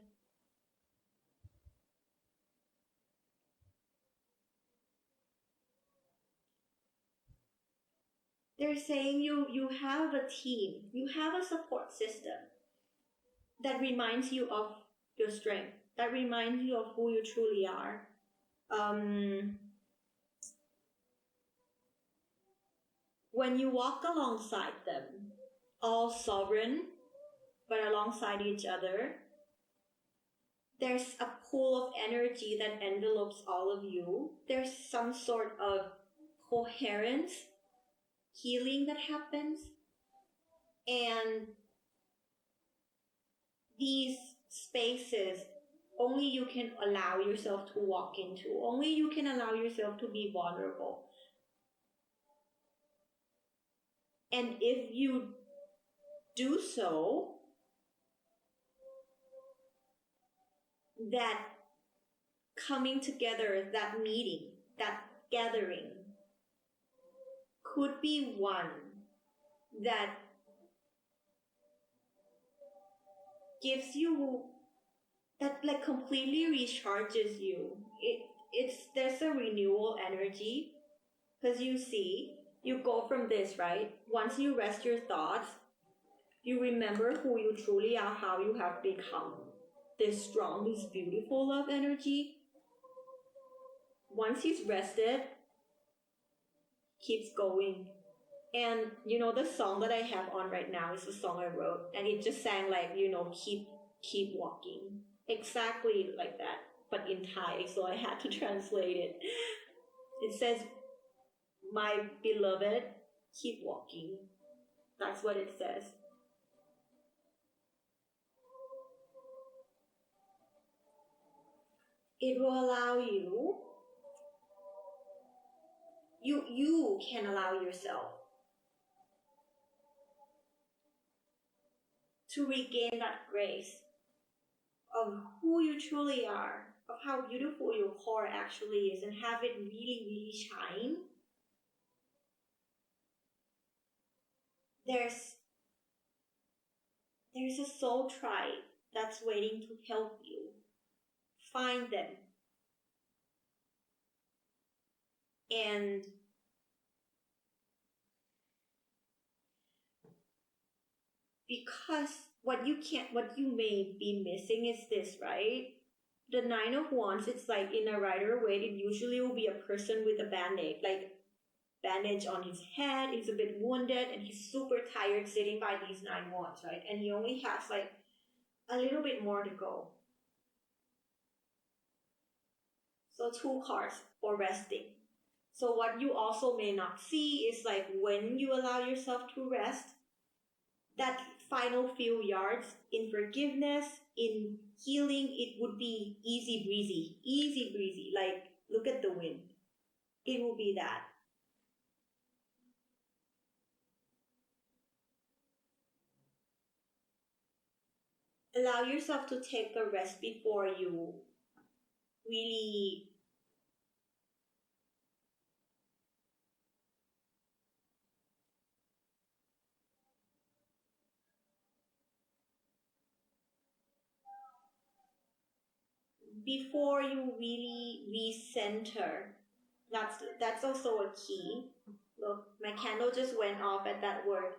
S1: they're saying you have a team, you have a support system that reminds you of your strength, that reminds you of who you truly are. When you walk alongside them, all sovereign, but alongside each other, there's a pool of energy that envelopes all of you. There's some sort of coherence, healing that happens. And these spaces, only you can allow yourself to walk into. Only you can allow yourself to be vulnerable. And if you do so, that coming together, that meeting, that gathering could be one that gives you, that like completely recharges you. There's a renewal energy, because you see, you go from this, right? Once you rest your thoughts, you remember who you truly are, how you have become this strong, this beautiful love energy. Once he's rested, keeps going. And the song that I have on right now is the song I wrote, and it just sang like, keep walking. Exactly like that, but in Thai, so I had to translate it. It says, my beloved, keep walking. That's what it says. It will allow you can allow yourself to regain that grace of who you truly are, of how beautiful your core actually is, and have it really, really shine. There's a soul tribe that's waiting to help you. Find them. And because what you may be missing is this, right? The Nine of Wands, it's like in a Rider-Waite, it usually will be a person with a band-aid, like bandage on his head, he's a bit wounded, and he's super tired sitting by these 9 wands, right? And he only has like a little bit more to go. So 2 cards for resting. So what you also may not see is like when you allow yourself to rest, that final few yards in forgiveness, in healing, it would be easy breezy, like look at the wind. It will be that. Allow yourself to take a rest before you really recenter. That's also a key. Look, my candle just went off at that word.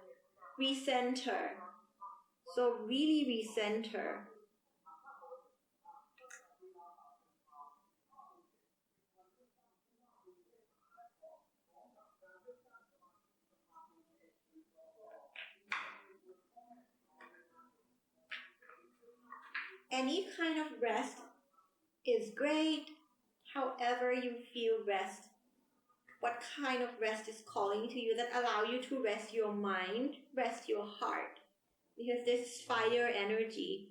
S1: Recenter. So really recenter. Any kind of rest is great. However you feel rest, what kind of rest is calling to you, that allow you to rest your mind, rest your heart, because this is fire energy.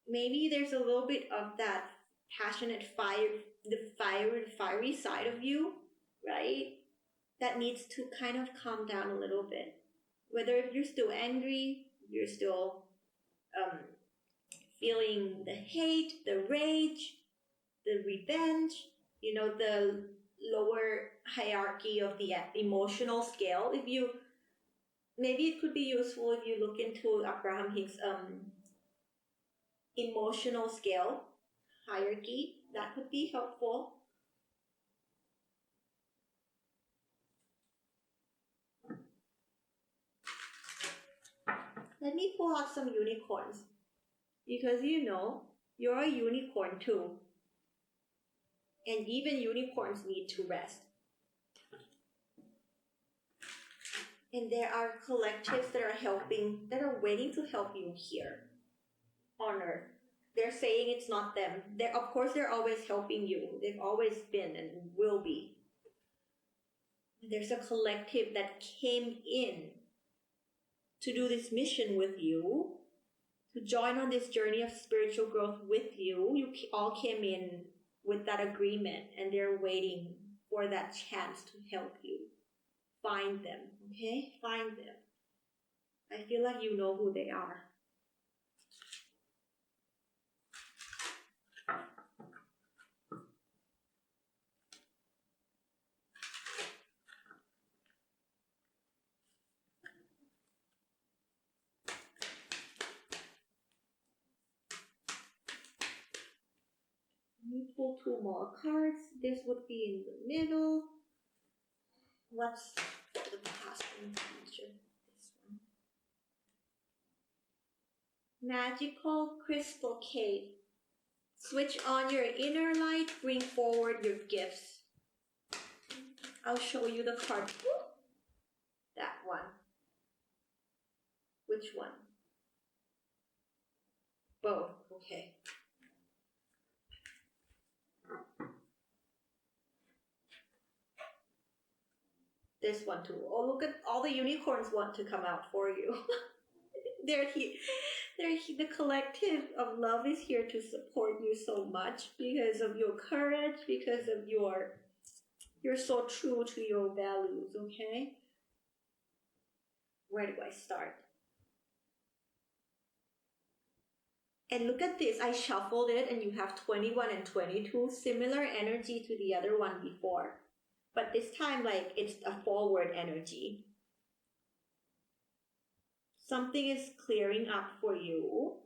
S1: Maybe there's a little bit of that passionate fiery side of you, right? That needs to kind of calm down a little bit. Whether if you're still angry, you're still feeling the hate, the rage, the revenge, the lower hierarchy of the emotional scale. Maybe it could be useful if you look into Abraham Hicks' emotional scale hierarchy. That could be helpful. Let me pull out some unicorns, because you're a unicorn too, and even unicorns need to rest. And there are collectives that are waiting to help you here on Earth. They're saying it's not them. Of course, they're always helping you. They've always been and will be. There's a collective that came in to do this mission with you, to join on this journey of spiritual growth with you. You all came in with that agreement, and they're waiting for that chance to help you. Find them, okay? Find them. I feel like you know who they are. Let me pull 2 more cards. This would be in the middle. What's the past and future? This one. Magical crystal cave. Switch on your inner light. Bring forward your gifts. I'll show you the card. That one. Which one? Both. Okay. This one too. Oh, look at all the unicorns want to come out for you. The collective of love is here to support you so much because of your courage, because of you're so true to your values, okay? Where do I start? And look at this. I shuffled it and you have 21 and 22, similar energy to the other one before. But this time, it's a forward energy. Something is clearing up for you.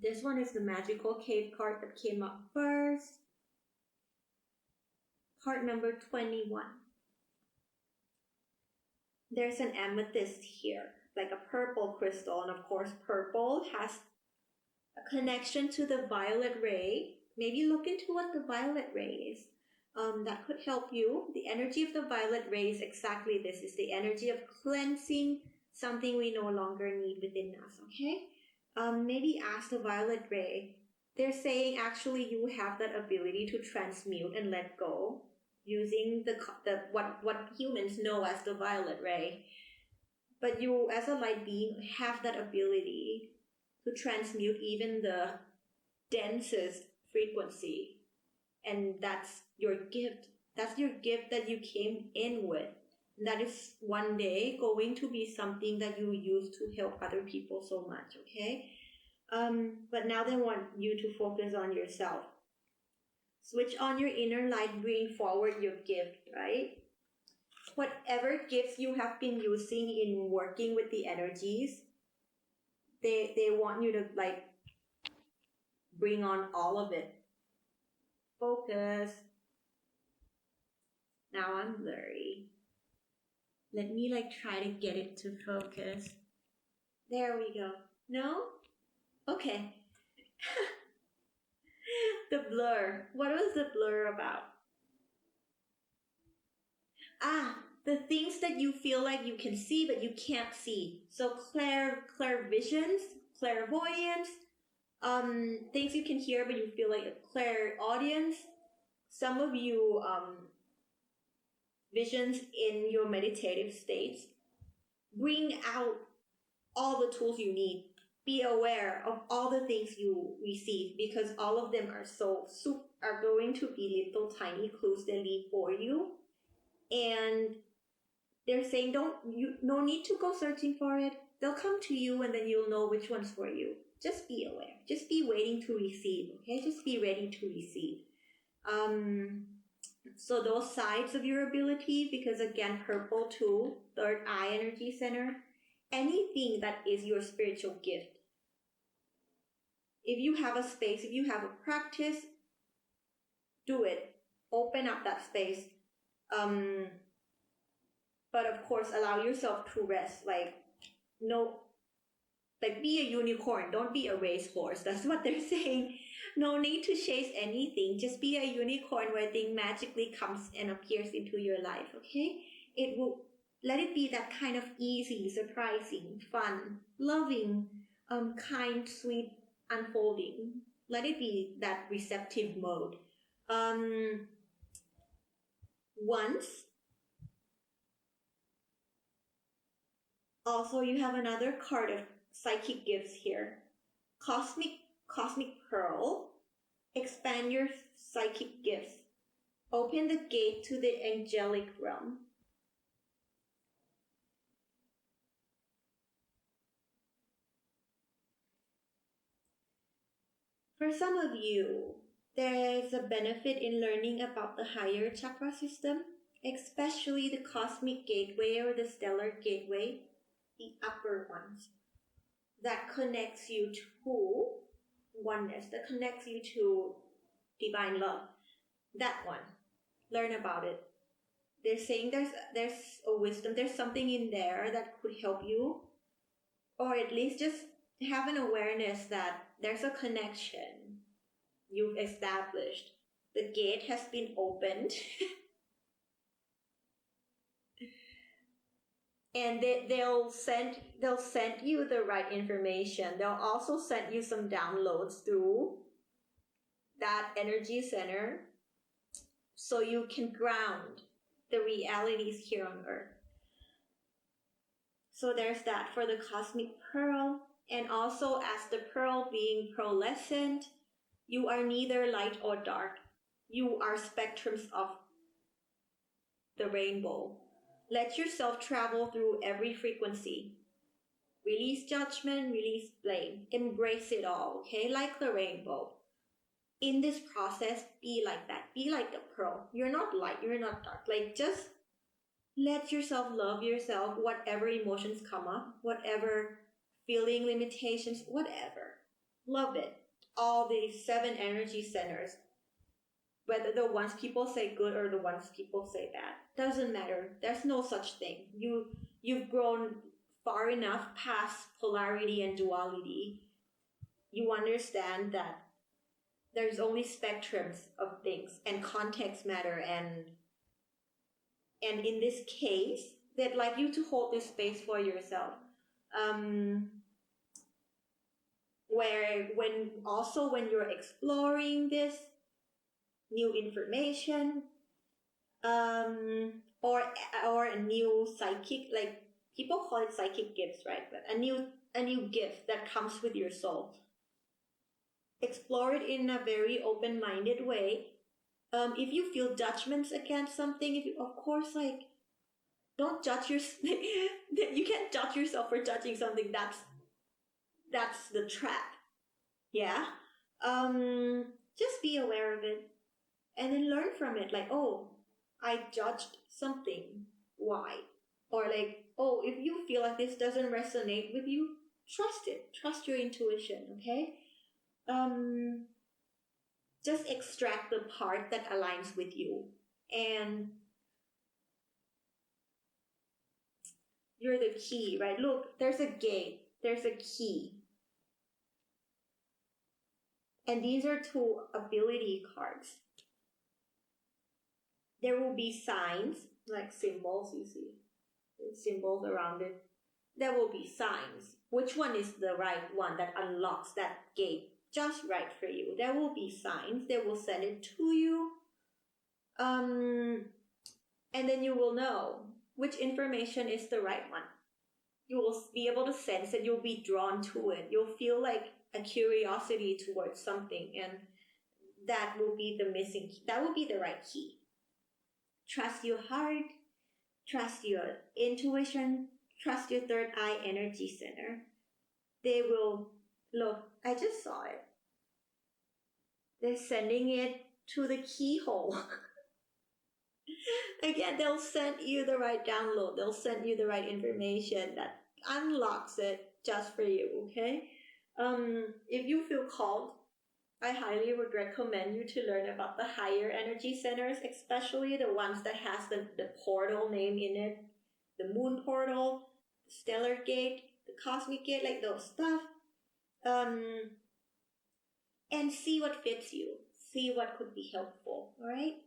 S1: This one is the magical cave card that came up first. Card number 21. There's an amethyst here, like a purple crystal. And of course, purple has a connection to the violet ray. Maybe look into what the violet ray is. That could help you. The energy of the violet ray is exactly this. It's the energy of cleansing something we no longer need within us, okay? Maybe ask the violet ray. They're saying actually you have that ability to transmute and let go using what humans know as the violet ray. But you, as a light being, have that ability to transmute even the densest frequency. And that's your gift. That's your gift that you came in with. And that is one day going to be something that you use to help other people so much, okay? But now they want you to focus on yourself. Switch on your inner light, bring forward your gift, right? Whatever gifts you have been using in working with the energies, they want you to bring on all of it. Focus. Now I'm blurry. Let me try to get it to focus. There we go. No? Okay. The blur. What was the blur about? The things that you feel like you can see but you can't see. So clairvisions, clairvoyance, things you can hear but you feel like a clairaudience. Some of you visions in your meditative states. Bring out all the tools you need. be aware of all the things you receive, because all of them are going to be little tiny clues they leave for you. And they're saying no need to go searching for it. They'll come to you, and then you'll know which one's for you. Just be aware. Just be waiting to receive, okay? Just be ready to receive. So those sides of your ability, because again, purple too, third eye energy center, anything that is your spiritual gift. If you have a space, if you have a practice, do it. Open up that space. But of course, allow yourself to rest. Be a unicorn. Don't be a racehorse. That's what they're saying. No need to chase anything. Just be a unicorn where thing magically comes and appears into your life, okay? Let it be that kind of easy, surprising, fun, loving, kind, sweet unfolding. Let it be that receptive mode. Once, also you have another card of psychic gifts here. Cosmic Pearl. Expand your psychic gifts. Open the gate to the angelic realm. For some of you, there is a benefit in learning about the higher chakra system, especially the cosmic gateway or the stellar gateway, the upper ones, that connects you to oneness, that connects you to divine love. That one. Learn about it. They're saying there's a wisdom, there's something in there that could help you, or at least just have an awareness that there's a connection you've established. The gate has been opened. And they'll send you the right information. They'll also send you some downloads through that energy center, so you can ground the realities here on earth. So there's that for the cosmic pearl. And also, as the pearl being pearlescent, you are neither light or dark. You are spectrums of the rainbow. Let yourself travel through every frequency. Release judgment, release blame. Embrace it all, okay? Like the rainbow. In this process, be like that. Be like the pearl. You're not light, you're not dark. Just let yourself love yourself, whatever emotions come up, whatever feeling limitations, whatever. Love it. All these 7 energy centers, whether the ones people say good or the ones people say bad, doesn't matter. There's no such thing. You've grown far enough past polarity and duality. You understand that there's only spectrums of things, and context matter, and in this case, they'd like you to hold this space for yourself. Where when you're exploring this new information, or a new psychic, people call it psychic gifts, right? But a new gift that comes with your soul. Explore it in a very open-minded way. If you feel judgments against something, of course, don't judge yourself. You can't judge yourself for judging something. That's the trap. Yeah. Just be aware of it, and then learn from it. I judged something. Why? Or if you feel like this doesn't resonate with you, trust it. Trust your intuition, okay? Just extract the part that aligns with you. And you're the key, right? Look, there's a gate. There's a key. And these are 2 ability cards. There will be signs, like symbols, you see. There's symbols around it. There will be signs. Which one is the right one that unlocks that gate just right for you? There will be signs. They will send it to you. And then you will know which information is the right one. you will be able to sense it. You'll be drawn to it. You'll feel like a curiosity towards something, and that will be the missing key. That will be the right key. Trust your heart, trust your intuition, trust your third eye energy center. They will look, I just saw it. They're sending it to the keyhole. Again, they'll send you the right download. They'll send you the right information that unlocks it just for you, okay? If you feel called, I highly would recommend you to learn about the higher energy centers, especially the ones that has the portal name in it, the moon portal, the stellar gate, the cosmic gate, like those stuff. And see what fits you. See what could be helpful, all right?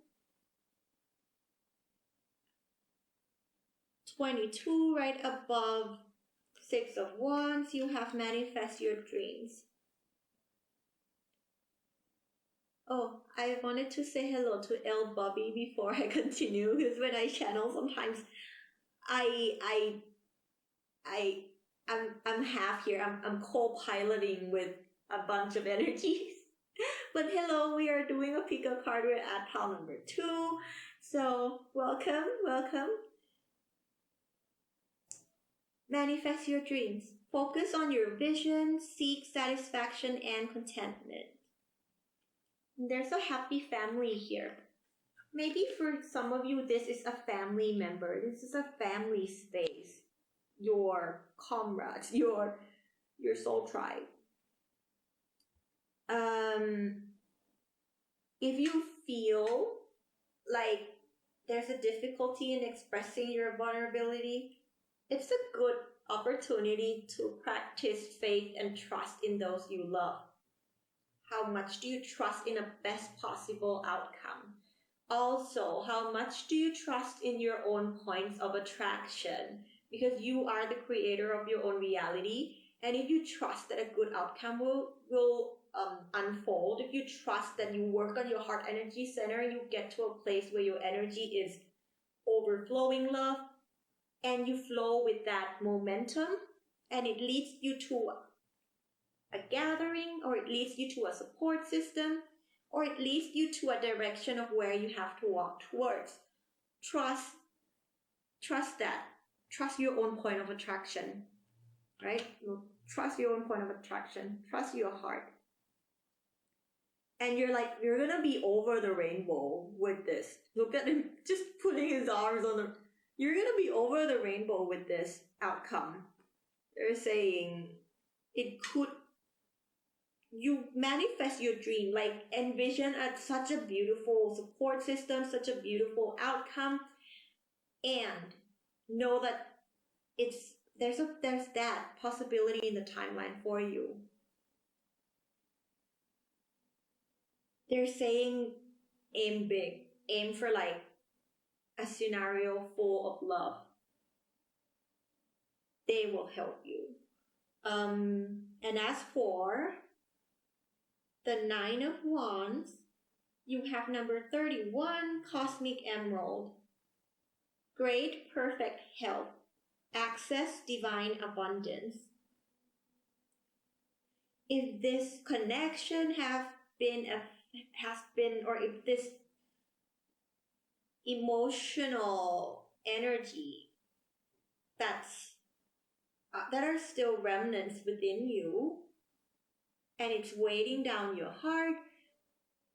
S1: 22, right above 6 of Wands, you have manifest your dreams. Oh, I wanted to say hello to El Bobby before I continue, because when I channel, sometimes I'm half here. I'm co-piloting with a bunch of energies. But hello, we are doing a pick a card. We're at pile number 2. So welcome. Manifest your dreams. Focus on your vision, seek satisfaction and contentment. There's a happy family here. Maybe for some of you, this is a family member. This is a family space. Your comrades, your soul tribe. If you feel like there's a difficulty in expressing your vulnerability, it's a good opportunity to practice faith and trust in those you love. How much do you trust in a best possible outcome? Also, how much do you trust in your own points of attraction? Because you are the creator of your own reality. And if you trust that a good outcome will unfold, if you trust that you work on your heart energy center, you get to a place where your energy is overflowing love, and you flow with that momentum, and it leads you to a gathering, or it leads you to a support system, or it leads you to a direction of where you have to walk towards. Trust that. Trust your own point of attraction, right? Trust your own point of attraction. Trust your heart. And you're gonna be over the rainbow with this. Look at him just putting his arms on the... You're gonna be over the rainbow with this outcome. They're saying you manifest your dream, like envision such a beautiful support system, such a beautiful outcome, and know that there's that possibility in the timeline for you. They're saying aim big, aim for like a scenario full of love. They will help you. And as for the 9 of Wands, you have number 31, Cosmic Emerald. Great, perfect health. Access divine abundance. If this connection or if this emotional energy that are still remnants within you, and it's weighing down your heart,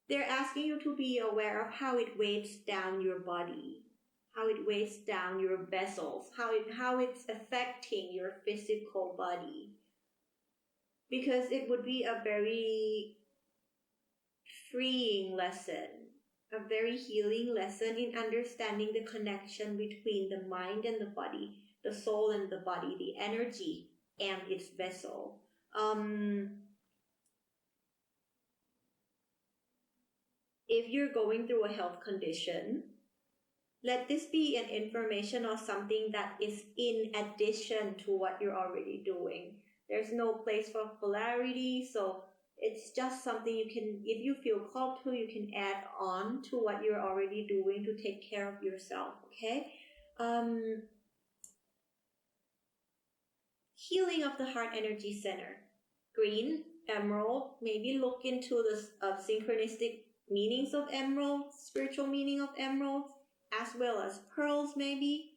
S1: they're asking you to be aware of how it weighs down your body, how it weighs down your vessels, how it's affecting your physical body. Because it would be a very freeing lesson, a very healing lesson in understanding the connection between the mind and the body, the soul and the body, the energy and its vessel. If you're going through a health condition, let this be an information or something that is in addition to what you're already doing. There's no place for polarity, so it's just something you can, if you feel called to, you can add on to what you're already doing to take care of yourself, okay?
S2: healing of the heart energy center. Green, emerald, maybe look into the synchronistic meanings of emerald, spiritual meaning of emeralds, as well as pearls maybe,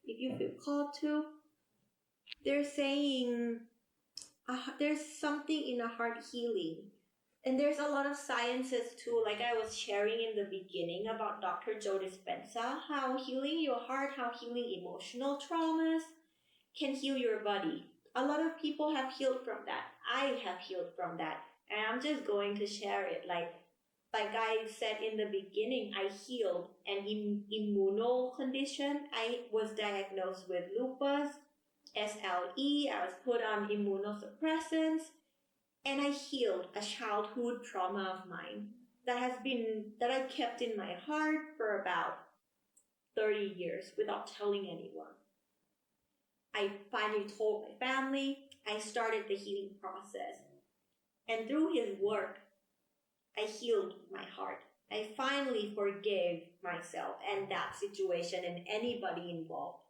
S2: if you feel called to. They're saying there's something in a heart healing. And there's a lot of sciences too, like I was sharing in the beginning about Dr. Joe Dispenza, how healing your heart, how healing emotional traumas can heal your body. A lot of people have healed from that. I have healed from that. And I'm just going to share it. Like I said in the beginning, I healed an immuno condition. I was diagnosed with lupus, SLE. I was put on immunosuppressants. And I healed a childhood trauma of mine that I kept in my heart for about 30 years without telling anyone. I finally told my family. I started the healing process. And through his work, I healed my heart. I finally forgave myself and that situation and anybody involved.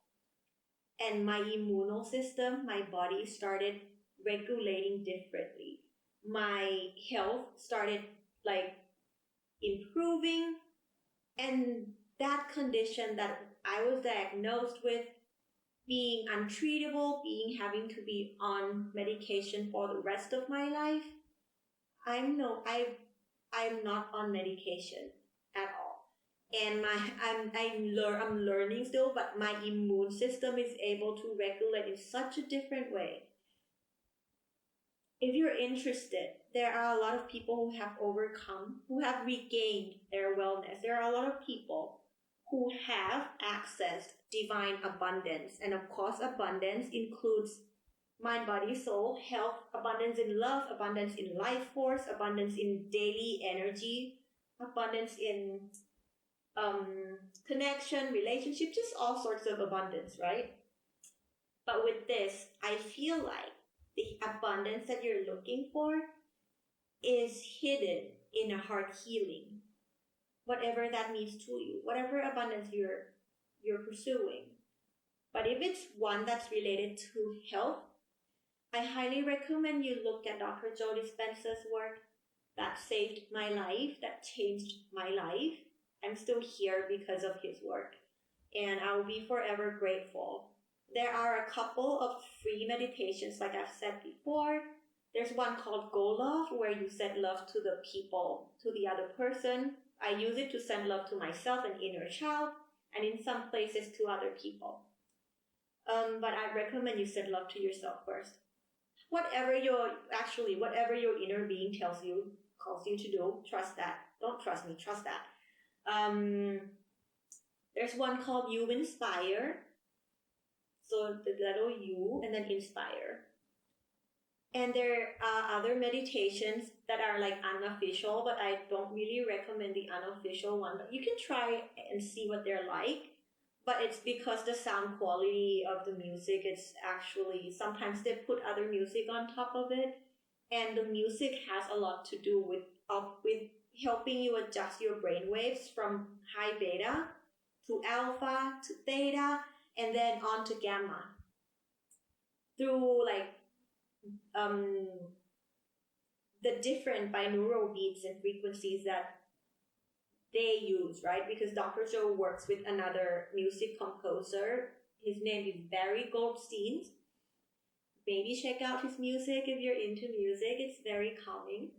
S2: And my immune system, my body started regulating differently. My health started improving, and that condition that I was diagnosed with, being untreatable, having to be on medication for the rest of my life, I'm not on medication at all. And I'm learning still, but my immune system is able to regulate in such a different way. If you're interested, there are a lot of people who have overcome, who have regained their wellness. There are a lot of people who have accessed divine abundance. And of course, abundance includes mind, body, soul, health, abundance in love, abundance in life force, abundance in daily energy, abundance in connection, relationship, just all sorts of abundance, right? But with this, I feel like the abundance that you're looking for is hidden in a heart healing, whatever that means to you, whatever abundance you're pursuing. But if it's one that's related to health, I highly recommend you look at Dr. Joe Dispenza's work. That saved my life, that changed my life. I'm still here because of his work, and I will be forever grateful. There are a couple of free meditations, like I've said before. There's one called Go Love, where you send love to the people, to the other person. I use it to send love to myself and inner child, and in some places to other people. But I recommend you send love to yourself first. Whatever your inner being calls you to do, trust that. Don't trust me, trust that. There's one called You Inspire. So the letter U and then inspire. And there are other meditations that are like unofficial, but I don't really recommend the unofficial one. But you can try and see what they're like. But it's because the sound quality of the music, it's actually, sometimes they put other music on top of it. And the music has a lot to do with helping you adjust your brain waves from high beta to alpha to theta, and then on to gamma through the different binaural beats and frequencies that they use, right? Because Dr. Joe works with another music composer. His name is Barry Goldstein. Maybe check out his music if you're into music. It's very calming.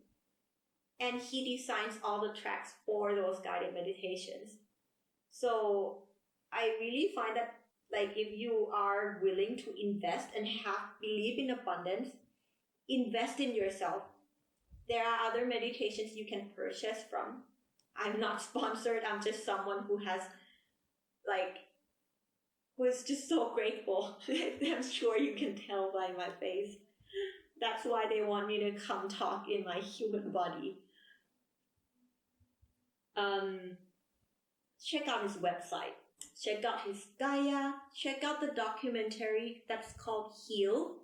S2: And he designs all the tracks for those guided meditations. So I really find that if you are willing to invest and believe in abundance, invest in yourself. There are other meditations you can purchase from. I'm not sponsored. I'm just someone who has who is just so grateful. I'm sure you can tell by my face. That's why they want me to come talk in my human body. Check out his website. Check out his Gaia. Check out the documentary that's called Heal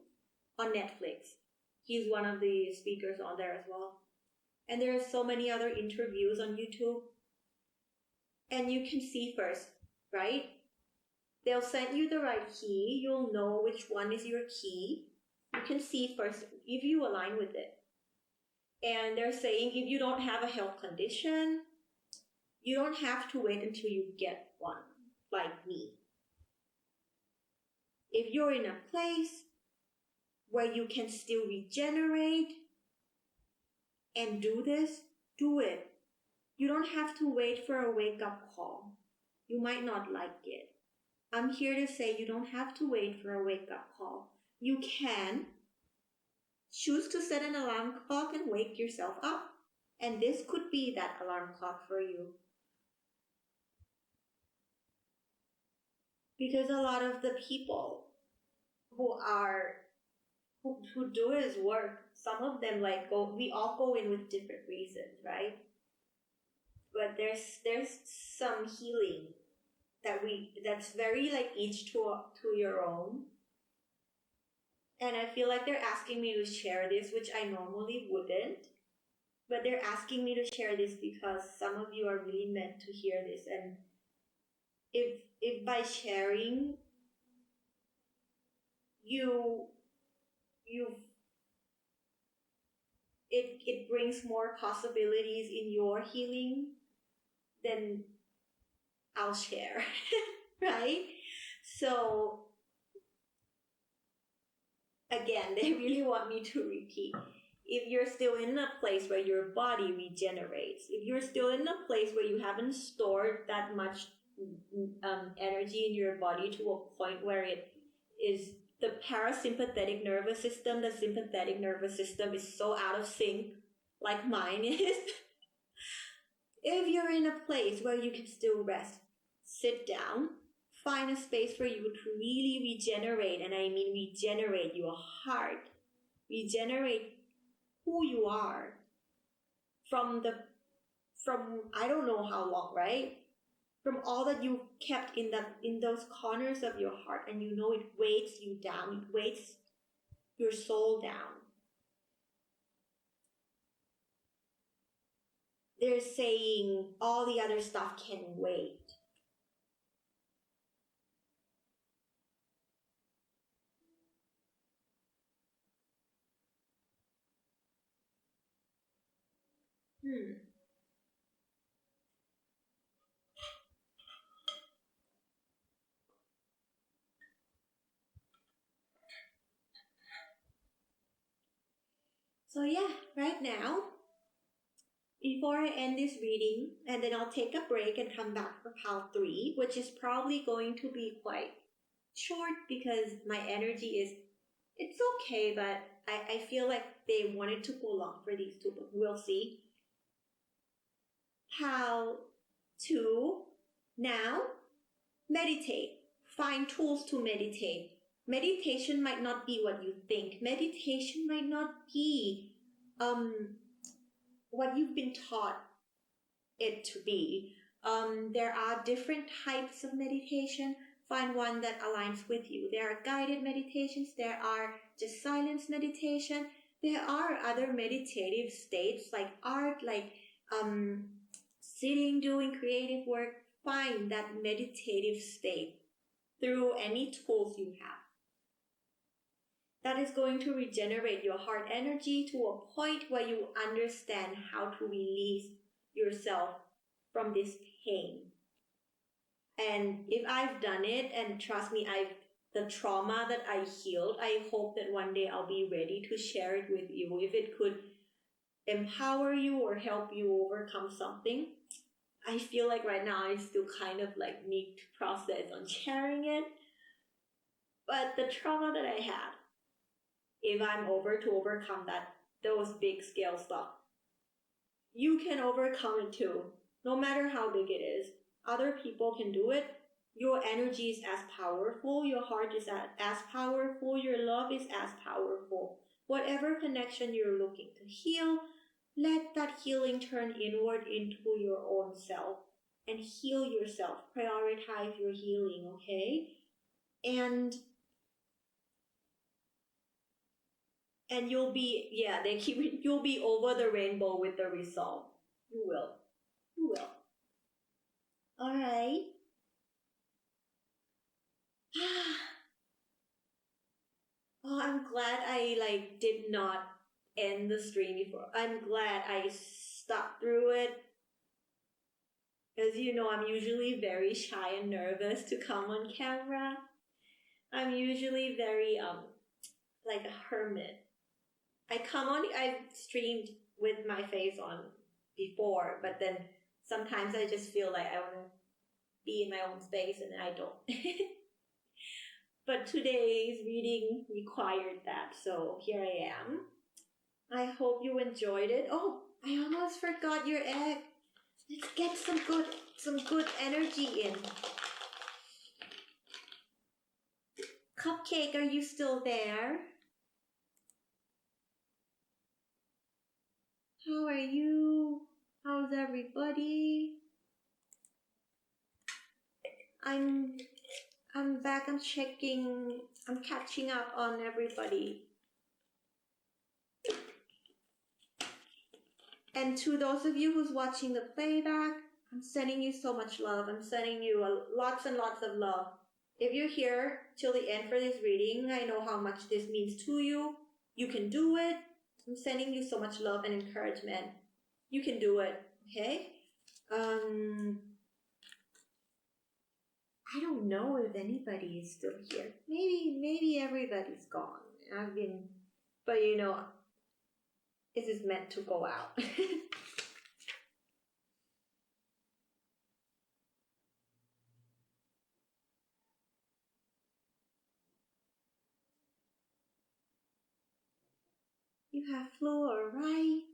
S2: on Netflix. He's one of the speakers on there as well. And there are so many other interviews on YouTube. And you can see first, right? They'll send you the right key. You'll know which one is your key. You can see first if you align with it. And they're saying if you don't have a health condition, you don't have to wait until you get one, like me. If you're in a place where you can still regenerate and do this, do it. You don't have to wait for a wake-up call. You might not like it. I'm here to say you don't have to wait for a wake-up call. You can choose to set an alarm clock and wake yourself up. And this could be that alarm clock for you. Because a lot of the people who do his work, some of them we all go in with different reasons, right? But there's some healing that's very like each to your own. And I feel like they're asking me to share this, which I normally wouldn't. But they're asking me to share this because some of you are really meant to hear this. And if by sharing it brings more possibilities in your healing, then I'll share, right? So again, they really want me to repeat. If you're still in a place where your body regenerates, if you're still in a place where you haven't stored that much energy in your body to a point where it is the parasympathetic nervous system, the sympathetic nervous system is so out of sync, like mine is. If you're in a place where you can still rest, sit down, find a space for you to really regenerate, and I mean regenerate your heart, regenerate who you are from I don't know how long, right? From all that you kept in those corners of your heart, and you know it weights you down, it weights your soul down. They're saying all the other stuff can wait. So yeah, right now, before I end this reading, and then I'll take a break and come back for pile 3, which is probably going to be quite short because my energy is, it's okay, but I feel like they wanted to go long for these two, but we'll see. How to now meditate. Find tools to meditate. Meditation might not be what you think. Meditation might not be what you've been taught it to be. There are different types of meditation. Find one that aligns with you. There are guided meditations. There are just silence meditation. There are other meditative states like art, like sitting, doing creative work. Find that meditative state through any tools you have. That is going to regenerate your heart energy to a point where you understand how to release yourself from this pain. And if I've done it, and trust me, the trauma that I healed, I hope that one day I'll be ready to share it with you. If it could empower you or help you overcome something, I feel like right now I still kind of like need to process on sharing it. But the trauma that I had, if I'm to overcome those big scale stuff, you can overcome it too. No matter how big it is, other people can do it. Your energy is as powerful. Your heart is as powerful. Your love is as powerful. Whatever connection you're looking to heal, let that healing turn inward into your own self and heal yourself. Prioritize your healing, okay? And you'll be, you'll be over the rainbow with the result. You will. All right. Oh, I'm glad I did not end the stream before. I'm glad I stuck through it. As you know, I'm usually very shy and nervous to come on camera. I'm usually very like a hermit. I've streamed with my face on before, but then sometimes I just feel like I want to be in my own space and I don't. But today's reading required that, so here I am. I hope you enjoyed it. Oh, I almost forgot your egg. Let's get some good energy in. Cupcake, are you still there? How are you? How's everybody? I'm back. I'm catching up on everybody. And to those of you who's watching the playback, I'm sending you so much love. I'm sending you lots and lots of love. If you're here till the end for this reading, I know how much this means to you. You can do it. I'm sending you so much love and encouragement. You can do it, okay? I don't know if anybody is still here. Maybe everybody's gone. But you know, this is meant to go out. You have fluorite.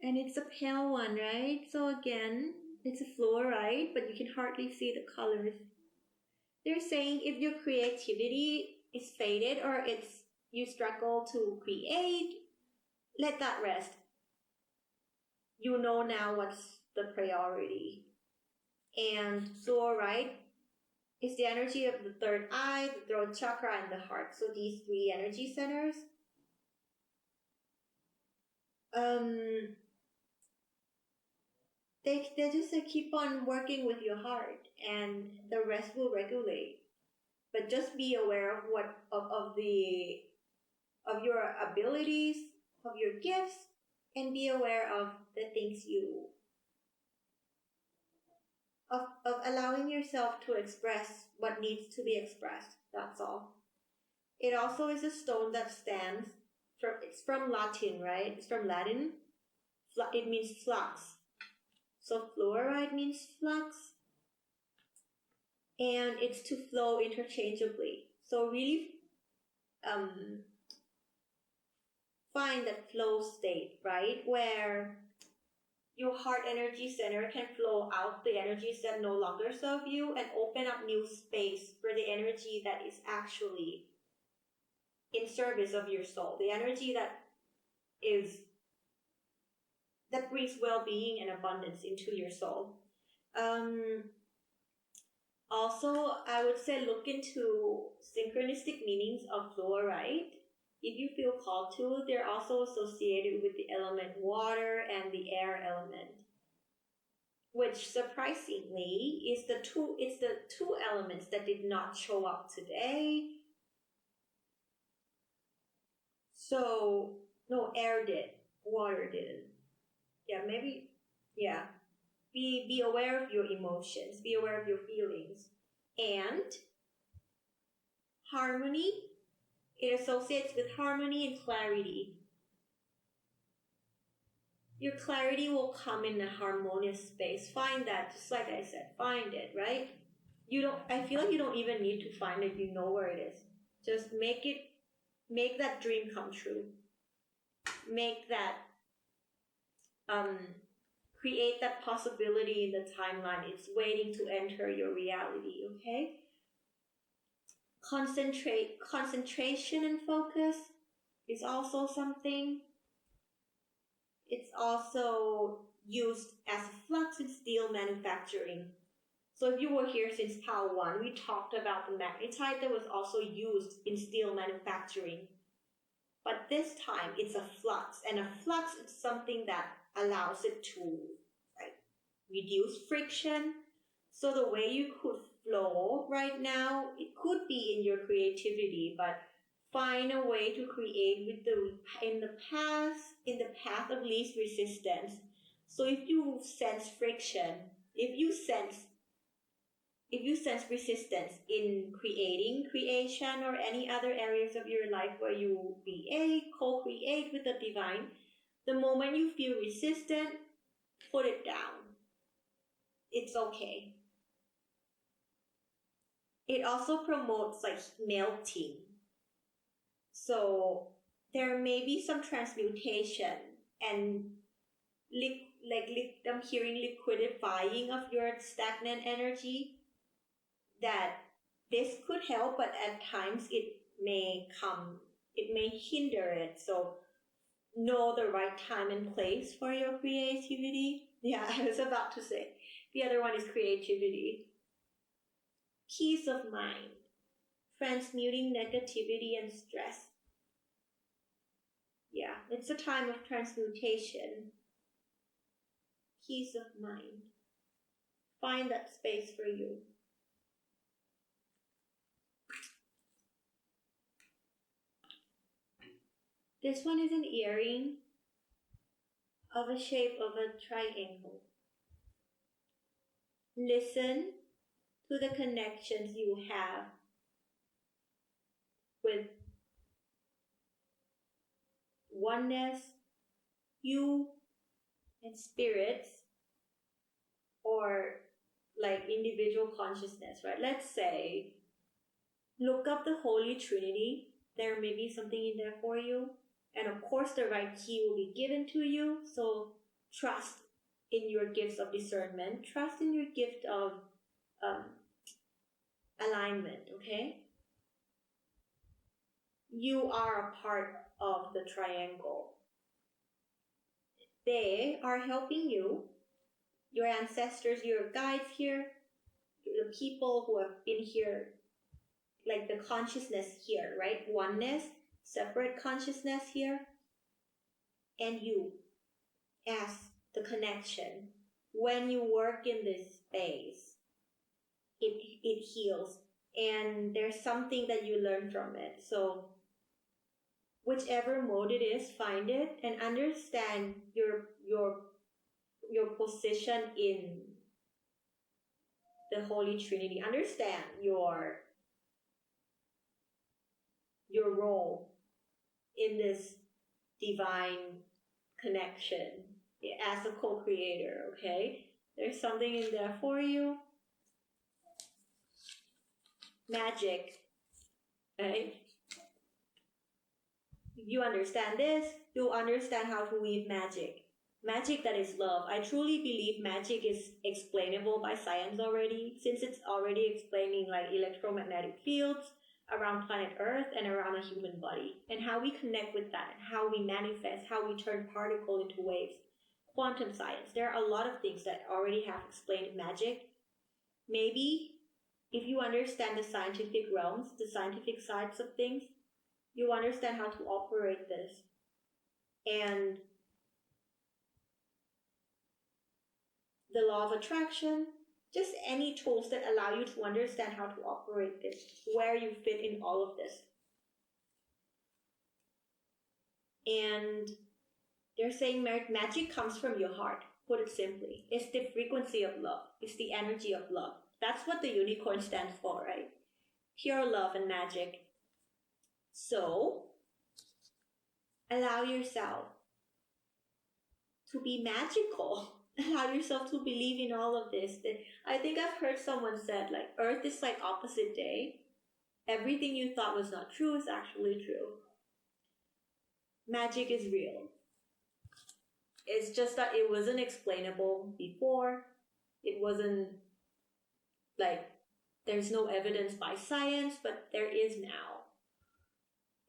S2: And it's a pale one, right? So again, it's a fluorite, but you can hardly see the colors. They're saying if your creativity is faded or you struggle to create, let that rest. You know now what's the priority. And fluorite is the energy of the third eye, the throat chakra, and the heart. So these three energy centers. They just keep on working with your heart, and the rest will regulate. But just be aware of of your abilities, of your gifts, and be aware of the things of allowing yourself to express what needs to be expressed. That's all. It also is a stone that stands it's from Latin, right? It's from Latin. It means flux. So fluorite means flux, and it's to flow interchangeably. So really find that flow state, right? Where your heart energy center can flow out the energies that no longer serve you and open up new space for the energy that is actually in service of your soul. The energy that brings well-being and abundance into your soul. Also, I would say look into synchronistic meanings of fluorite. If you feel called to, they're also associated with the element water and the air element, which surprisingly is the two elements that did not show up today. So no, air did, water didn't. Be aware of your emotions, be aware of your feelings. And harmony, it associates with harmony and clarity. Your clarity will come in a harmonious space. Find that, just like I said, find it, right? I feel like you don't even need to find it, you know where it is. Just make that dream come true. Make that, create that possibility in the timeline. It's waiting to enter your reality, okay? Concentration and focus is also something. It's also used as a flux in steel manufacturing. So if you were here since PAL 1, we talked about the magnetite that was also used in steel manufacturing. But this time it's a flux, and a flux is something that allows it to reduce friction. So the way you could flow right now, it could be in your creativity, but find a way to create in the path of least resistance. So if you sense friction, if you sense resistance in creation or any other areas of your life where you co-create with the divine, the moment you feel resistant, put it down. It's okay. It also promotes like melting. So there may be some transmutation and I'm hearing liquidifying of your stagnant energy, that this could help, but at times it may hinder it. So know the right time and place for your creativity. Yeah, I was about to say. The other one is creativity. Peace of mind. Transmuting negativity and stress. Yeah, it's a time of transmutation. Peace of mind. Find that space for you. This one is an earring of a shape of a triangle. Listen to the connections you have with oneness, you, and spirits, or like individual consciousness, right? Let's say, look up the Holy Trinity. There may be something in there for you. And of course, the right key will be given to you. So trust in your gifts of discernment. Trust in your gift of alignment, okay? You are a part of the triangle. They are helping you, your ancestors, your guides here, the people who have been here, like the consciousness here, right? Oneness, separate consciousness here, and you as the connection. When you work in this space, it heals, and there's something that you learn from it. So whichever mode it is, find it and understand your position in the Holy Trinity. Understand your role in this divine connection as a co-creator, okay? There's something in there for you. Magic, right? You understand this, you'll understand how to weave magic. Magic that is love. I truly believe magic is explainable by science already, since it's already explaining like electromagnetic fields around planet Earth and around a human body, and how we connect with that, and how we manifest, how we turn particle into waves. Quantum science. There are a lot of things that already have explained magic. Maybe if you understand the scientific realms, the scientific sides of things, you understand how to operate this. And the law of attraction, just any tools that allow you to understand how to operate this, where you fit in all of this. And they're saying magic comes from your heart, put it simply. It's the frequency of love. It's the energy of love. That's what the unicorn stands for, right? Pure love and magic. So, allow yourself to be magical. Allow yourself to believe in all of this. I think I've heard someone said, like, Earth is like opposite day. Everything you thought was not true is actually true. Magic is real. It's just that it wasn't explainable before. It wasn't like, there's no evidence by science, but there is now.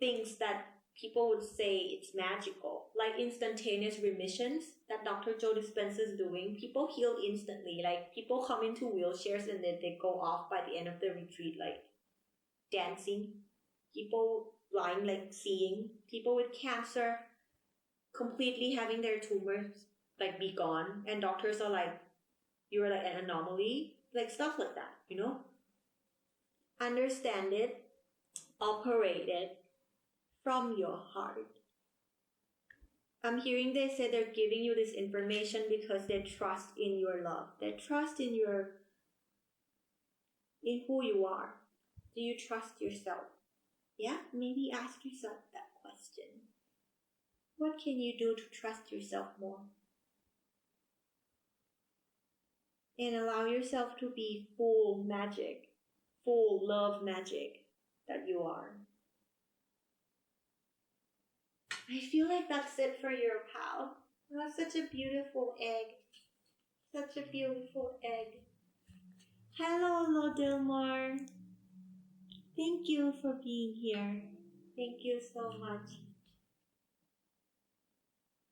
S2: Things that people would say it's magical, like instantaneous remissions that Dr. Joe Dispenza is doing. People heal instantly. Like, people come into wheelchairs and then they go off by the end of the retreat, like dancing. People blind, like seeing. People with cancer completely having their tumors like be gone, and doctors are like, you're like an anomaly, like stuff like that, you know. Understand it, operate it, from your heart. I'm hearing they say they're giving you this information because they trust in your love. They trust in who you are. Do you trust yourself? Yeah, maybe ask yourself that question. What can you do to trust yourself more? And allow yourself to be full magic, full love magic that you are. I feel like that's it for your pal. That's such a beautiful egg. Such a beautiful egg. Hello, Lodelmar. Thank you for being here. Thank you so much.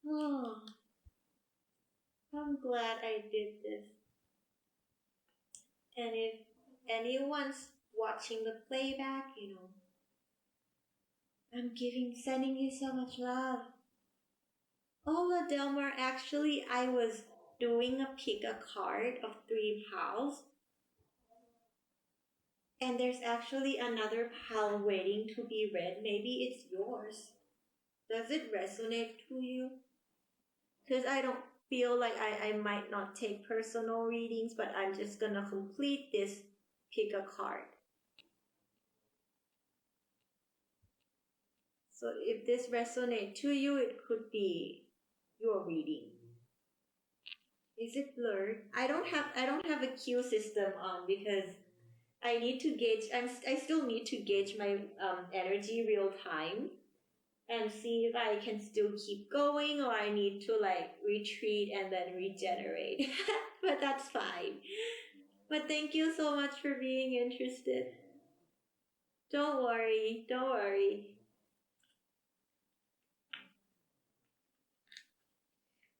S2: Oh, I'm glad I did this. And if anyone's watching the playback, I'm sending you so much love. Oh, Delmar, actually, I was doing a pick a card of 3 pals. And there's actually another pal waiting to be read. Maybe it's yours. Does it resonate to you? Because I don't feel like I might not take personal readings, but I'm just gonna complete this pick a card. So if this resonates to you, it could be your reading. Is it blurred? I don't have a cue system on because I need to gauge. I still need to gauge my energy real time and see if I can still keep going or I need to retreat and then regenerate. But that's fine. But thank you so much for being interested. Don't worry.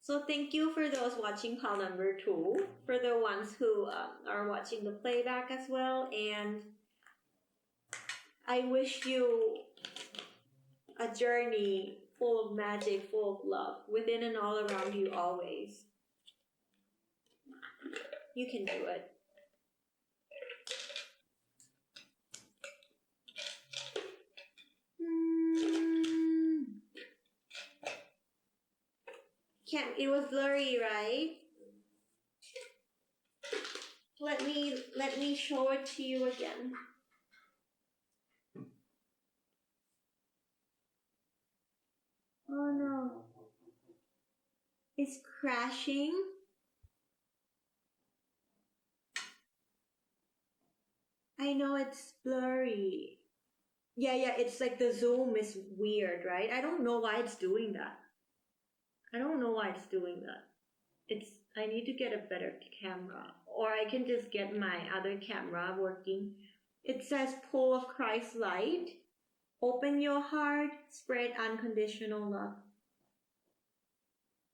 S2: So thank you for those watching pal number 2, for the ones who are watching the playback as well, and I wish you a journey full of magic, full of love, within and all around you always. You can do it. It was blurry, right? Let me show it to you again. Oh no. It's crashing. I know it's blurry. Yeah, it's like the zoom is weird, right? I don't know why it's doing that. I need to get a better camera, or I can just get my other camera working. It says pull of Christ light. Open your heart, spread unconditional love.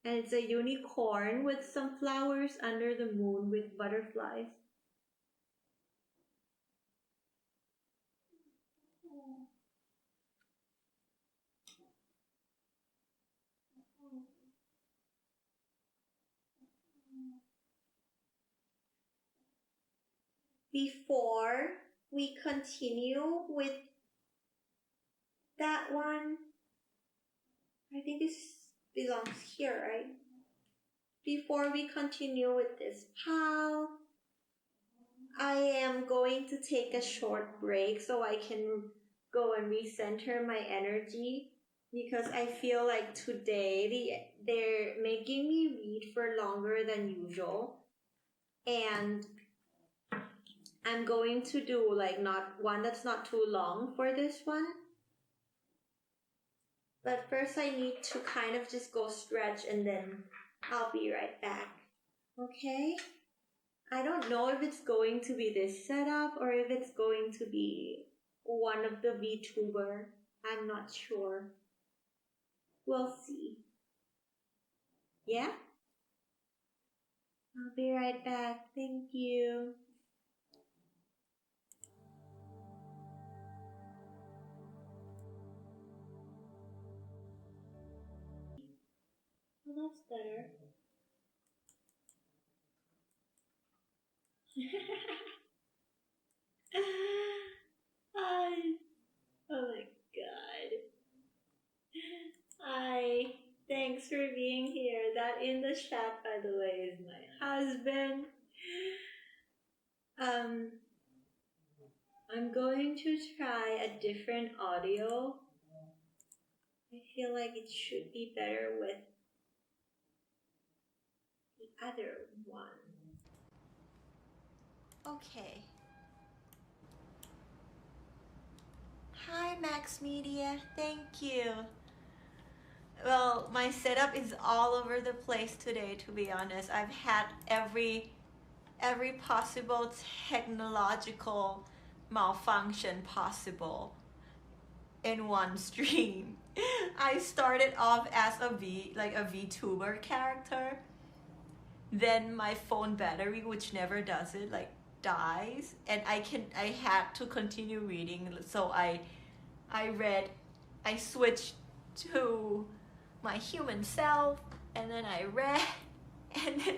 S2: And it's a unicorn with some flowers under the moon with butterflies. Before we continue with that one, I think this belongs here, right? Before we continue with this pal, I am going to take a short break so I can go and recenter my energy, because I feel like today they're making me read for longer than usual, and I'm going to do not one that's not too long for this one. But first I need to kind of just go stretch and then I'll be right back. Okay? I don't know if it's going to be this setup or if it's going to be one of the VTuber. I'm not sure. We'll see. Yeah? I'll be right back. Thank you. Well, that's better. Oh my god. the chat, by the way, is my husband. I'm going to try a different audio. I feel like it should be better with the other one.
S1: Okay. Hi, Max Media. Thank you. Well, my setup is all over the place today, to be honest. I've had every possible technological malfunction possible in one stream. I started off as a VTuber character. Then my phone battery, which never does it, dies, and I had to continue reading. So I switched to my human self, and then I read, and then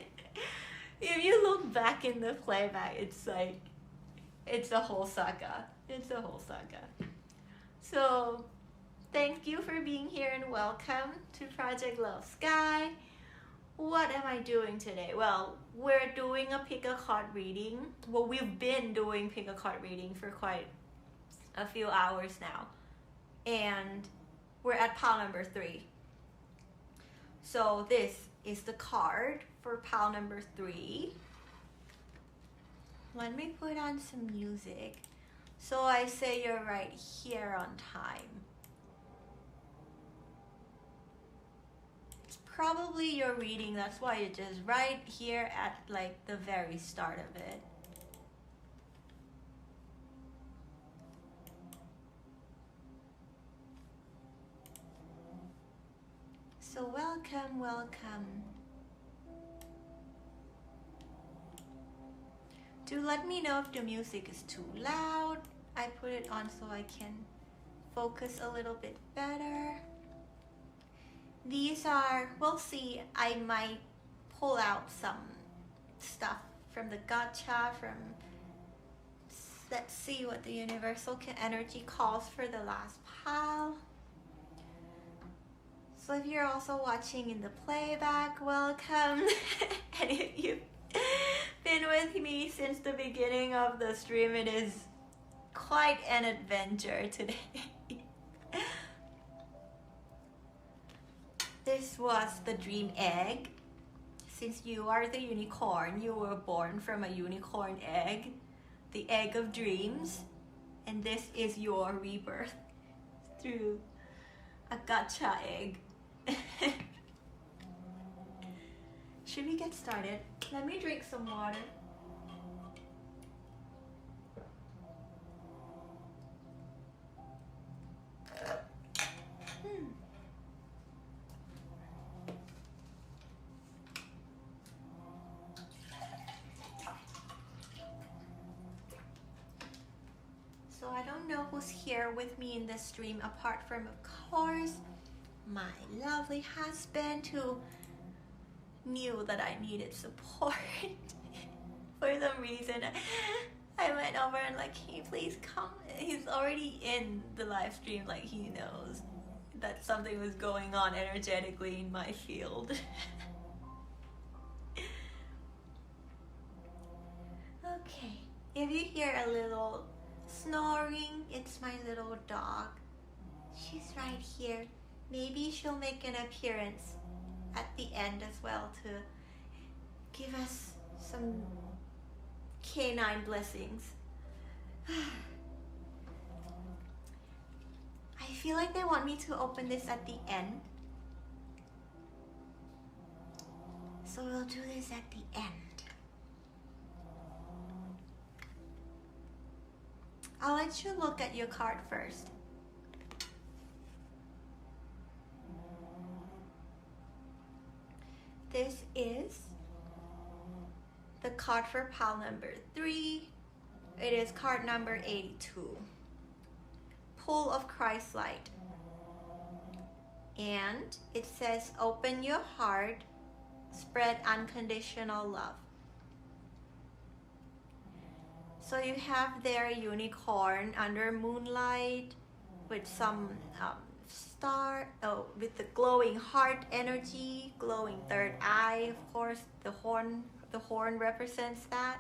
S1: if you look back in the playback, it's a whole saga. It's a whole saga. So thank you for being here and welcome to Project Love Sky. What am I doing today? Well, we're doing a pick a card reading. Well, we've been doing pick a card reading for quite a few hours now. And we're at pile number 3. So this is the card for pile number 3. Let me put on some music. So I say you're right here on time. It's probably your reading, that's why it is right here at the very start of it. So welcome. Do let me know if the music is too loud. I put it on so I can focus a little bit better. These are, we'll see, I might pull out some stuff from the gacha, let's see what the universal energy calls for the last pile. So if you're also watching in the playback, welcome. And if you've been with me since the beginning of the stream, it is quite an adventure today. This was the dream egg. Since you are the unicorn, you were born from a unicorn egg, the egg of dreams, and this is your rebirth through a gacha egg. Should we get started? Let me drink some water. So I don't know who's here with me in this stream apart from, of course, my lovely husband who knew that I needed support. For some reason, I went over and can you please come? He's already in the live stream, he knows that something was going on energetically in my field. Okay, if you hear a little snoring, it's my little dog. She's right here. Maybe she'll make an appearance at the end as well to give us some canine blessings. I feel like they want me to open this at the end. So we'll do this at the end. I'll let you look at your card first. This is the card for pile number 3. It is card number 82. Pool of Christ Light. And it says, open your heart, spread unconditional love. So you have there a unicorn under moonlight with some star, oh, with the glowing heart energy, glowing third eye, of course, the horn represents that.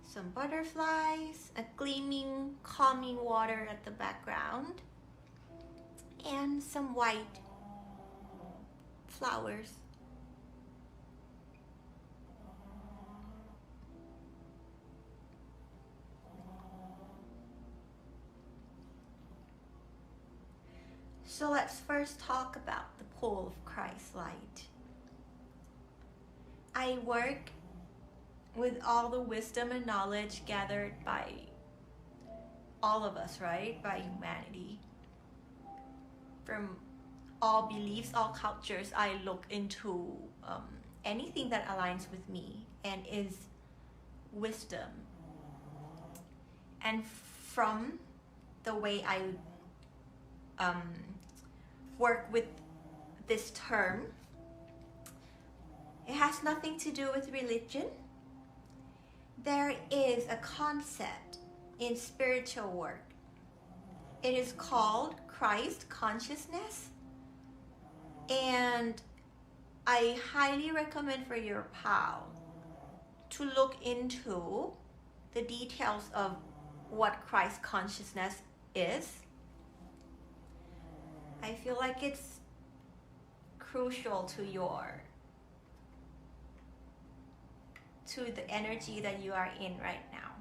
S1: Some butterflies, a gleaming, calming water at the background, and some white flowers. So let's first talk about the pool of Christ light. I work with all the wisdom and knowledge gathered by all of us, right? By humanity. From all beliefs, all cultures, I look into anything that aligns with me and is wisdom. And from the way I work with this term, it has nothing to do with religion. There is a concept in spiritual work. It is called Christ consciousness, and I highly recommend for your pal to look into the details of what Christ consciousness is. I feel like it's crucial to the energy that you are in right now.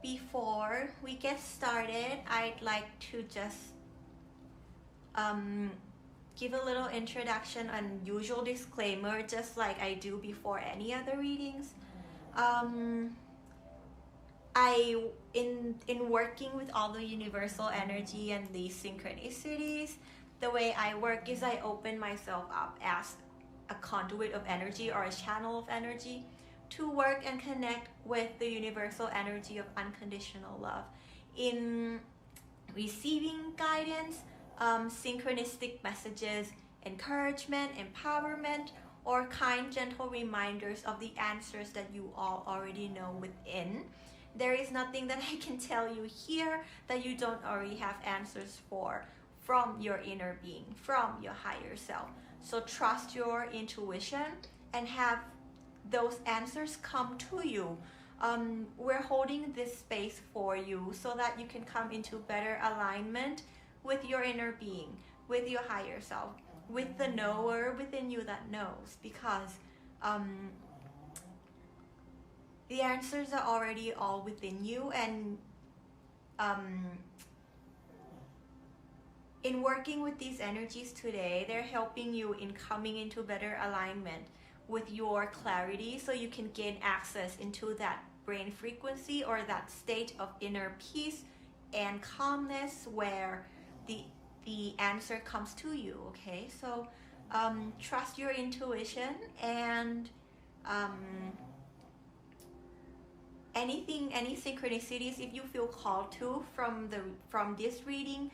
S1: Before we get started, I'd like to just give a little introduction and usual disclaimer, just like I do before any other readings. In working with all the universal energy and the synchronicities, the way I work is I open myself up as a conduit of energy or a channel of energy to work and connect with the universal energy of unconditional love in receiving guidance, synchronistic messages, encouragement, empowerment, or kind, gentle reminders of the answers that you all already know within. There is nothing that I can tell you here that you don't already have answers for from your inner being, from your higher self. So trust your intuition and have those answers come to you. We're holding this space for you so that you can come into better alignment with your inner being, with your higher self, with the knower within you that knows, because the answers are already all within you. And in working with these energies today, they're helping you in coming into better alignment with your clarity, so you can gain access into that brain frequency or that state of inner peace and calmness where the answer comes to you. Okay, so trust your intuition, and any synchronicities, if you feel called to from this reading,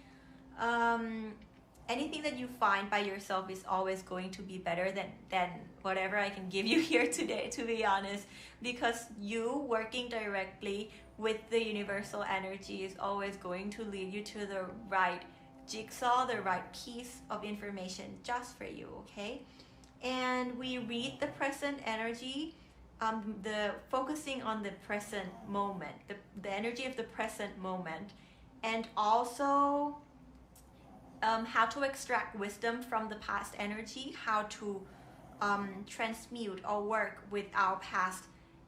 S1: anything that you find by yourself is always going to be better than whatever I can give you here today, to be honest, because you working directly with the universal energy is always going to lead you to the right jigsaw, the right piece of information just for you. Okay, and we read the present energy, the focusing on the present moment, the energy of the present moment, and also how to extract wisdom from the past energy, how to transmute or work with our past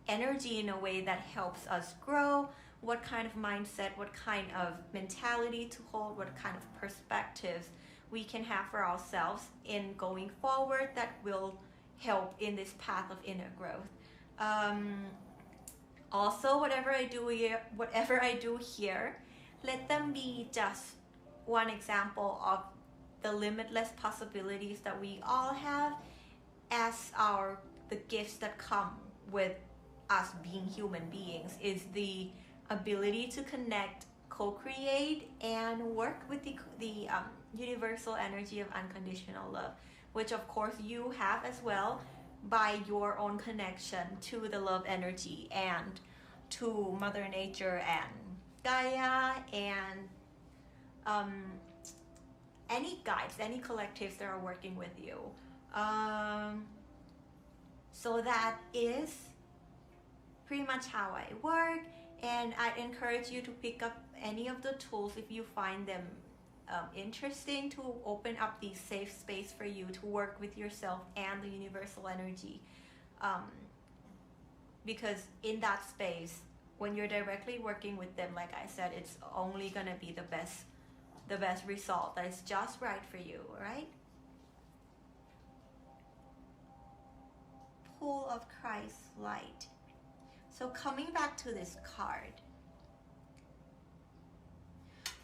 S1: energy in a way that helps us grow, what kind of mindset, what kind of mentality to hold, what kind of perspectives we can have for ourselves in going forward that will help in this path of inner growth. Also, whatever I do here, let them be just one example of the limitless possibilities that we all have as the gifts that come with us being human beings, is the ability to connect, co-create, and work with the universal energy of unconditional love, which of course you have as well by your own connection to the love energy and to Mother Nature and Gaia and any guides, any collectives that are working with you. So that is pretty much how I work, and I encourage you to pick up any of the tools if you find them interesting, to open up the safe space for you to work with yourself and the universal energy. Because in that space, when you're directly working with them, like I said, it's only gonna be the best result that is just right for you, right? Pool of Christ's light. So coming back to this card,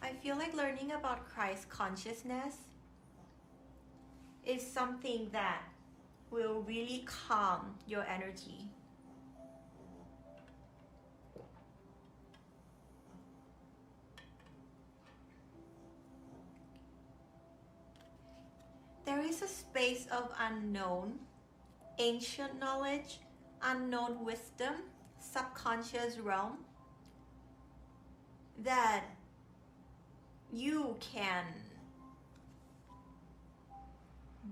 S1: I feel like learning about Christ consciousness is something that will really calm your energy. There is a space of unknown, ancient knowledge, unknown wisdom, subconscious realm that you can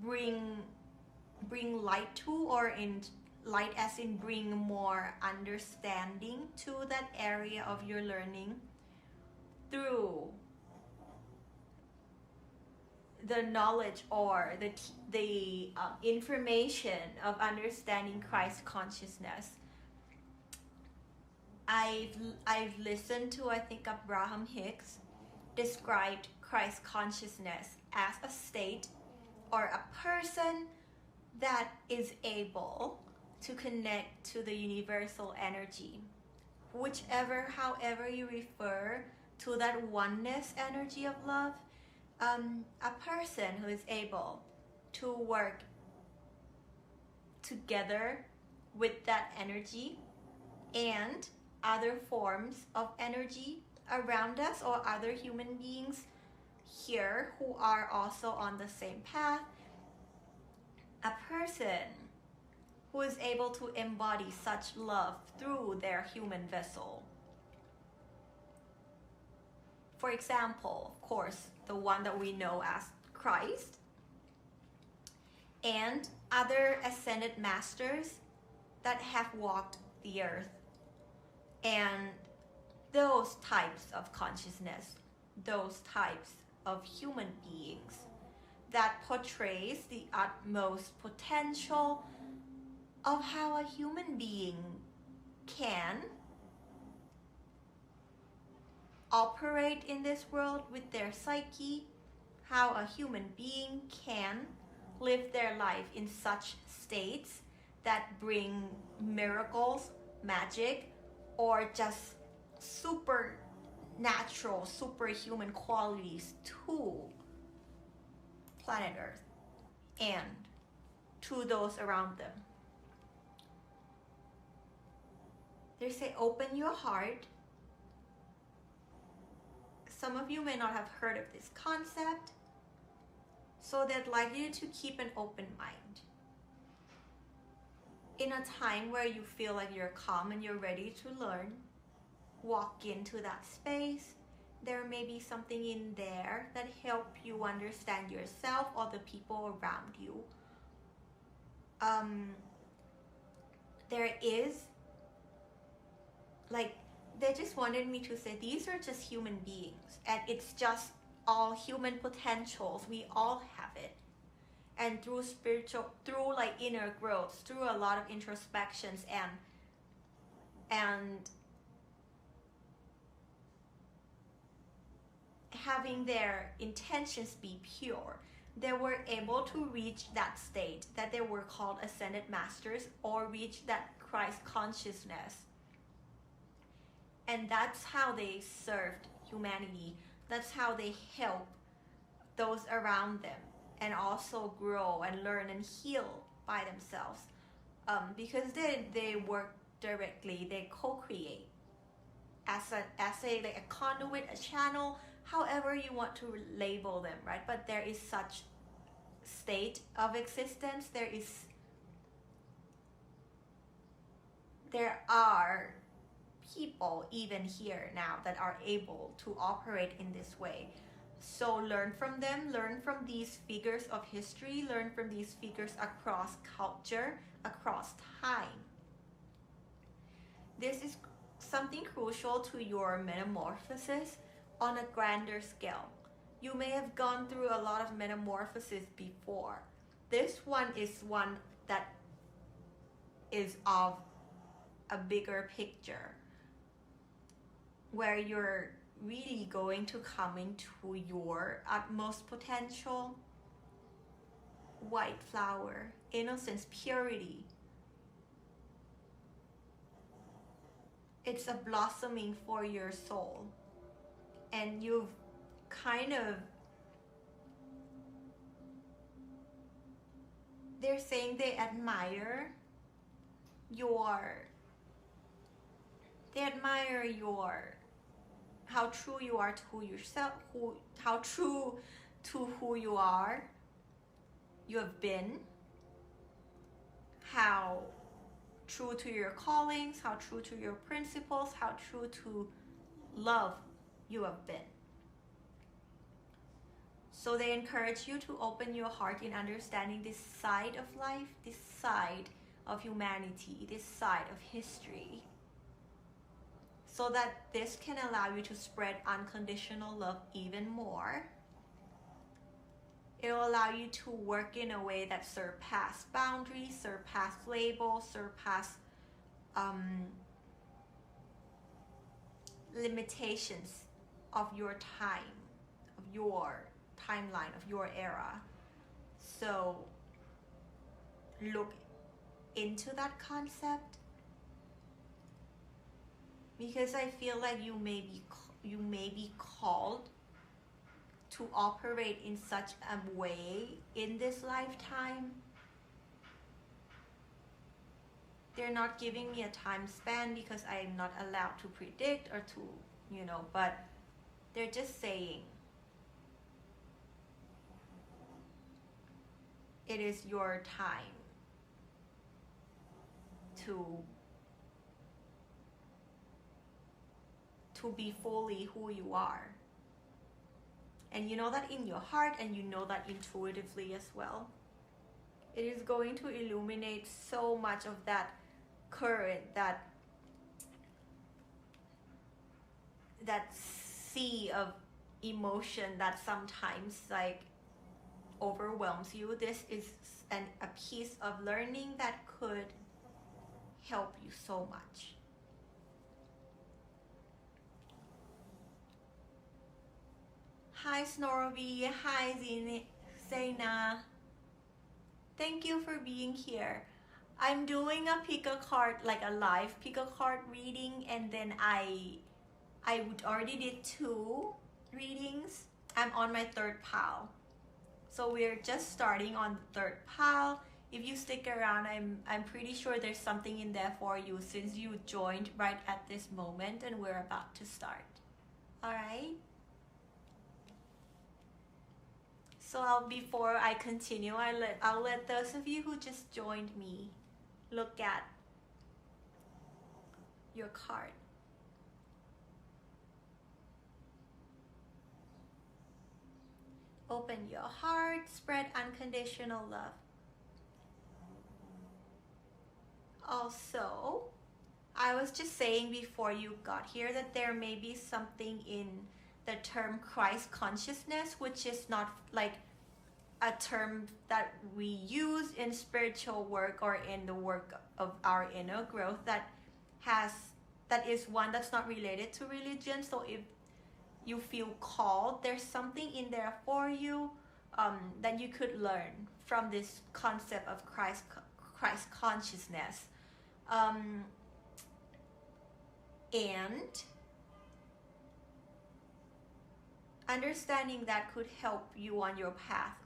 S1: bring light to, or in light as in bring more understanding to that area of your learning through the knowledge or the information of understanding Christ consciousness. I've listened to, I think, Abraham Hicks described Christ consciousness as a state or a person that is able to connect to the universal energy. However you refer to that oneness energy of love, a person who is able to work together with that energy and other forms of energy around us, or other human beings here who are also on the same path. A person who is able to embody such love through their human vessel. For example, of course, the one that we know as Christ, and other ascended masters that have walked the earth. And those types of consciousness, those types of human beings that portrays the utmost potential of how a human being can operate in this world with their psyche, how a human being can live their life in such states that bring miracles, magic, or just supernatural, superhuman qualities to planet Earth and to those around them. They say, open your heart. Some of you may not have heard of this concept, so they'd like you to keep an open mind. In a time where you feel like you're calm and you're ready to learn, walk into that space. There may be something in there that help you understand yourself or the people around you. There is, like, they just wanted me to say these are just human beings, and it's just all human potentials. We all have it. And through like inner growth, through a lot of introspections and having their intentions be pure, they were able to reach that state that they were called ascended masters, or reach that Christ consciousness. And that's how they served humanity. That's how they help those around them, and also grow and learn and heal by themselves. Because they work directly, they co-create as a like a conduit, a channel, however you want to label them, right? But there is such state of existence. There are people even here now that are able to operate in this way. So learn from them, learn from these figures of history, learn from these figures across culture, across time. This is something crucial to your metamorphosis on a grander scale. You may have gone through a lot of metamorphosis before. This one is one that is of a bigger picture, where you're really going to come into your utmost potential. White flower, innocence, purity. It's a blossoming for your soul. And you've kind of, they're saying they admire your, how true you are to who yourself, how true to who you are, you have been, how true to your callings, how true to your principles, how true to love you have been. So they encourage you to open your heart in understanding this side of life, this side of humanity, this side of history, so that this can allow you to spread unconditional love even more. It will allow you to work in a way that surpasses boundaries, surpasses labels, surpasses limitations of your time, of your timeline, of your era. So look into that concept, because I feel like you may be called to operate in such a way in this lifetime. They're not giving me a time span because I am not allowed to predict or to, but they're just saying it is your time to be fully who you are. And you know that in your heart, and you know that intuitively as well. It is going to illuminate so much of that current, that sea of emotion that sometimes like overwhelms you. This is a piece of learning that could help you so much. Hi Snorby, hi Zaina. Thank you for being here. I'm doing a pick a card, like a live pick a card reading, and then I already did 2 readings. I'm on my 3rd pile. So we're just starting on the 3rd pile. If you stick around, I'm pretty sure there's something in there for you, since you joined right at this moment and we're about to start. All right? So before I continue, I'll let those of you who just joined me look at your card. Open your heart, spread unconditional love. Also, I was just saying before you got here that there may be something in the term Christ consciousness, which is not like a term that we use in spiritual work or in the work of our inner growth, that is one that's not related to religion. So if you feel called, there's something in there for you that you could learn from this concept of Christ consciousness. And understanding that could help you on your path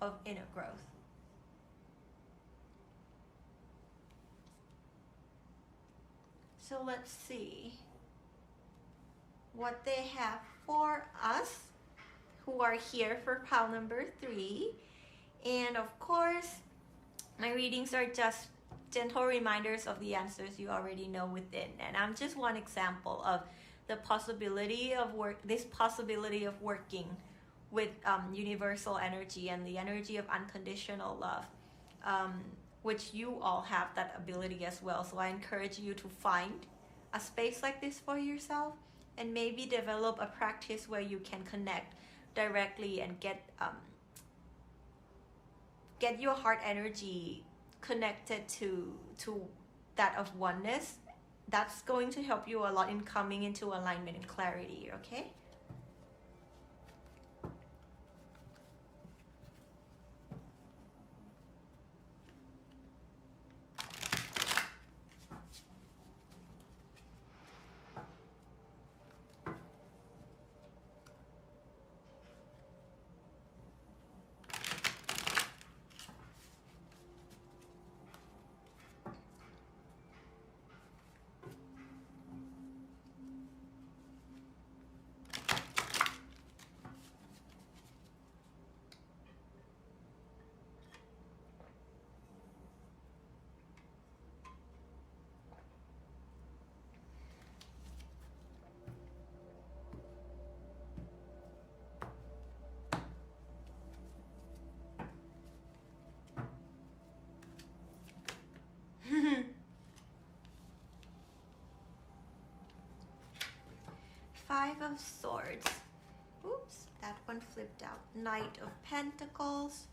S1: of inner growth. So let's see what they have for us who are here for pile number 3. And of course, my readings are just gentle reminders of the answers you already know within. And I'm just one example of the possibility of working with universal energy and the energy of unconditional love, which you all have that ability as well. So I encourage you to find a space like this for yourself, and maybe develop a practice where you can connect directly and get your heart energy connected to that of oneness. That's going to help you a lot in coming into alignment and clarity, okay? Five of Swords. Oops, that one flipped out. Knight of Pentacles.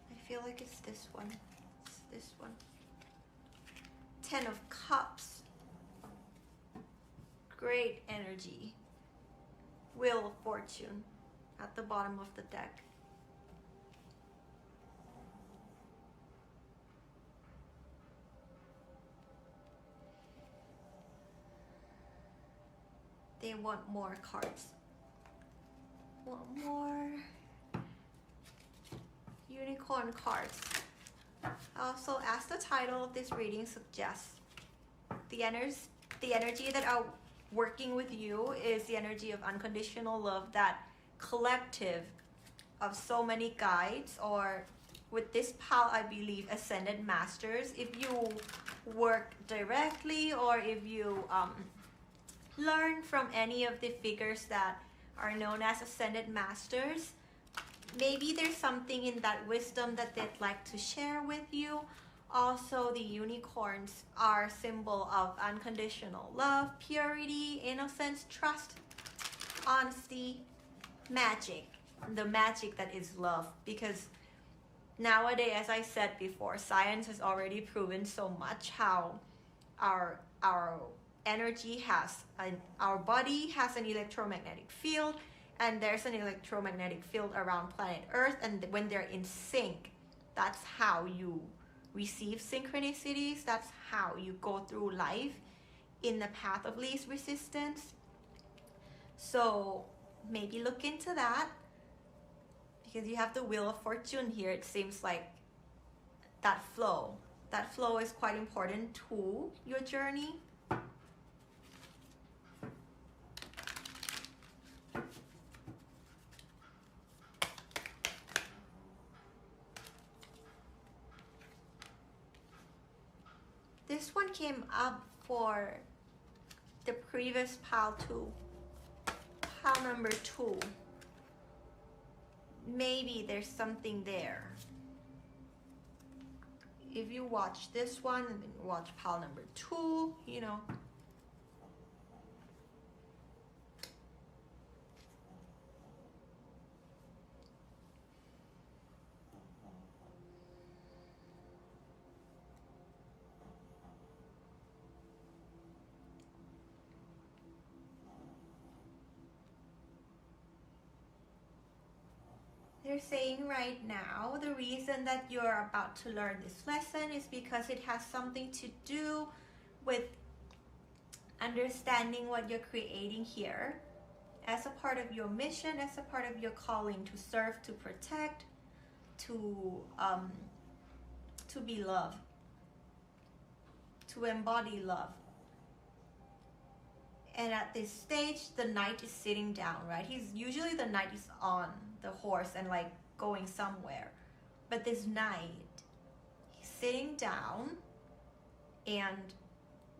S1: I feel like it's this one. It's this one. Ten of Cups. Great energy. Wheel of Fortune at the bottom of the deck. They want more cards. Want more unicorn cards. Also, as the title of this reading suggests, the energy that are working with you is the energy of unconditional love, that collective of so many guides, or with this pal, I believe ascended masters. If you work directly, or if you learn from any of the figures that are known as ascended masters, maybe there's something in that wisdom that they'd like to share with you. Also, the unicorns are a symbol of unconditional love, purity, innocence, trust, honesty, magic, the magic that is love. Because nowadays, as I said before, science has already proven so much how our energy our body has an electromagnetic field, and there's an electromagnetic field around planet Earth, and when they're in sync, that's how you receive synchronicities. That's how you go through life in the path of least resistance. So maybe look into that, because you have the Wheel of Fortune here. It seems like that flow is quite important to your journey. This one came up for the previous pile too. Pile number 2. Maybe there's something there. If you watch this one and then watch pile number 2, you know. They're saying right now, the reason that you're about to learn this lesson is because it has something to do with understanding what you're creating here as a part of your mission, as a part of your calling to serve, to protect, to be love, to embody love. And at this stage, the knight is sitting down, right? Usually the knight is on the horse and like going somewhere. But this knight, he's sitting down and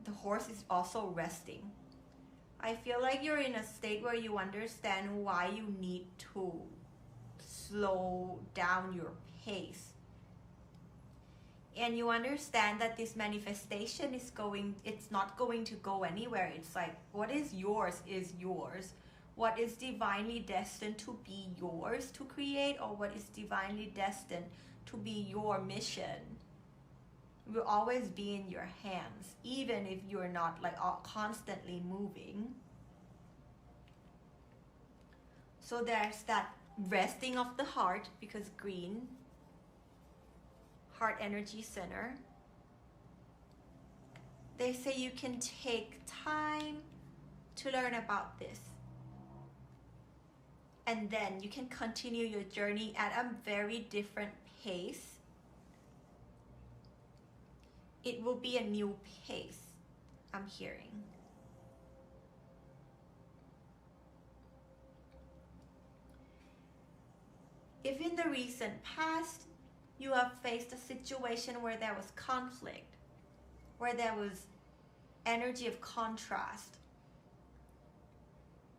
S1: the horse is also resting. I feel like you're in a state where you understand why you need to slow down your pace. And you understand that this manifestation it's not going to go anywhere. It's like, what is yours is yours. What is divinely destined to be yours to create, or what is divinely destined to be your mission, will always be in your hands, even if you're not like constantly moving. So there's that resting of the heart, because green, heart energy center. They say you can take time to learn about this. And then you can continue your journey at a very different pace. It will be a new pace, I'm hearing. If in the recent past you have faced a situation where there was conflict, where there was energy of contrast,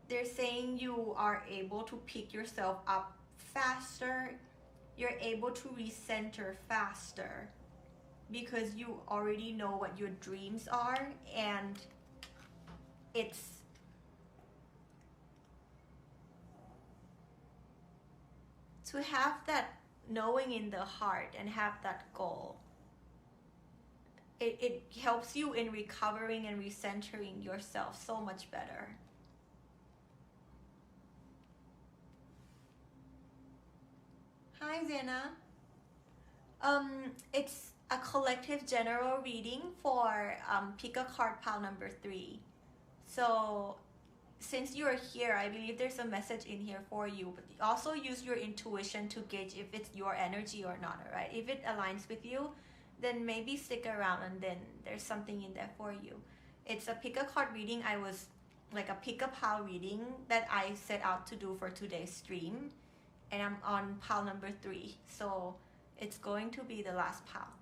S1: they're saying you are able to pick yourself up faster, you're able to recenter faster, because you already know what your dreams are, and it's to have that knowing in the heart and have that goal. It helps you in recovering and recentering yourself so much better. Hi, Zena. It's a collective general reading for pick a card pile number 3. So since you're here, I believe there's a message in here for you, but also use your intuition to gauge if it's your energy or not, all right? If it aligns with you, then maybe stick around, and then there's something in there for you. It's a pick a card reading. I was like a pick a pile reading that I set out to do for today's stream, and I'm on pile number 3, so it's going to be the last pile.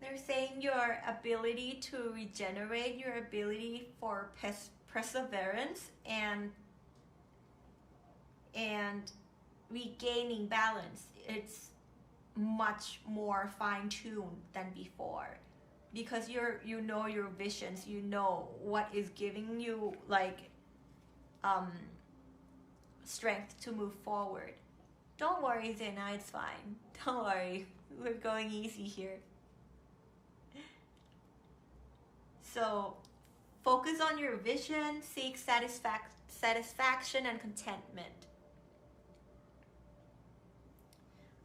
S1: They're saying your ability to regenerate, your ability for perseverance and regaining balance, it's much more fine-tuned than before, because you know your visions, you know what is giving you like strength to move forward. Don't worry, Zena, it's fine. Don't worry, we're going easy here. So focus on your vision, seek satisfaction and contentment.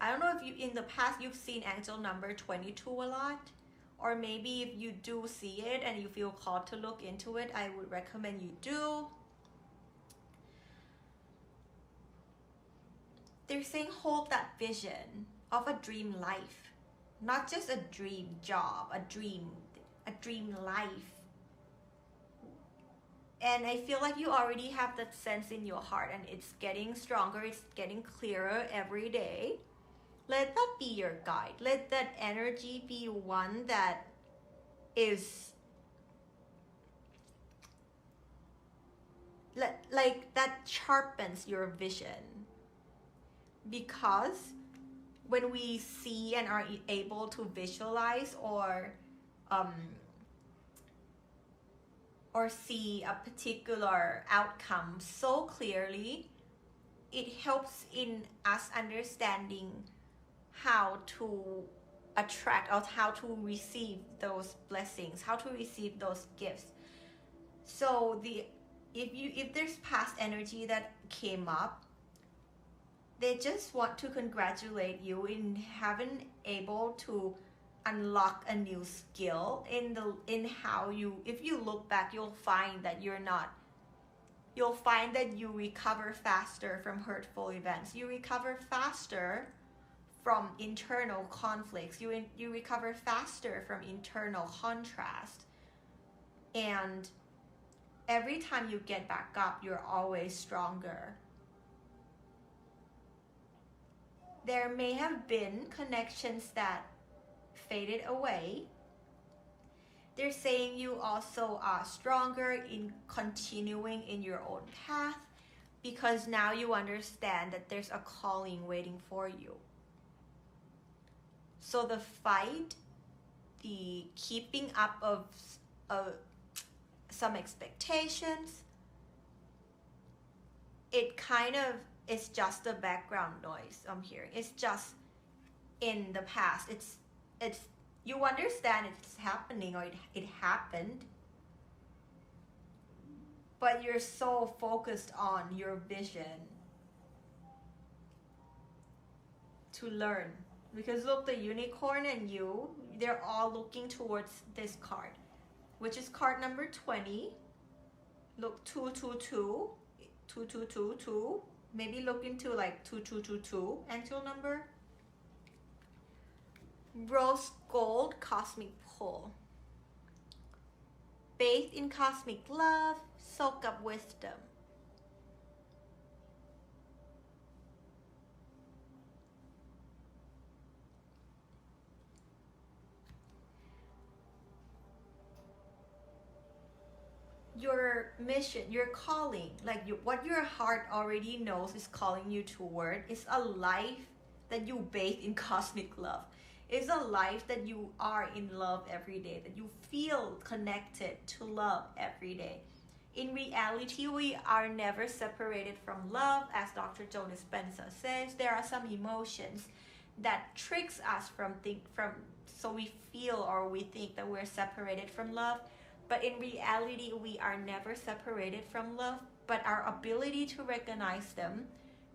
S1: I don't know if you in the past you've seen angel number 22 a lot, or maybe if you do see it and you feel called to look into it, I would recommend you do. They're saying hold that vision of a dream life, not just a dream job, a dream life. And I feel like you already have that sense in your heart, and it's getting stronger, it's getting clearer every day. Let that be your guide. Let that energy be one that is like that sharpens your vision. Because when we see and are able to visualize or see a particular outcome so clearly, it helps in us understanding how to attract or how to receive those blessings, how to receive those gifts. So if there's past energy that came up, they just want to congratulate you in having able to unlock a new skill in how you, if you look back, you'll find that you recover faster from hurtful events. You recover faster from internal conflicts. You recover faster from internal contrast. And every time you get back up, you're always stronger. There may have been connections that faded away. They're saying you also are stronger in continuing in your own path because now you understand that there's a calling waiting for you. So the fight, the keeping up of some expectations, it kind of is just the background noise I'm hearing. It's just in the past. It's you understand it's happening or it happened, but you're so focused on your vision to learn. Because look, the unicorn and you, they're all looking towards this card, which is card number 20. Look, 222, 2222. Maybe look into like 2222 angel number. Rose gold cosmic pull. Bathe in cosmic love, soak up wisdom. Your mission, your calling, like what your heart already knows is calling you toward, is a life that you bathe in cosmic love. It's a life that you are in love every day, that you feel connected to love every day. In reality, we are never separated from love. As Dr. Joe Dispenza says, there are some emotions that tricks us so we feel or we think that we're separated from love. But in reality, we are never separated from love, but our ability to recognize them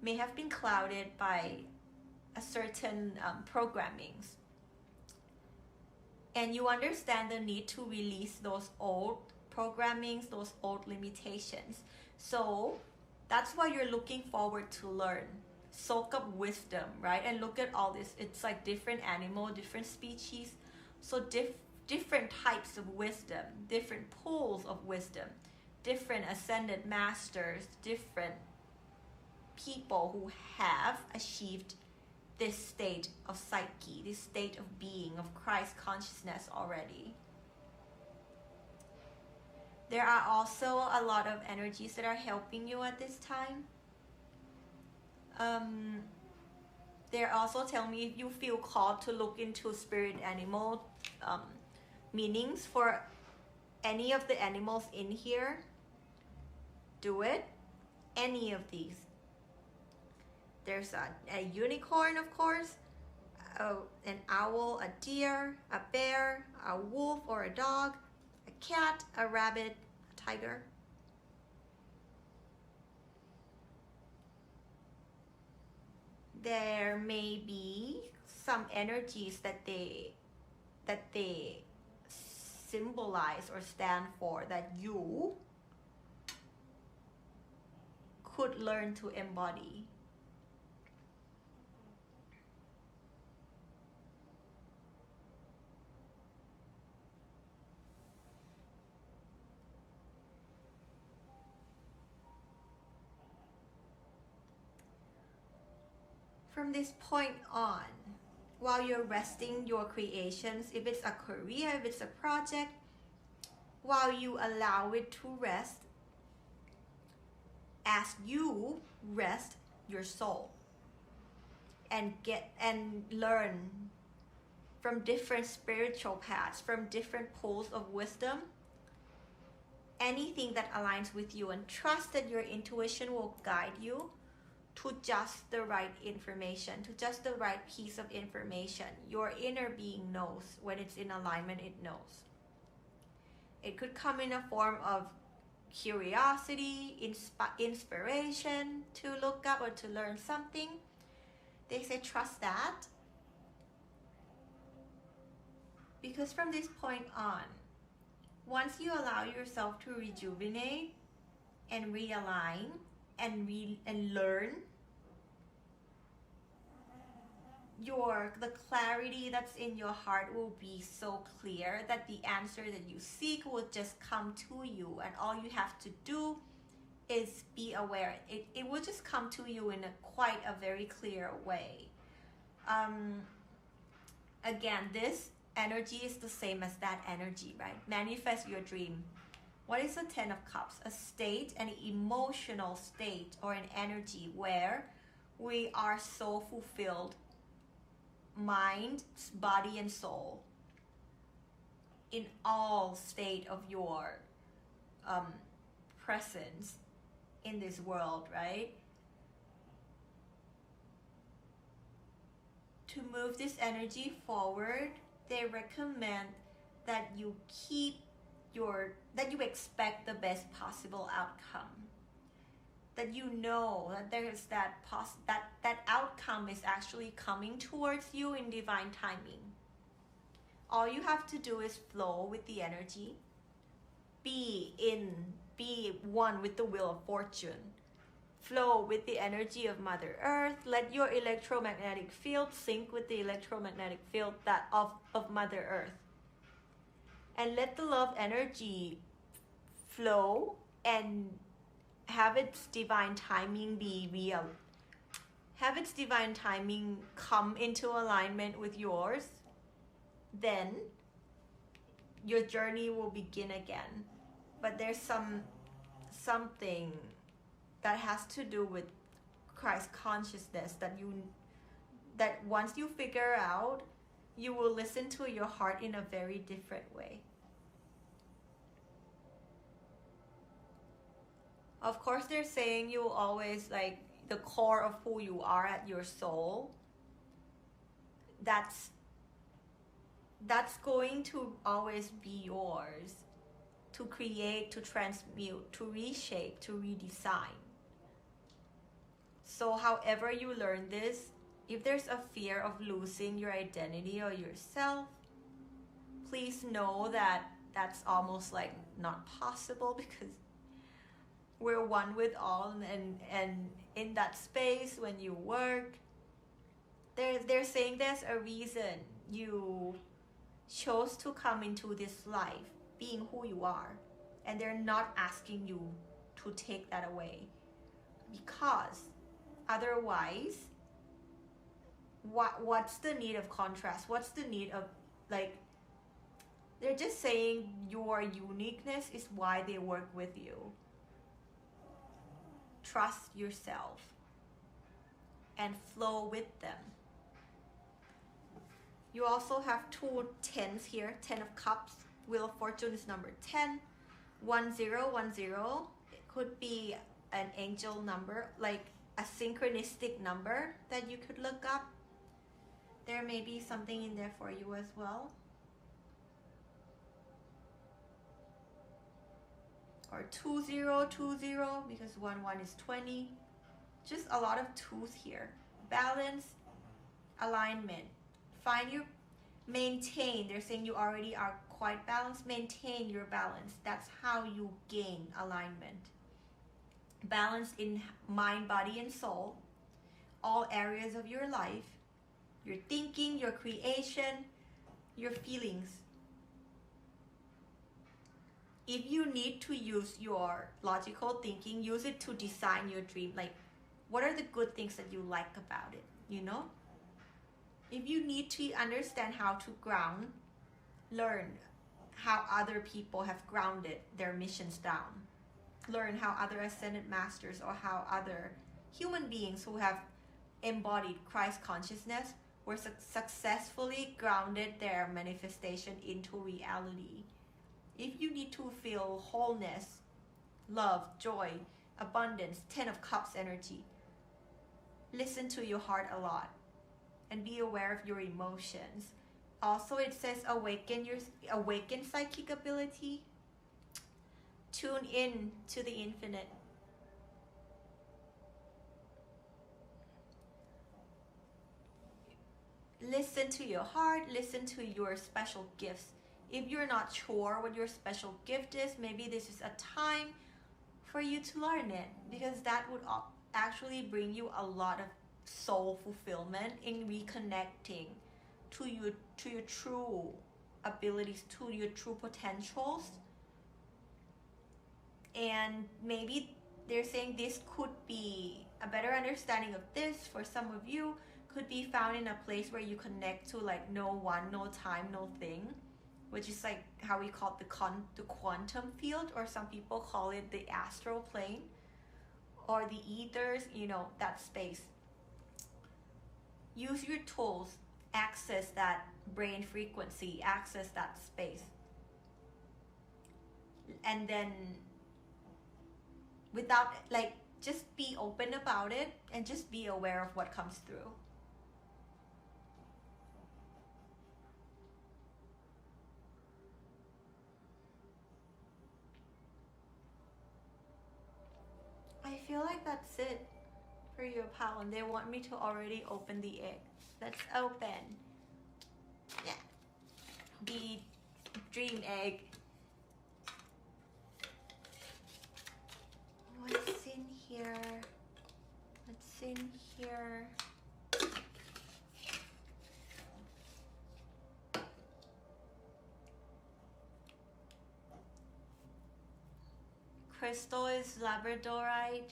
S1: may have been clouded by a certain programmings. And you understand the need to release those old programmings, those old limitations. So that's why you're looking forward to learn. Soak up wisdom, right? And look at all this. It's like different animal, different species. So different types of wisdom, different pools of wisdom, different ascended masters, different people who have achieved this state of psyche, this state of being, of Christ consciousness already. There are also a lot of energies that are helping you at this time. They're also telling me if you feel called to look into spirit animal meanings for any of the animals in here, do it. Any of these. There's a unicorn, of course, an owl, a deer, a bear, a wolf or a dog, a cat, a rabbit, a tiger. There may be some energies that they symbolize or stand for that you could learn to embody. From this point on, while you're resting your creations, if it's a career, if it's a project, while you allow it to rest, as you rest your soul and learn from different spiritual paths, from different pools of wisdom, anything that aligns with you, and trust that your intuition will guide you to just the right information, to just the right piece of information. Your inner being knows. When it's in alignment, it knows. It could come in a form of curiosity, inspiration to look up or to learn something. They say trust that. Because from this point on, once you allow yourself to rejuvenate and realign and learn, the clarity that's in your heart will be so clear that the answer that you seek will just come to you, and all you have to do is be aware. It will just come to you in quite a very clear way. Again, this energy is the same as that energy, right? Manifest your dream. What is the 10 of Cups? A state, an emotional state or an energy where we are so fulfilled, mind, body, and soul, in all state of your presence in this world, right? To move this energy forward, they recommend that you expect the best possible outcome. That you know that there's that outcome is actually coming towards you in divine timing. All you have to do is flow with the energy, be one with the wheel of fortune, flow with the energy of Mother Earth. Let your electromagnetic field sync with the electromagnetic field of Mother Earth, and let the love energy flow and have its divine timing be real. Have its divine timing come into alignment with yours. Then your journey will begin again. But there's something that has to do with Christ consciousness that once you figure out, you will listen to your heart in a very different way. Of course, they're saying you will always, like, the core of who you are at your soul, that's going to always be yours, to create, to transmute, to reshape, to redesign. So however you learn this, if there's a fear of losing your identity or yourself, please know that that's almost like not possible, because we're one with all, and in that space when you work, they're saying there's a reason you chose to come into this life being who you are, and they're not asking you to take that away, because otherwise what's the need of contrast? What's the need of, like, they're just saying your uniqueness is why they work with you. Trust yourself and flow with them. You also have 2 10s here, 10 of Cups. Wheel of Fortune is number 10. 1010. It could be an angel number, like a synchronistic number that you could look up. There may be something in there for you as well. Or 2020, because 1 is 20. Just a lot of 2s here. Balance, alignment. Maintain. They're saying you already are quite balanced. Maintain your balance. That's how you gain alignment. Balance in mind, body, and soul. All areas of your life. Your thinking, your creation, your feelings. If you need to use your logical thinking, use it to design your dream. Like, what are the good things that you like about it, you know? If you need to understand how to ground, learn how other people have grounded their missions down. Learn how other ascended masters or how other human beings who have embodied Christ consciousness were successfully grounded their manifestation into reality. If you need to feel wholeness, love, joy, abundance, 10 of Cups energy, listen to your heart a lot and be aware of your emotions. Also, it says awaken psychic ability. Tune in to the infinite. Listen to your heart, listen to your special gifts. If you're not sure what your special gift is, maybe this is a time for you to learn it, because that would actually bring you a lot of soul fulfillment, in reconnecting to your true abilities, to your true potentials. And maybe they're saying this could be a better understanding of this for some of you could be found in a place where you connect to like no one, no time, no thing, which is like how we call it the quantum field, or some people call it the astral plane or the ethers, you know, that space. Use your tools, access that brain frequency, access that space. And then without, like, just be open about it and just be aware of what comes through. I feel like that's it for your pal, and they want me to already open the egg. Let's open. Yeah. The dream egg. What's in here? What's in here? Crystal is labradorite.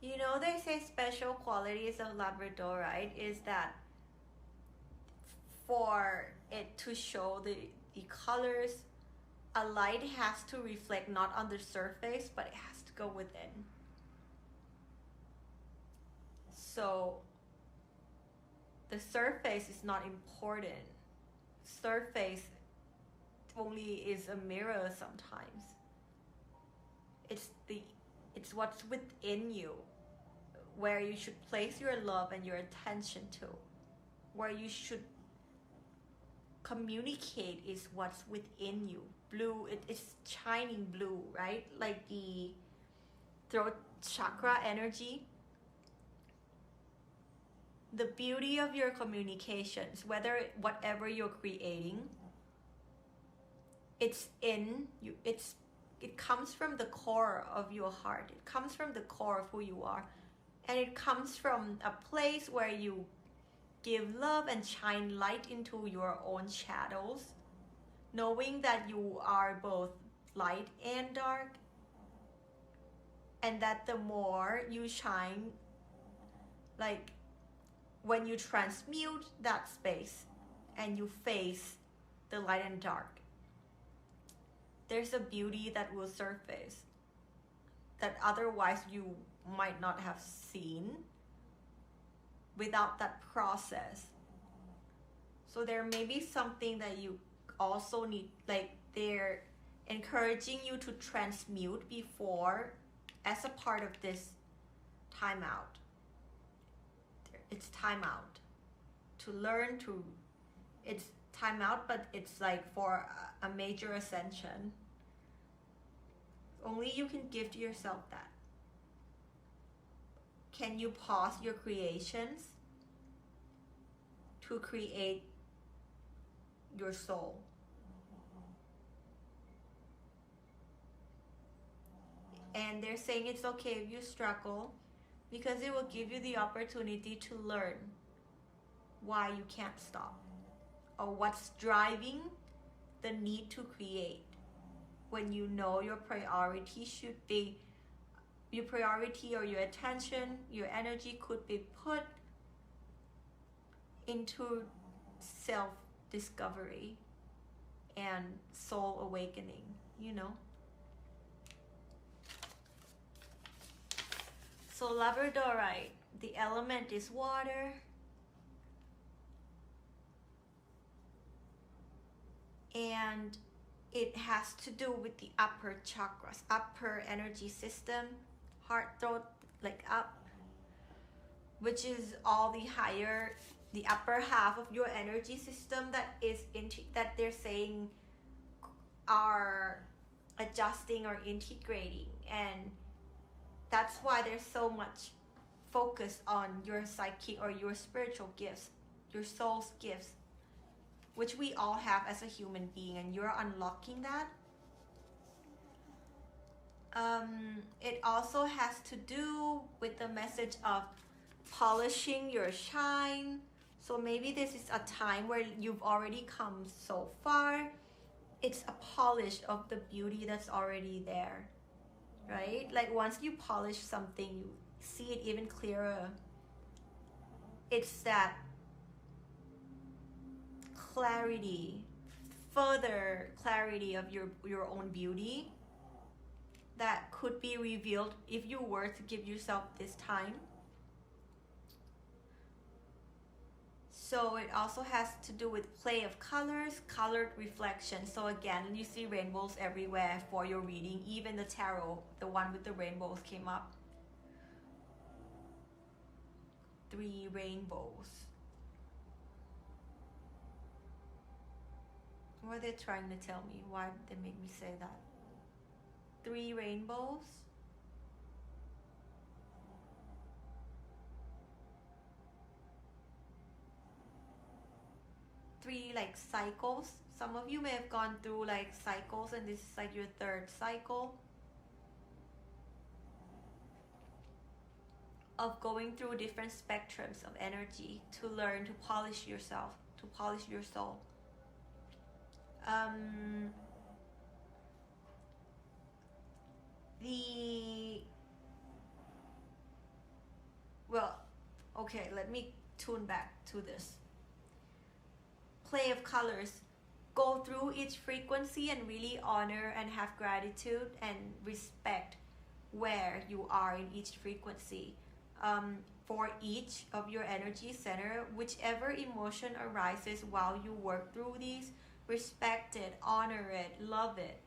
S1: You know, they say special qualities of labradorite is that for it to show the colors, a light has to reflect not on the surface, but it has to go within. So the surface is not important. Surface only is a mirror sometimes. It's what's within you, where you should place your love and your attention to, where you should communicate is what's within you. Blue, it's shining blue, right? Like the throat chakra energy. The beauty of your communications, whatever you're creating, it's in you. It comes from the core of your heart. It comes from the core of who you are, and it comes from a place where you give love and shine light into your own shadows, knowing that you are both light and dark, and that the more you shine, like when you transmute that space and you face the light and dark, there's a beauty that will surface that otherwise you might not have seen without that process. So there may be something that you also need, like they're encouraging you to transmute before, as a part of this timeout. It's timeout to learn to, it's timeout, but it's like for a major ascension. Only you can give to yourself that. Can you pause your creations to create your soul? And they're saying it's okay if you struggle, because it will give you the opportunity to learn why you can't stop, or what's driving the need to create. When you know your priority should be, your priority or your attention, your energy could be put into self-discovery and soul awakening, you know? So labradorite, the element is water. And it has to do with the upper chakras, upper energy system, heart, throat, like up, which is all the higher, the upper half of your energy system that is that they're saying are adjusting or integrating. And that's why there's so much focus on your psychic or your spiritual gifts, your soul's gifts, which we all have as a human being, and you're unlocking that. It also has to do with the message of polishing your shine. So maybe this is a time where you've already come so far. It's a polish of the beauty that's already there, right? Like once you polish something, you see it even clearer. It's that clarity, further clarity of your own beauty that could be revealed if you were to give yourself this time. So it also has to do with play of colors, colored reflection. So again, you see rainbows everywhere for your reading. Even the tarot, the one with the rainbows came up. 3 rainbows. What are they trying to tell me? Why did they make me say that? 3 rainbows. 3 like cycles. Some of you may have gone through like cycles, and this is like your 3rd cycle of going through different spectrums of energy to learn to polish yourself, to polish your soul. Okay, let me tune back to this. Play of colors. Go through each frequency and really honor and have gratitude and respect where you are in each frequency. For each of your energy center, whichever emotion arises while you work through these, respect it, honor it, love it.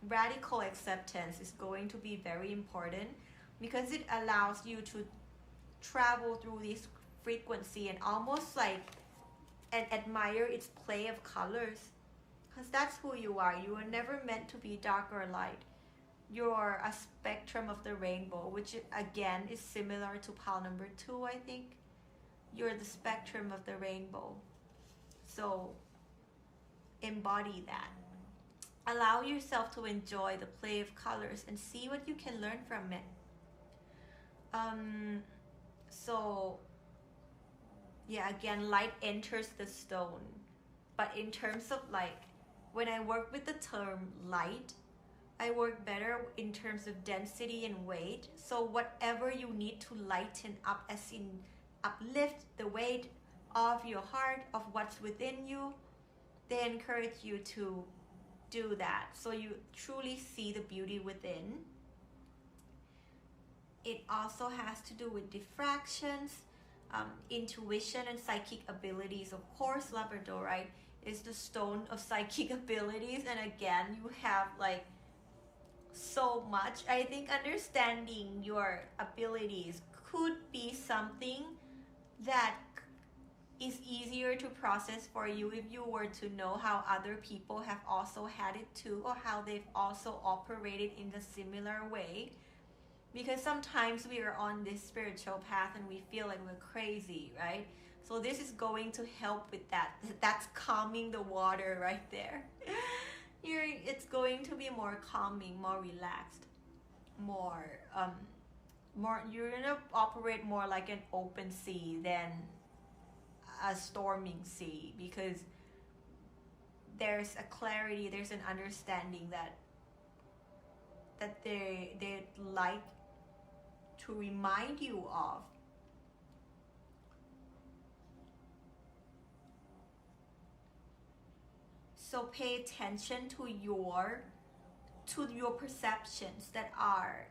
S1: Radical acceptance is going to be very important because it allows you to travel through this frequency and almost like and admire its play of colors, because that's who you are. You were never meant to be dark or light. You're a spectrum of the rainbow, which again is similar to pile number 2, I think. You're the spectrum of the rainbow. So embody that. Allow yourself to enjoy the play of colors and see what you can learn from it. So yeah, again, light enters the stone. But in terms of like, when I work with the term light, I work better in terms of density and weight. So whatever you need to lighten up, as in uplift the weight of your heart, of what's within you, they encourage you to do that so you truly see the beauty within. It also has to do with diffractions, intuition and psychic abilities. Of course, labradorite is the stone of psychic abilities, and again, you have like so much. I think understanding your abilities could be something that is easier to process for you if you were to know how other people have also had it too, or how they've also operated in a similar way. Because sometimes we are on this spiritual path and we feel like we're crazy, right? So this is going to help with that. That's calming the water right there. It's going to be more calming, more relaxed, more you're gonna operate more like an open sea than a storming sea, because there's a clarity, there's an understanding that they'd like to remind you of. So pay attention to your perceptions that are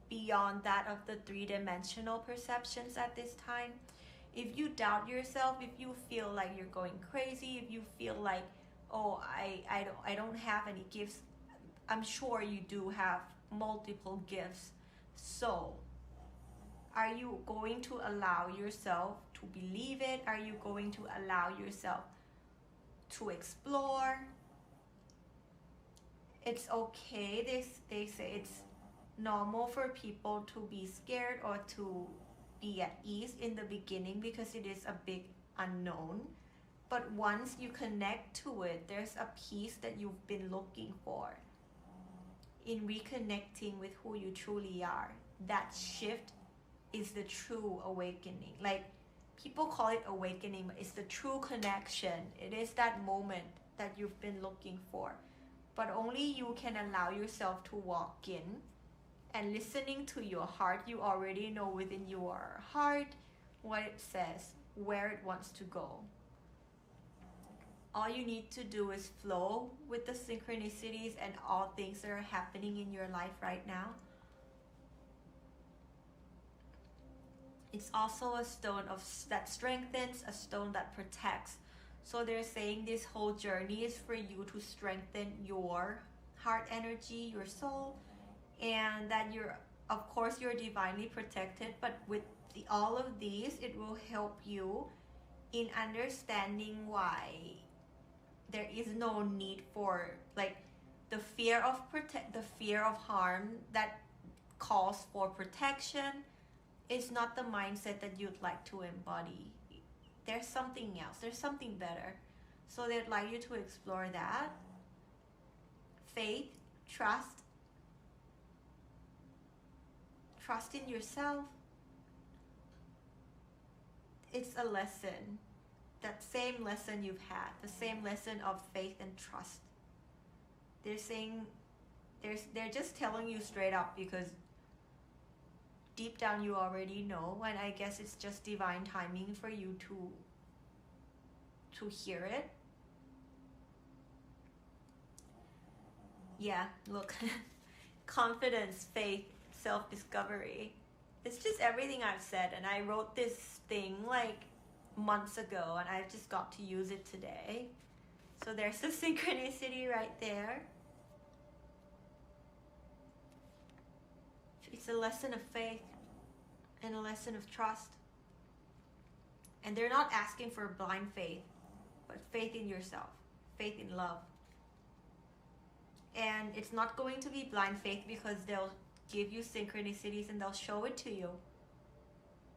S1: beyond that of the 3-dimensional perceptions at this time. If you doubt yourself, if you feel like you're going crazy, if you feel like, oh, I don't have any gifts, I'm sure you do have multiple gifts. So are you going to allow yourself to believe it? Are you going to allow yourself to explore? It's okay. They say it's normal for people to be scared or to be at ease in the beginning because it is a big unknown. But once you connect to it, there's a peace that you've been looking for. in reconnecting with who you truly are. That shift is the true awakening. Like, people call it awakening, but it's the true connection. It is that moment that you've been looking for. But only you can allow yourself to walk in and listening to your heart. You already know within your heart what it says, where it wants to go. All you need to do is flow with the synchronicities and all things that are happening in your life right now. It's also a stone that strengthens, a stone that protects. So they're saying this whole journey is for you to strengthen your heart energy, your soul, and that of course you're divinely protected, but with all of these, it will help you in understanding why there is no need for, like, the fear of harm that calls for protection is not the mindset that you'd like to embody. There's something else, there's something better. So they'd like you to explore that. Faith, trust in yourself. It's a lesson, that same lesson you've had, the same lesson of faith and trust. They're saying, they're just telling you straight up, because deep down you already know, and I guess it's just divine timing for you to hear it. Yeah, look. Confidence, faith, self-discovery. It's just everything I've said, and I wrote this thing like months ago, and I've just got to use it today. So there's the synchronicity right there. It's a lesson of faith and a lesson of trust. And they're not asking for blind faith, but faith in yourself, faith in love. And it's not going to be blind faith, because they'll give you synchronicities and they'll show it to you.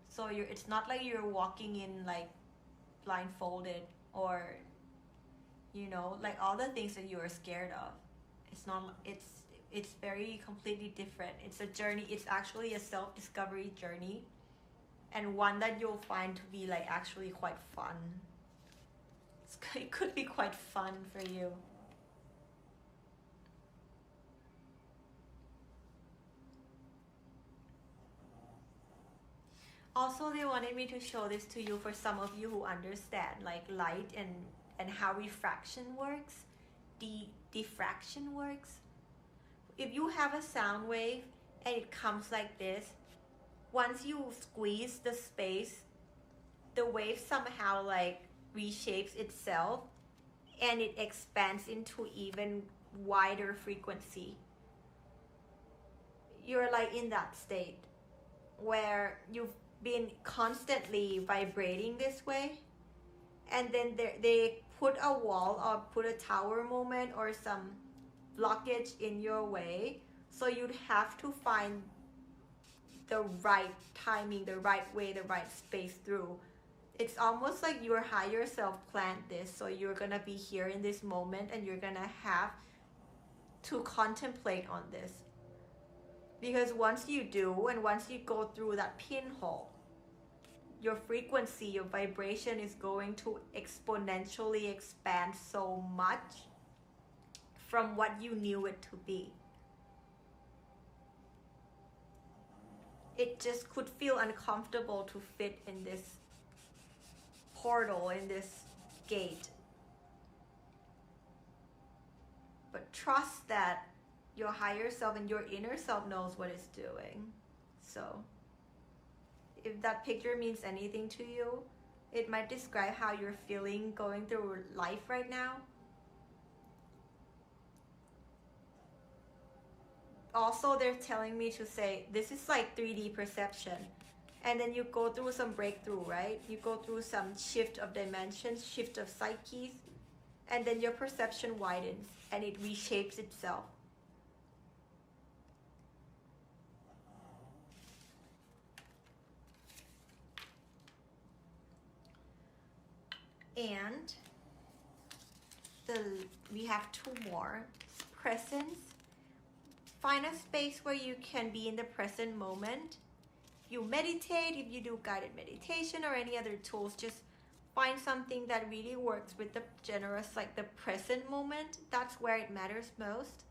S1: So it's not like you're walking in like blindfolded, or like all the things that you are scared of. It's not. It's very completely different. It's a journey. It's actually a self-discovery journey, and one that you'll find to be like actually quite fun. It could be quite fun for you. Also, they wanted me to show this to you for some of you who understand like light and how refraction works, diffraction works. If you have a sound wave and it comes like this, once you squeeze the space, the wave somehow like reshapes itself and it expands into even wider frequency. You're like in that state where you've been constantly vibrating this way, and then they put a wall or put a tower moment or some blockage in your way, so you'd have to find the right timing, the right way, the right space through. It's almost like your higher self planned this, so you're gonna be here in this moment and you're gonna have to contemplate on this. Because once you do, and once you go through that pinhole, your frequency, your vibration is going to exponentially expand so much from what you knew it to be. It just could feel uncomfortable to fit in this portal, in this gate. But trust that your higher self and your inner self knows what it's doing. So if that picture means anything to you, it might describe how you're feeling going through life right now. Also, they're telling me to say, this is like 3D perception. And then you go through some breakthrough, right? You go through some shift of dimensions, shift of psyches, and then your perception widens and it reshapes itself. And we have two more. Presence, find a space where you can be in the present moment. If you meditate, if you do guided meditation or any other tools, just find something that really works with the generous, like the present moment. That's where it matters most.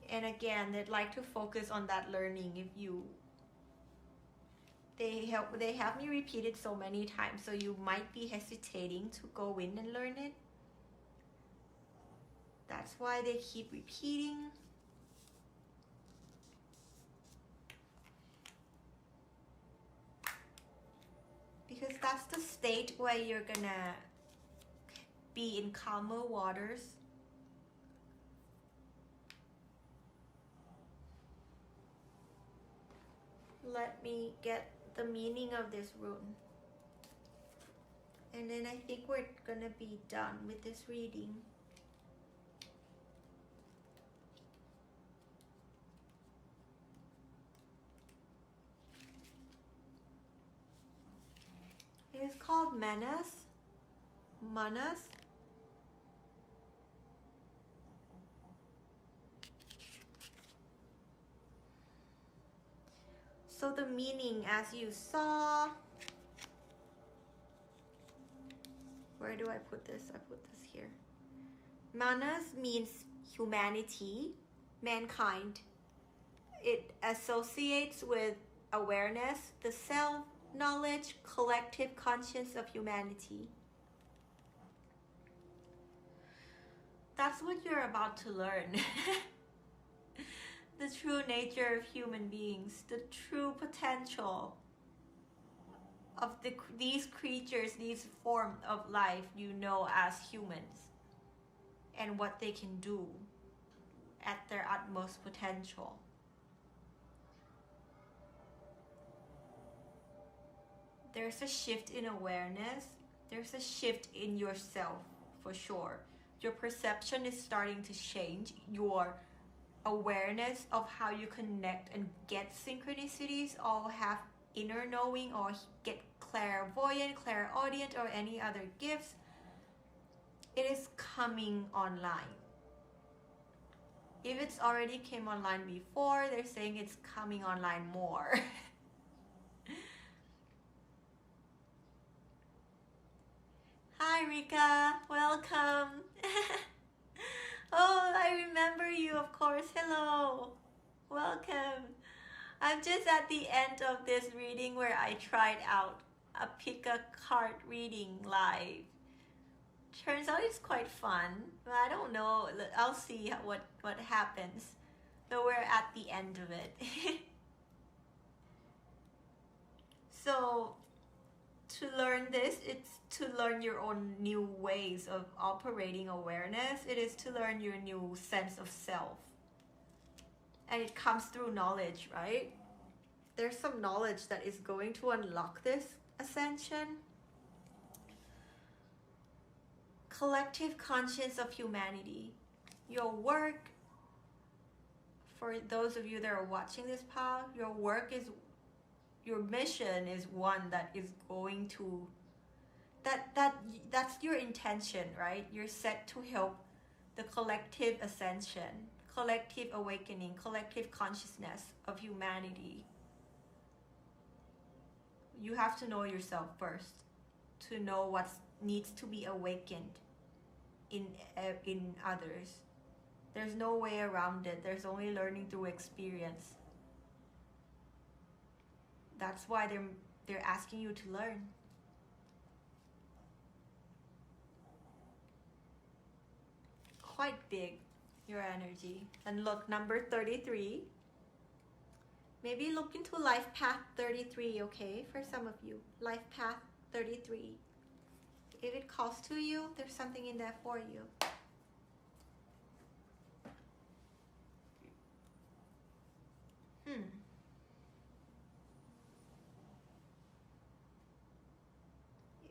S1: And again, they'd like to focus on that learning. If you, they have me repeat it so many times, so you might be hesitating to go in and learn it. That's why they keep repeating. Because that's the state where you're gonna be in calmer waters. Let me get the meaning of this rune. And then I think we're gonna be done with this reading. It is called Manas. Manas. So the meaning, as you saw, where do I put this? I put this here. Manas means humanity, mankind. It associates with awareness, the self, knowledge, collective conscience of humanity. That's what you're about to learn. The true nature of human beings, the true potential of these creatures, these forms of life you know as humans, and what they can do at their utmost potential. There's a shift in awareness. There's a shift in yourself, for sure. Your perception is starting to change. Your awareness of how you connect and get synchronicities, or have inner knowing, or get clairvoyant, clairaudient, or any other gifts, it is coming online. If it's already came online before, they're saying it's coming online more. Hi Rika, welcome. Oh, I remember you, of course. Hello, welcome. I'm just at the end of this reading where I tried out a pick a card reading live. Turns out it's quite fun, but I don't know. I'll see what happens. But we're at the end of it. So to learn this, it's to learn your own new ways of operating awareness. It is to learn your new sense of self. And it comes through knowledge, right? There's some knowledge that is going to unlock this ascension. Collective conscience of humanity. Your work, for those of you that are watching this POW, your work is, your mission is one that is going to, that's your intention, right? You're set to help the collective ascension, collective awakening, collective consciousness of humanity. You have to know yourself first to know what needs to be awakened in others. There's no way around it. There's only learning through experience. That's why they're asking you to learn. Quite big, your energy. And look, number 33. Maybe look into life path 33, okay? For some of you, life path 33. If it calls to you, there's something in there for you.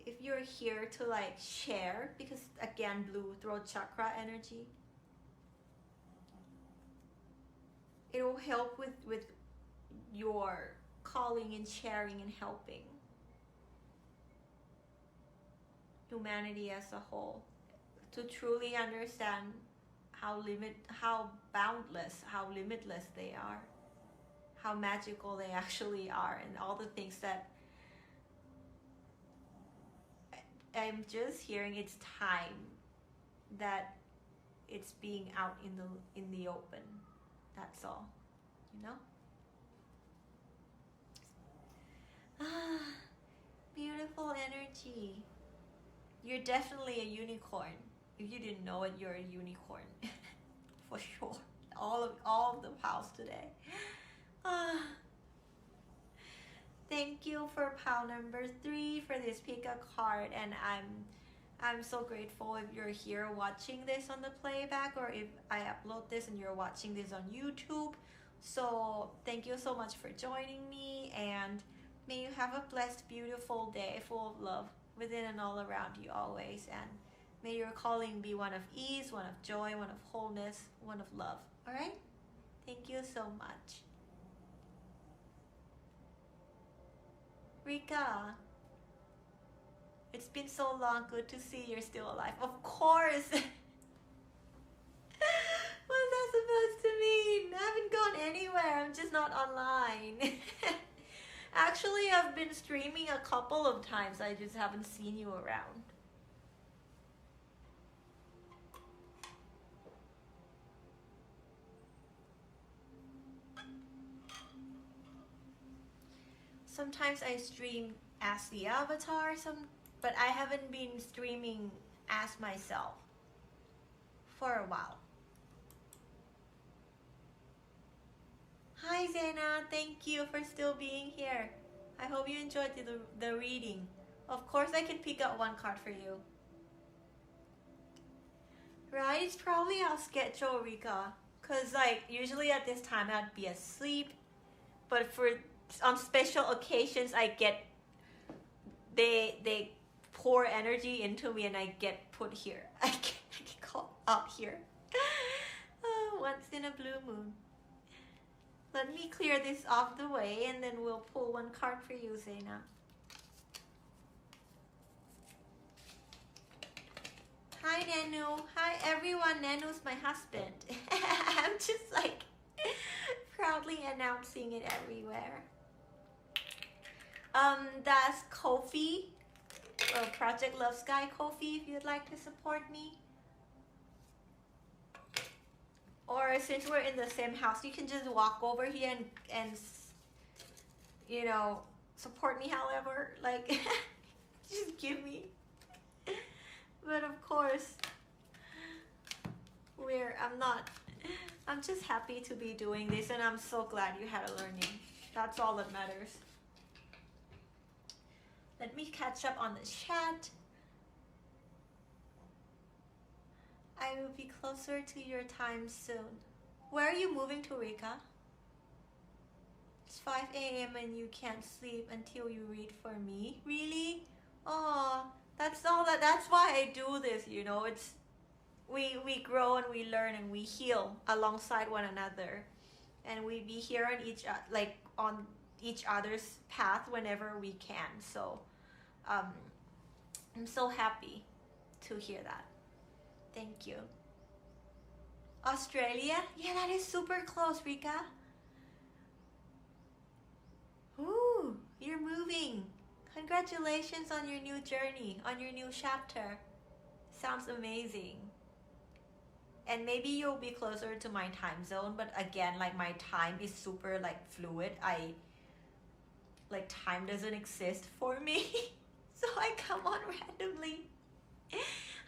S1: If you're here to like share, because again, blue throat chakra energy, it will help with your calling and sharing and helping humanity as a whole to truly understand how boundless, how limitless they are, how magical they actually are, and all the things that I'm just hearing. It's time that it's being out in the open. That's all, you know. Beautiful energy. You're definitely a unicorn. If you didn't know it, you're a unicorn. For sure. All of the pals today. Thank you for pal number 3 for this pick a card, and I'm so grateful if you're here watching this on the playback, or if I upload this and you're watching this on YouTube. So thank you so much for joining me, and may you have a blessed, beautiful day full of love within and all around you always. And may your calling be one of ease, one of joy, one of wholeness, one of love. All right? Thank you so much. Rika, it's been so long. Good to see you're still alive. Of course. What's that supposed to mean? I haven't gone anywhere. I'm just not online. Actually, I've been streaming a couple of times. I just haven't seen you around. Sometimes I stream as the avatar, but I haven't been streaming as myself for a while. Hi Zena, thank you for still being here. I hope you enjoyed the reading. Of course I can pick up one card for you. Right, it's probably our schedule, Rika. Cause like usually at this time I'd be asleep, but on special occasions I get they pour energy into me and I get put here. I get called up here. Once in a blue moon. Let me clear this off the way and then we'll pull one card for you, Zena. Hi Nanu. Hi everyone. Nanu's my husband. I'm just like proudly announcing it everywhere. That's Ko-fi, Project Love Sky Ko-fi, if you'd like to support me. Or since we're in the same house, you can just walk over here and you know, support me however, like, just give me. But of course, I'm just happy to be doing this, and I'm so glad you had a learning. That's all that matters. Let me catch up on the chat. I will be closer to your time soon. Where are you moving to, Rika? It's 5 a.m. and you can't sleep until you read for me? Really? Oh, that's why I do this, you know. It's we grow and we learn and we heal alongside one another, and we be here on each other's path whenever we can. So I'm so happy to hear that. Thank you. Australia? Yeah, that is super close, Rika. Ooh, you're moving. Congratulations on your new journey, on your new chapter. Sounds amazing. And maybe you'll be closer to my time zone, but again, like my time is super like fluid. Time doesn't exist for me. So I come on randomly.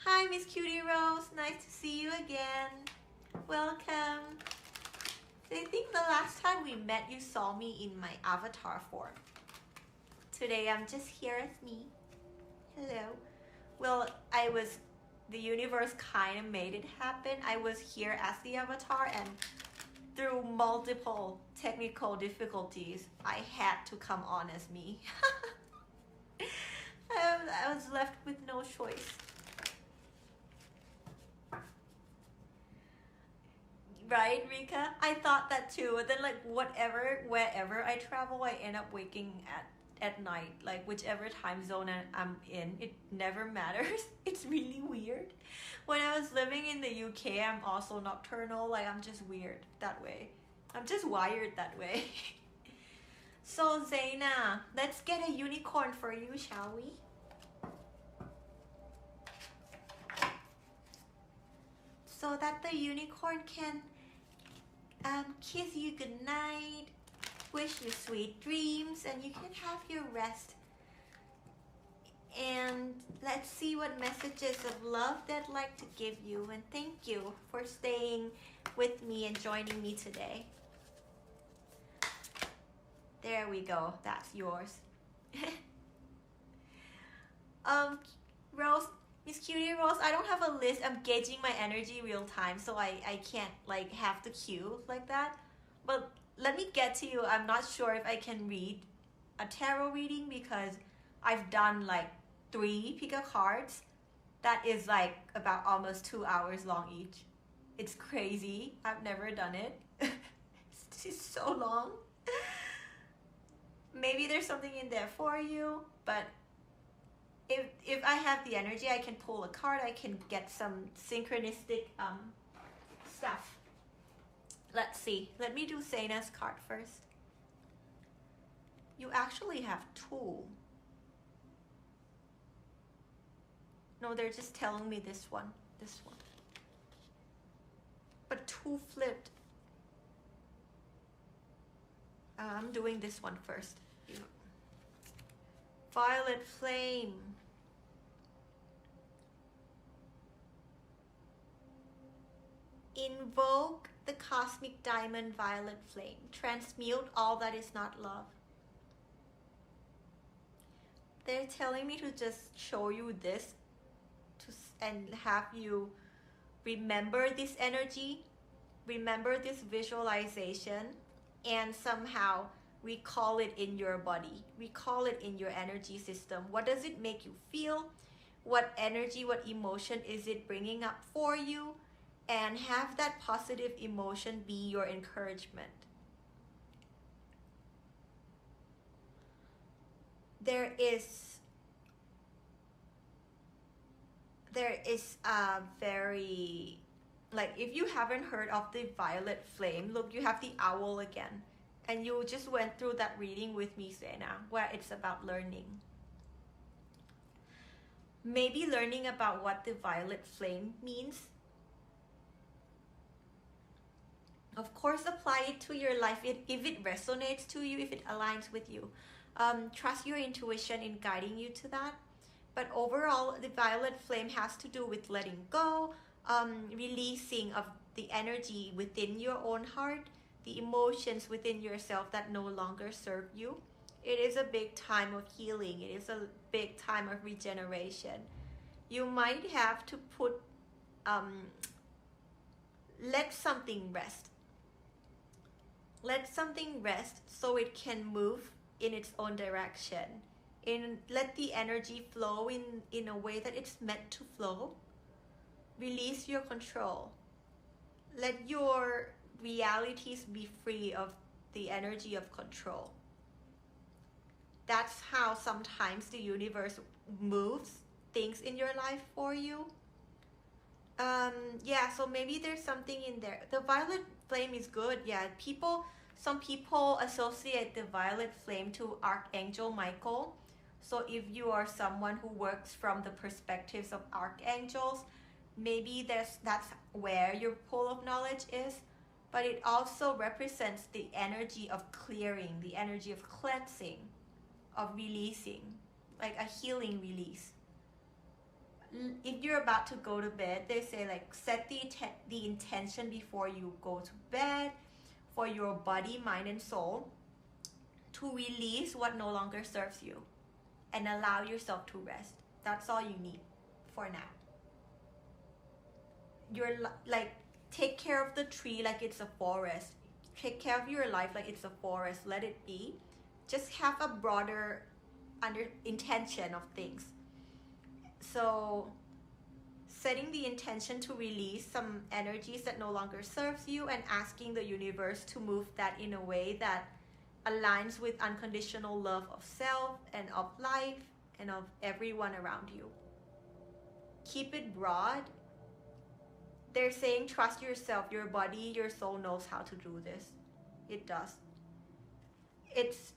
S1: Hi, Miss Cutie Rose. Nice to see you again. Welcome. I think the last time we met, you saw me in my avatar form. Today, I'm just here as me. Hello. Well, the universe kind of made it happen. I was here as the avatar, and through multiple technical difficulties, I had to come on as me. I was left with no choice. Right, Rika? I thought that too. But then, like, wherever I travel, I end up waking at at night, like whichever time zone I'm in, it never matters. It's really weird. When I was living in the UK, I'm also nocturnal. Like, I'm just weird that way. I'm just wired that way. So Zaina, let's get a unicorn for you, shall we? So that the unicorn can kiss you goodnight, wish you sweet dreams, and you can have your rest. And let's see what messages of love they'd like to give you. And thank you for staying with me and joining me today. There we go. That's yours. Rose, Miss Cutie Rose, I don't have a list. I'm gauging my energy real time, so I can't like have the cue like that. But let me get to you. I'm not sure if I can read a tarot reading because I've done like 3 pick a cards. That is like about almost 2 hours long each. It's crazy. I've never done it. It's so long. Maybe there's something in there for you, but if I have the energy, I can pull a card. I can get some synchronistic stuff. Let's see. Let me do Zaina's card first. You actually have 2. No, they're just telling me this one. This one. But 2 flipped. I'm doing this one first. Violet flame. Invoke the cosmic diamond violet flame. Transmute all that is not love. They're telling me to just show you this and have you remember this energy, remember this visualization, and somehow recall it in your body, recall it in your energy system. What does it make you feel? What energy, what emotion is it bringing up for you? And have that positive emotion be your encouragement. There is a very, like, if you haven't heard of the violet flame, look, you have the owl again. And you just went through that reading with me, Zaina, where it's about learning. Maybe learning about what the violet flame means. Of course, apply it to your life if it resonates to you, if it aligns with you. Trust your intuition in guiding you to that. But overall, the violet flame has to do with letting go, releasing of the energy within your own heart, the emotions within yourself that no longer serve you. It is a big time of healing. It is a big time of regeneration. You might have to let something rest. Let something rest so it can move in its own direction. Let the energy flow in a way that it's meant to flow. Release your control. Let your realities be free of the energy of control. That's how sometimes the universe moves things in your life for you. Yeah, so maybe there's something in there. The violet flame is good. Yeah, some people associate the violet flame to Archangel Michael. So if you are someone who works from the perspectives of archangels, maybe that's where your pool of knowledge is. But it also represents the energy of clearing, the energy of cleansing, of releasing, like a healing release. If you're about to go to bed, they say like set the intention before you go to bed for your body, mind, and soul to release what no longer serves you and allow yourself to rest. That's all you need for now. You're like, take care of the tree like it's a forest. Take care of your life like it's a forest. Let it be. Just have a broader intention of things. So setting the intention to release some energies that no longer serves you and asking the universe to move that in a way that aligns with unconditional love of self and of life and of everyone around you. Keep it broad. They're saying trust yourself, your body, your soul knows how to do this. It does. It's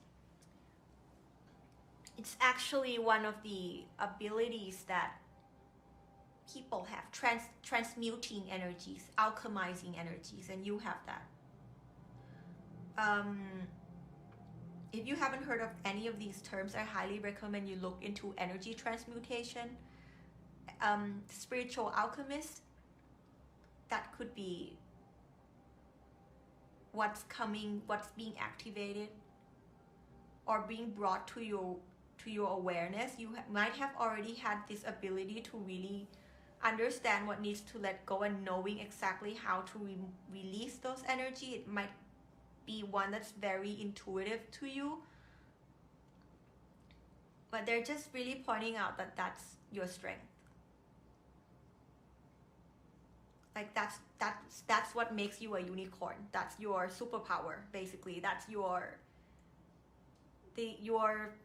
S1: actually one of the abilities that people have, transmuting energies, alchemizing energies, and you have that. If you haven't heard of any of these terms, I highly recommend you look into energy transmutation, spiritual alchemist. That could be what's coming, what's being activated or being brought to your awareness. You might have already had this ability to really understand what needs to let go, and knowing exactly how to release those energy. It might be one that's very intuitive to you, but they're just really pointing out that that's your strength. Like that's what makes you a unicorn. That's your superpower, basically. That's your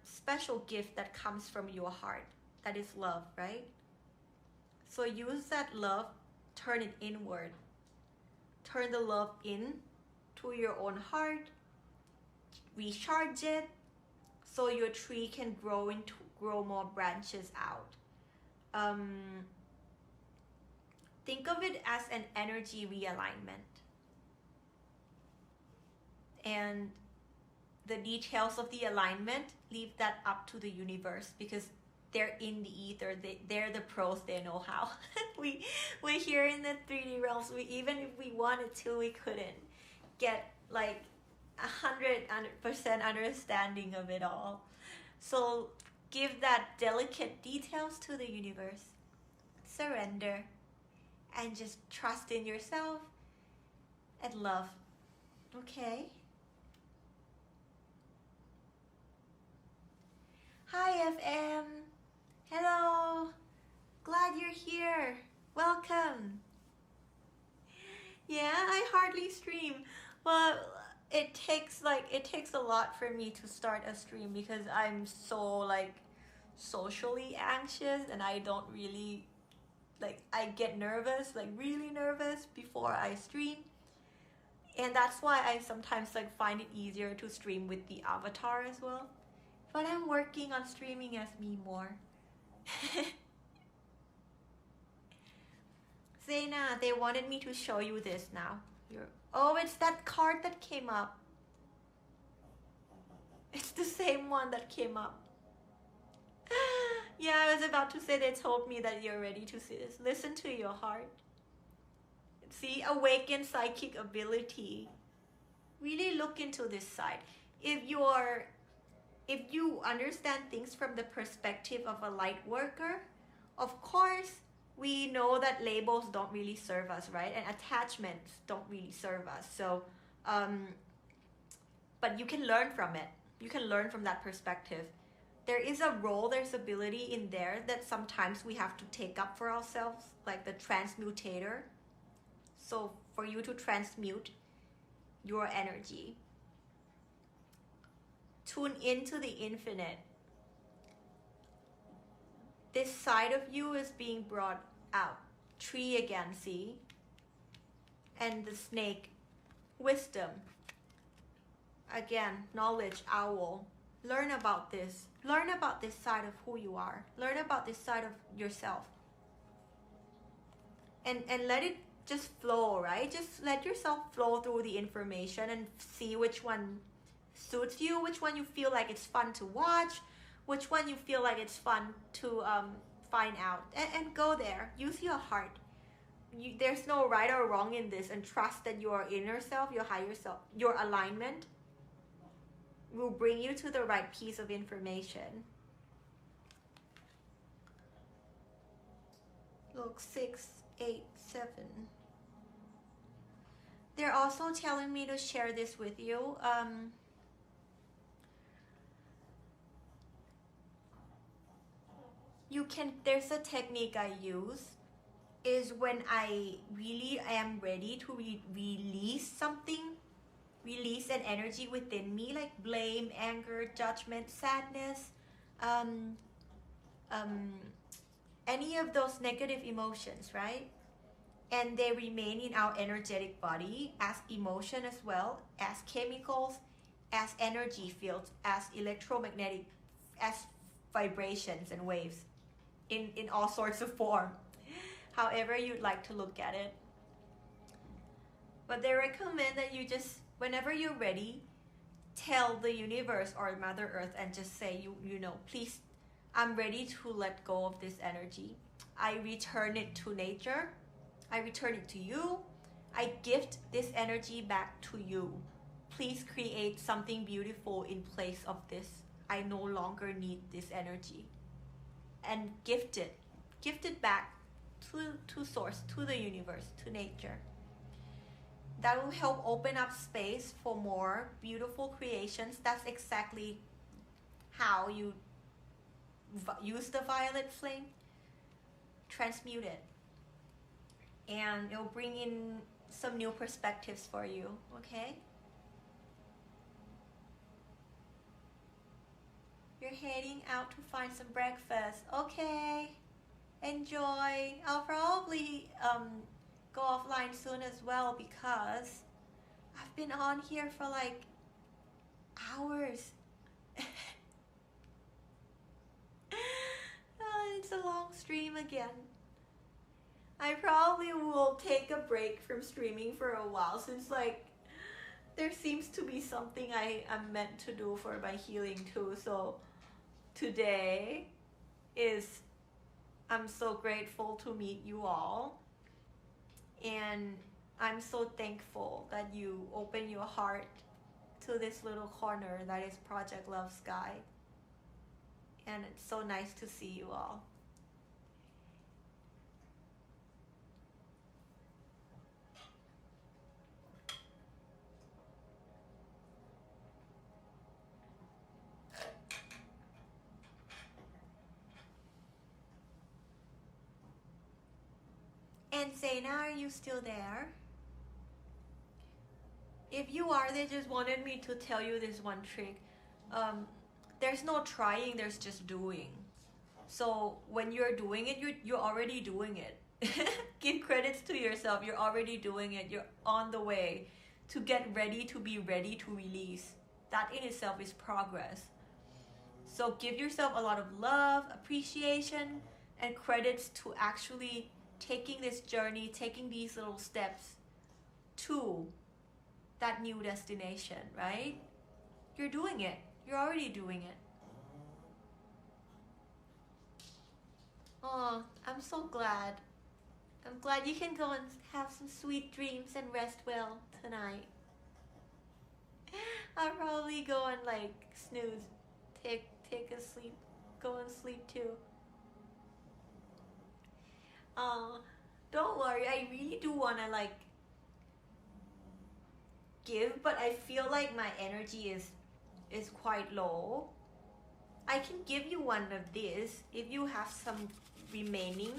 S1: special gift that comes from your heart. That is love, right? So use that love, turn it inward. Turn the love in to your own heart. Recharge it so your tree can grow more branches out. Think of it as an energy realignment. And the details of the alignment, leave that up to the universe, because they're in the ether. They're the pros, they know how. We're here in the 3D realms. Even if we wanted to, we couldn't get like 100% understanding of it all. So give that delicate details to the universe. Surrender. And just trust in yourself and love. Okay? Hi, FM. Hello. Glad you're here. Welcome. Yeah, I hardly stream. Well, it takes a lot for me to start a stream because I'm so like socially anxious, and I don't really I get nervous, really nervous before I stream. And that's why I sometimes find it easier to stream with the avatar as well. But I'm working on streaming as me more. Zaina, they wanted me to show you this now. Oh, it's that card that came up. It's the same one that came up. Yeah, I was about to say they told me that you're ready to see this. Listen to your heart. See, awaken psychic ability. Really look into this side. If you understand things from the perspective of a light worker, of course, we know that labels don't really serve us, right? And attachments don't really serve us. So, but you can learn from it. You can learn from that perspective. There is a role, there's ability in there that sometimes we have to take up for ourselves, like the transmutator. So for you to transmute your energy, tune into the infinite. This side of you is being brought out. Tree again, see? And the snake, wisdom. Again, knowledge, owl. Learn about this. Learn about this side of who you are. Learn about this side of yourself. And let it just flow, right? Just let yourself flow through the information and see which one suits you, which one you feel like it's fun to watch, which one you feel like it's fun to find out. And go there. Use your heart. There's no right or wrong in this, and trust that your inner self, your higher self, your alignment will bring you to the right piece of information. Look, 6, 8, 7. They're also telling me to share this with you. There's a technique I use, is when I really am ready to release something, release an energy within me, like blame, anger, judgment, sadness, um, um, any of those negative emotions, right? And they remain in our energetic body as emotion as well, as chemicals, as energy fields, as electromagnetic, as vibrations and waves in all sorts of form, however you'd like to look at it. But they recommend that you just, whenever you're ready, tell the universe or Mother Earth and just say, you know, please, I'm ready to let go of this energy. I return it to nature. I return it to you. I gift this energy back to you. Please create something beautiful in place of this. I no longer need this energy. And gift it back to source, to the universe, to nature. That will help open up space for more beautiful creations. That's exactly how you use the violet flame. Transmute it. And it'll bring in some new perspectives for you, okay? You're heading out to find some breakfast. Okay, enjoy. I'll probably go offline soon as well because I've been on here for like hours. It's a long stream again. I probably will take a break from streaming for a while since like there seems to be something I'm meant to do for my healing too. So today is, I'm so grateful to meet you all, and I'm so thankful that you open your heart to this little corner that is Project Love Sky, and it's so nice to see you all. And Zaina, are you still there? If you are, they just wanted me to tell you this one trick. There's no trying, there's just doing. So when you're doing it, you're already doing it. Give credits to yourself, you're already doing it. You're on the way to get ready to be ready to release. That in itself is progress. So give yourself a lot of love, appreciation, and credits to actually taking this journey, taking these little steps to that new destination, right? You're doing it. You're already doing it. Oh, I'm so glad. I'm glad you can go and have some sweet dreams and rest well tonight. I'll probably go and like snooze, take a sleep, go and sleep too. Don't worry, I really do wanna like give, but I feel like my energy is quite low. I can give you one of these if you have some remaining.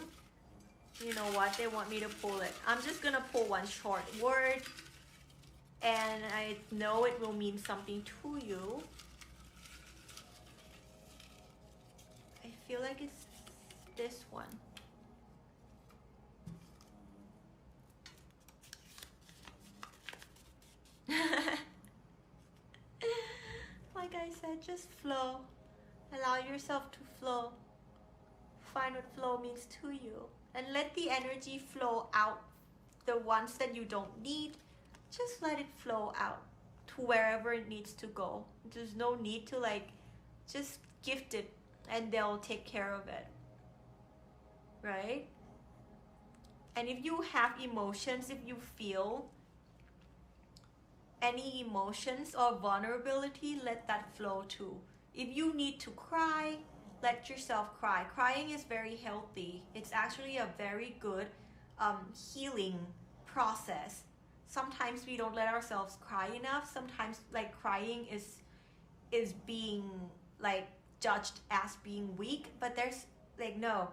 S1: You know what, they want me to pull it. I'm just gonna pull one short word, and I know it will mean something to you. I feel like it's this one. Like I said, just flow. Allow yourself to flow. Find what flow means to you. And let the energy flow out. The ones that you don't need, just let it flow out to wherever it needs to go. There's no need to like, just gift it and they'll take care of it. Right? And if you have emotions, if you feel any emotions or vulnerability, let that flow too. If you need to cry, let yourself cry. Crying is very healthy. It's actually a very good healing process. Sometimes we don't let ourselves cry enough. Sometimes like crying is being like judged as being weak, but there's like no,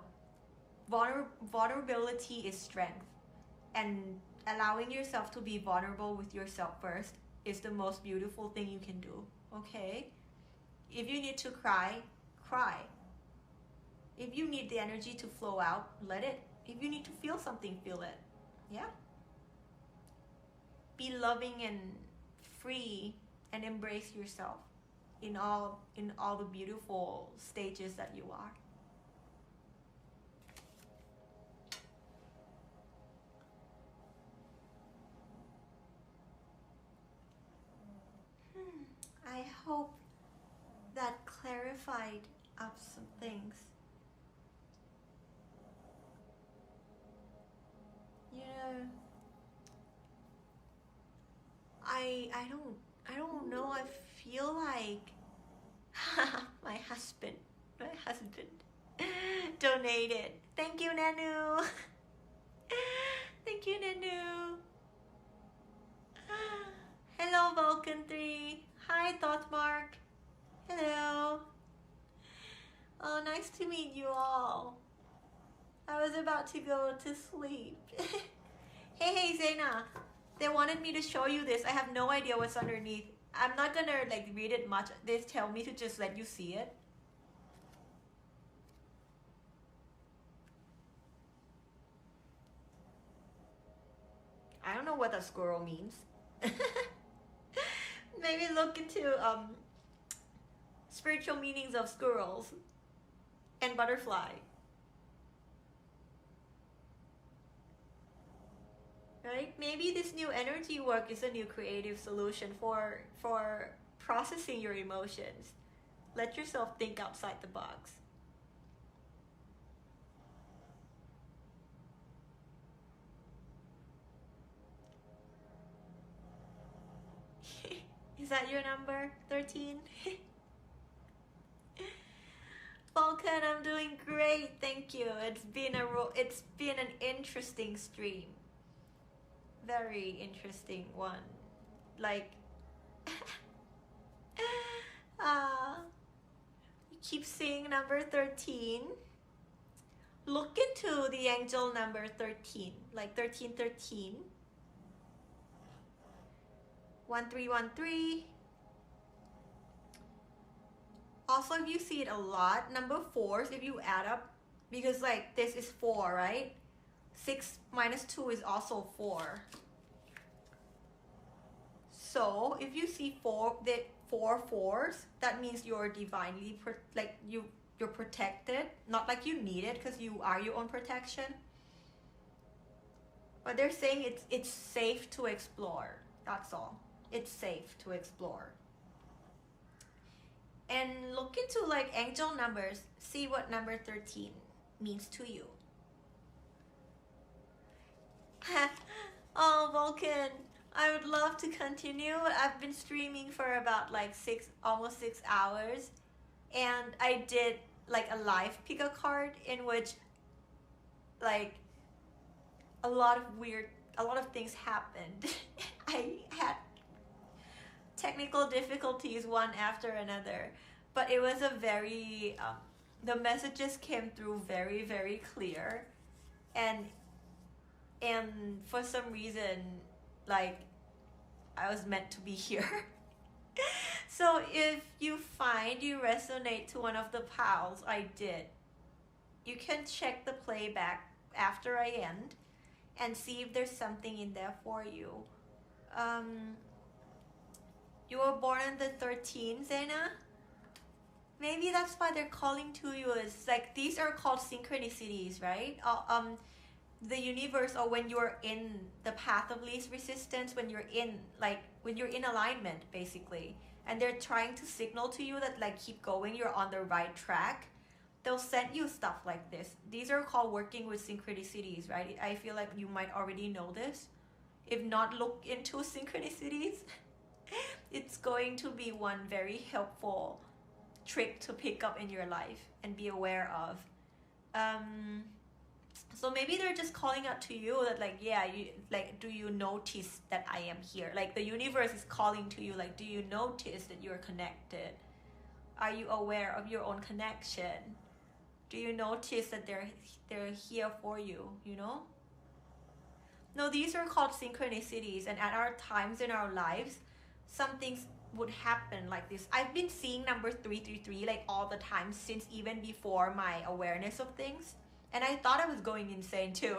S1: vulnerability is strength, and allowing yourself to be vulnerable with yourself first is the most beautiful thing you can do. Okay? If you need to cry, cry. If you need the energy to flow out, let it. If you need to feel something, feel it. Yeah? Be loving and free and embrace yourself in all the beautiful stages that you are. I hope that clarified up some things. You know, I don't know. I feel like my husband donated. Thank you, Nanu. Thank you, Nanu. Hello, Vulcan 3. Hi, Thoughtmark. Hello. Oh, nice to meet you all. I was about to go to sleep. Hey, Zaina. They wanted me to show you this. I have no idea what's underneath. I'm not gonna like read it much. They tell me to just let you see it. I don't know what a squirrel means. Maybe look into spiritual meanings of squirrels and butterfly. Right? Maybe this new energy work is a new creative solution for processing your emotions. Let yourself think outside the box. Is that your number? 13? Vulcan, I'm doing great, thank you. It's been an interesting stream. Very interesting one. Like you keep seeing number 13. Look into the angel number 13, like 1313. 1313. Also, if you see it a lot, number 4s, if you add up, because like this is 4, right? 6 minus 2 is also 4. So if you see 4 4s, that means you're divinely you're protected. Not like you need it, because you are your own protection. But they're saying it's safe to explore. That's all. It's safe to explore. And look into like angel numbers. See what number 13 means to you. Oh, Vulcan, I would love to continue. I've been streaming for about like almost 6 hours, and I did like a live pick a card in which like a lot of things happened. I had technical difficulties one after another, but it was a very the messages came through very, very clear, and for some reason, like, I was meant to be here. So if you find you resonate to one of the pals I did, you can check the playback after I end and see if there's something in there for you. You were born on the 13th, Zena? Maybe that's why they're calling to you. It's like, these are called synchronicities, right? The universe, or when you're in the path of least resistance, when you're in alignment, basically, and they're trying to signal to you that like keep going, you're on the right track, they'll send you stuff like this. These are called working with synchronicities, right? I feel like you might already know this. If not, look into synchronicities. It's going to be one very helpful trick to pick up in your life and be aware of. So maybe they're just calling out to you that like, yeah, you like, do you notice that I am here? Like the universe is calling to you, like, do you notice that you're connected? Are you aware of your own connection? Do you notice that they're here for you, you know? No, these are called synchronicities, and at our times in our lives, some things would happen like this. I've been seeing number 333 like all the time since even before my awareness of things, and I thought I was going insane too.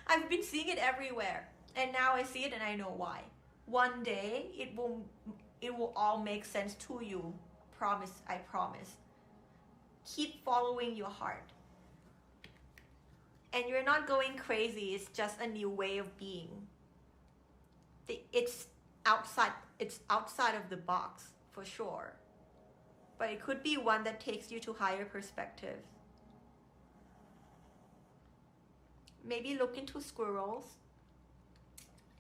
S1: I've been seeing it everywhere, and now I see it and I know why. One day it will all make sense to you. Promise, I promise. Keep following your heart. And you're not going crazy, it's just a new way of being. It's outside of the box for sure. But it could be one that takes you to higher perspectives. Maybe look into squirrels.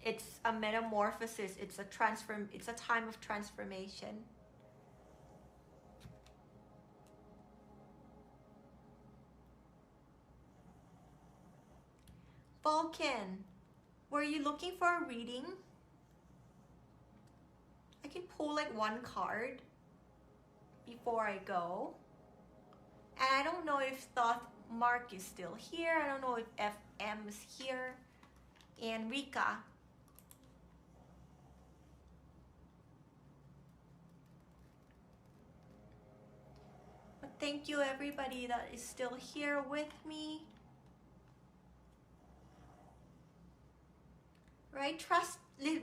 S1: It's a metamorphosis, it's a time of transformation. Vulcan, were you looking for a reading? I can pull like one card before I go. And I don't know if Thoth Mark is still here. I don't know if FM is here. And Rika. But thank you everybody that is still here with me. Right?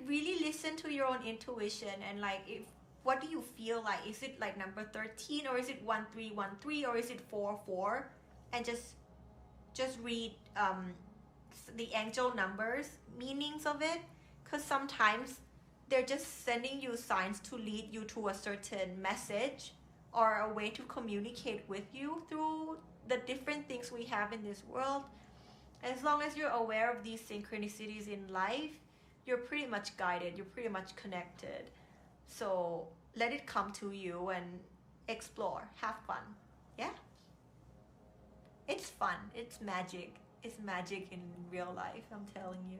S1: Really listen to your own intuition, and like, what do you feel like? Is it like number 13, or is it 1313, or is it 44? And just read the angel numbers, meanings of it, because sometimes they're just sending you signs to lead you to a certain message or a way to communicate with you through the different things we have in this world. As long as you're aware of these synchronicities in life, you're pretty much guided, you're pretty much connected. So let it come to you and explore, have fun. Yeah? It's fun, it's magic. It's magic in real life, I'm telling you.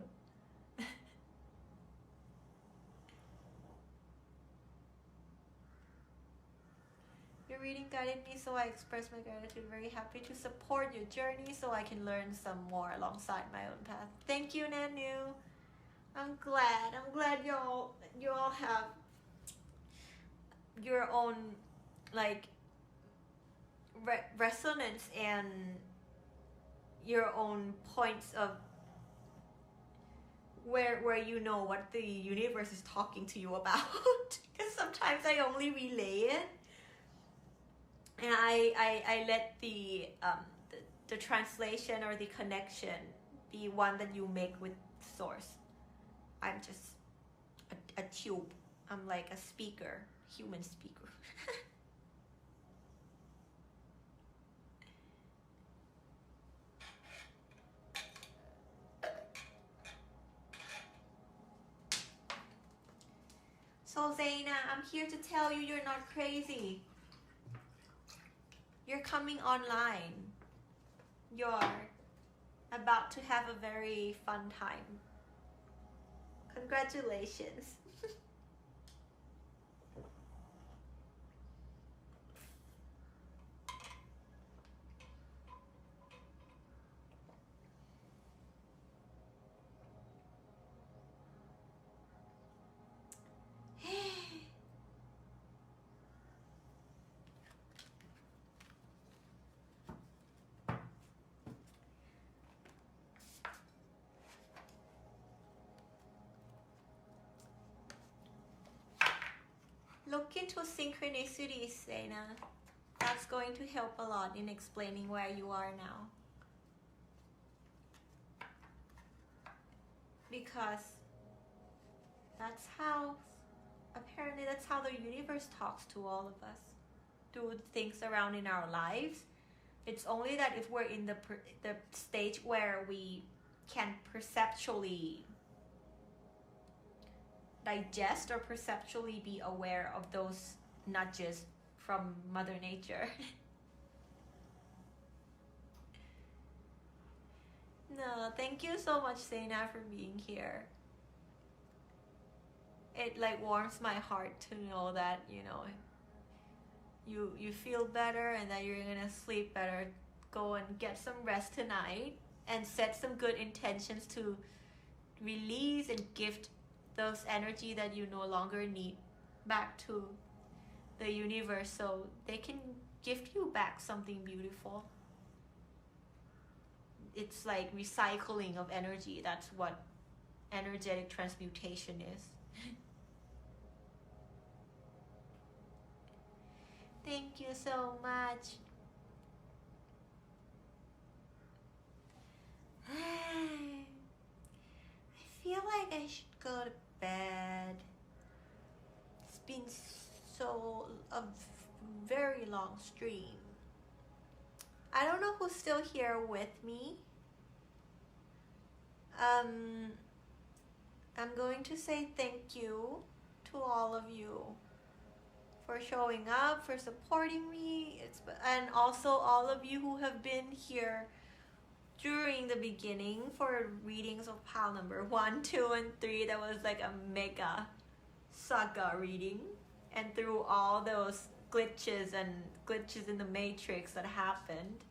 S1: Your reading guided me, so I express my gratitude. Very happy to support your journey so I can learn some more alongside my own path. Thank you, Nanu. I'm glad you all have your own like resonance and your own points of where you know what the universe is talking to you about. Because sometimes I only relay it, and I let the translation or the connection be one that you make with source. I'm just a tube. I'm like a speaker, human speaker. So Zaina, I'm here to tell you you're not crazy. You're coming online. You're about to have a very fun time. Congratulations. Look into synchronicities, Zaina. That's going to help a lot in explaining where you are now. Because apparently that's how the universe talks to all of us through things around in our lives. It's only that if we're in the stage where we can perceptually digest or perceptually be aware of those nudges from Mother Nature. No, thank you so much, Zaina, for being here. It like warms my heart to know that, you know, you feel better and that you're gonna sleep better. Go and get some rest tonight and set some good intentions to release and gift those energy that you no longer need back to the universe so they can gift you back something beautiful. It's like recycling of energy. That's what energetic transmutation is. Thank you so much. I feel like I should go to bed. It's been a very long stream. I don't know who's still here with me. I'm going to say thank you to all of you for showing up, for supporting me, and also all of you who have been here during the beginning for readings of pile number 1, 2, and 3. That was like a mega saga reading, and through all those glitches in the matrix that happened,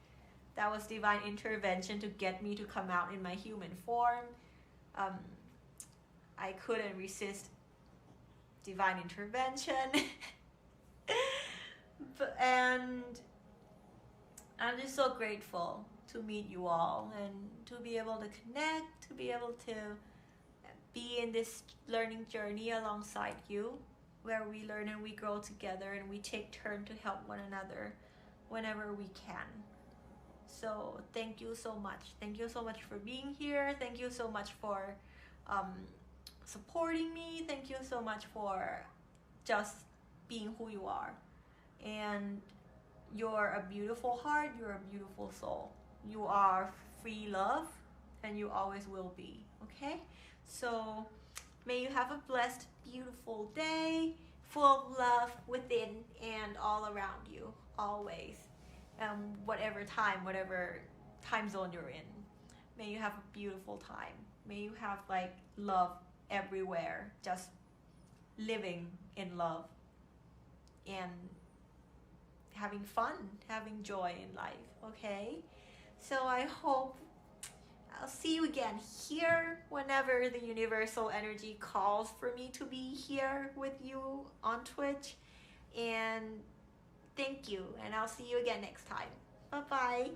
S1: that was divine intervention to get me to come out in my human form. I couldn't resist divine intervention. And I'm just so grateful to meet you all and to be able to connect, to be able to be in this learning journey alongside you, where we learn and we grow together and we take turn to help one another whenever we can. So thank you so much. Thank you so much for being here. Thank you so much for supporting me. Thank you so much for just being who you are. And you're a beautiful heart. You're a beautiful soul. You are free love, and you always will be. Okay? So may you have a blessed, beautiful day full of love within and all around you, always. Whatever time zone you're in. May you have a beautiful time. May you have like love everywhere, just living in love and having fun, having joy in life, okay? So I hope I'll see you again here whenever the universal energy calls for me to be here with you on Twitch. And thank you, and I'll see you again next time. Bye-bye.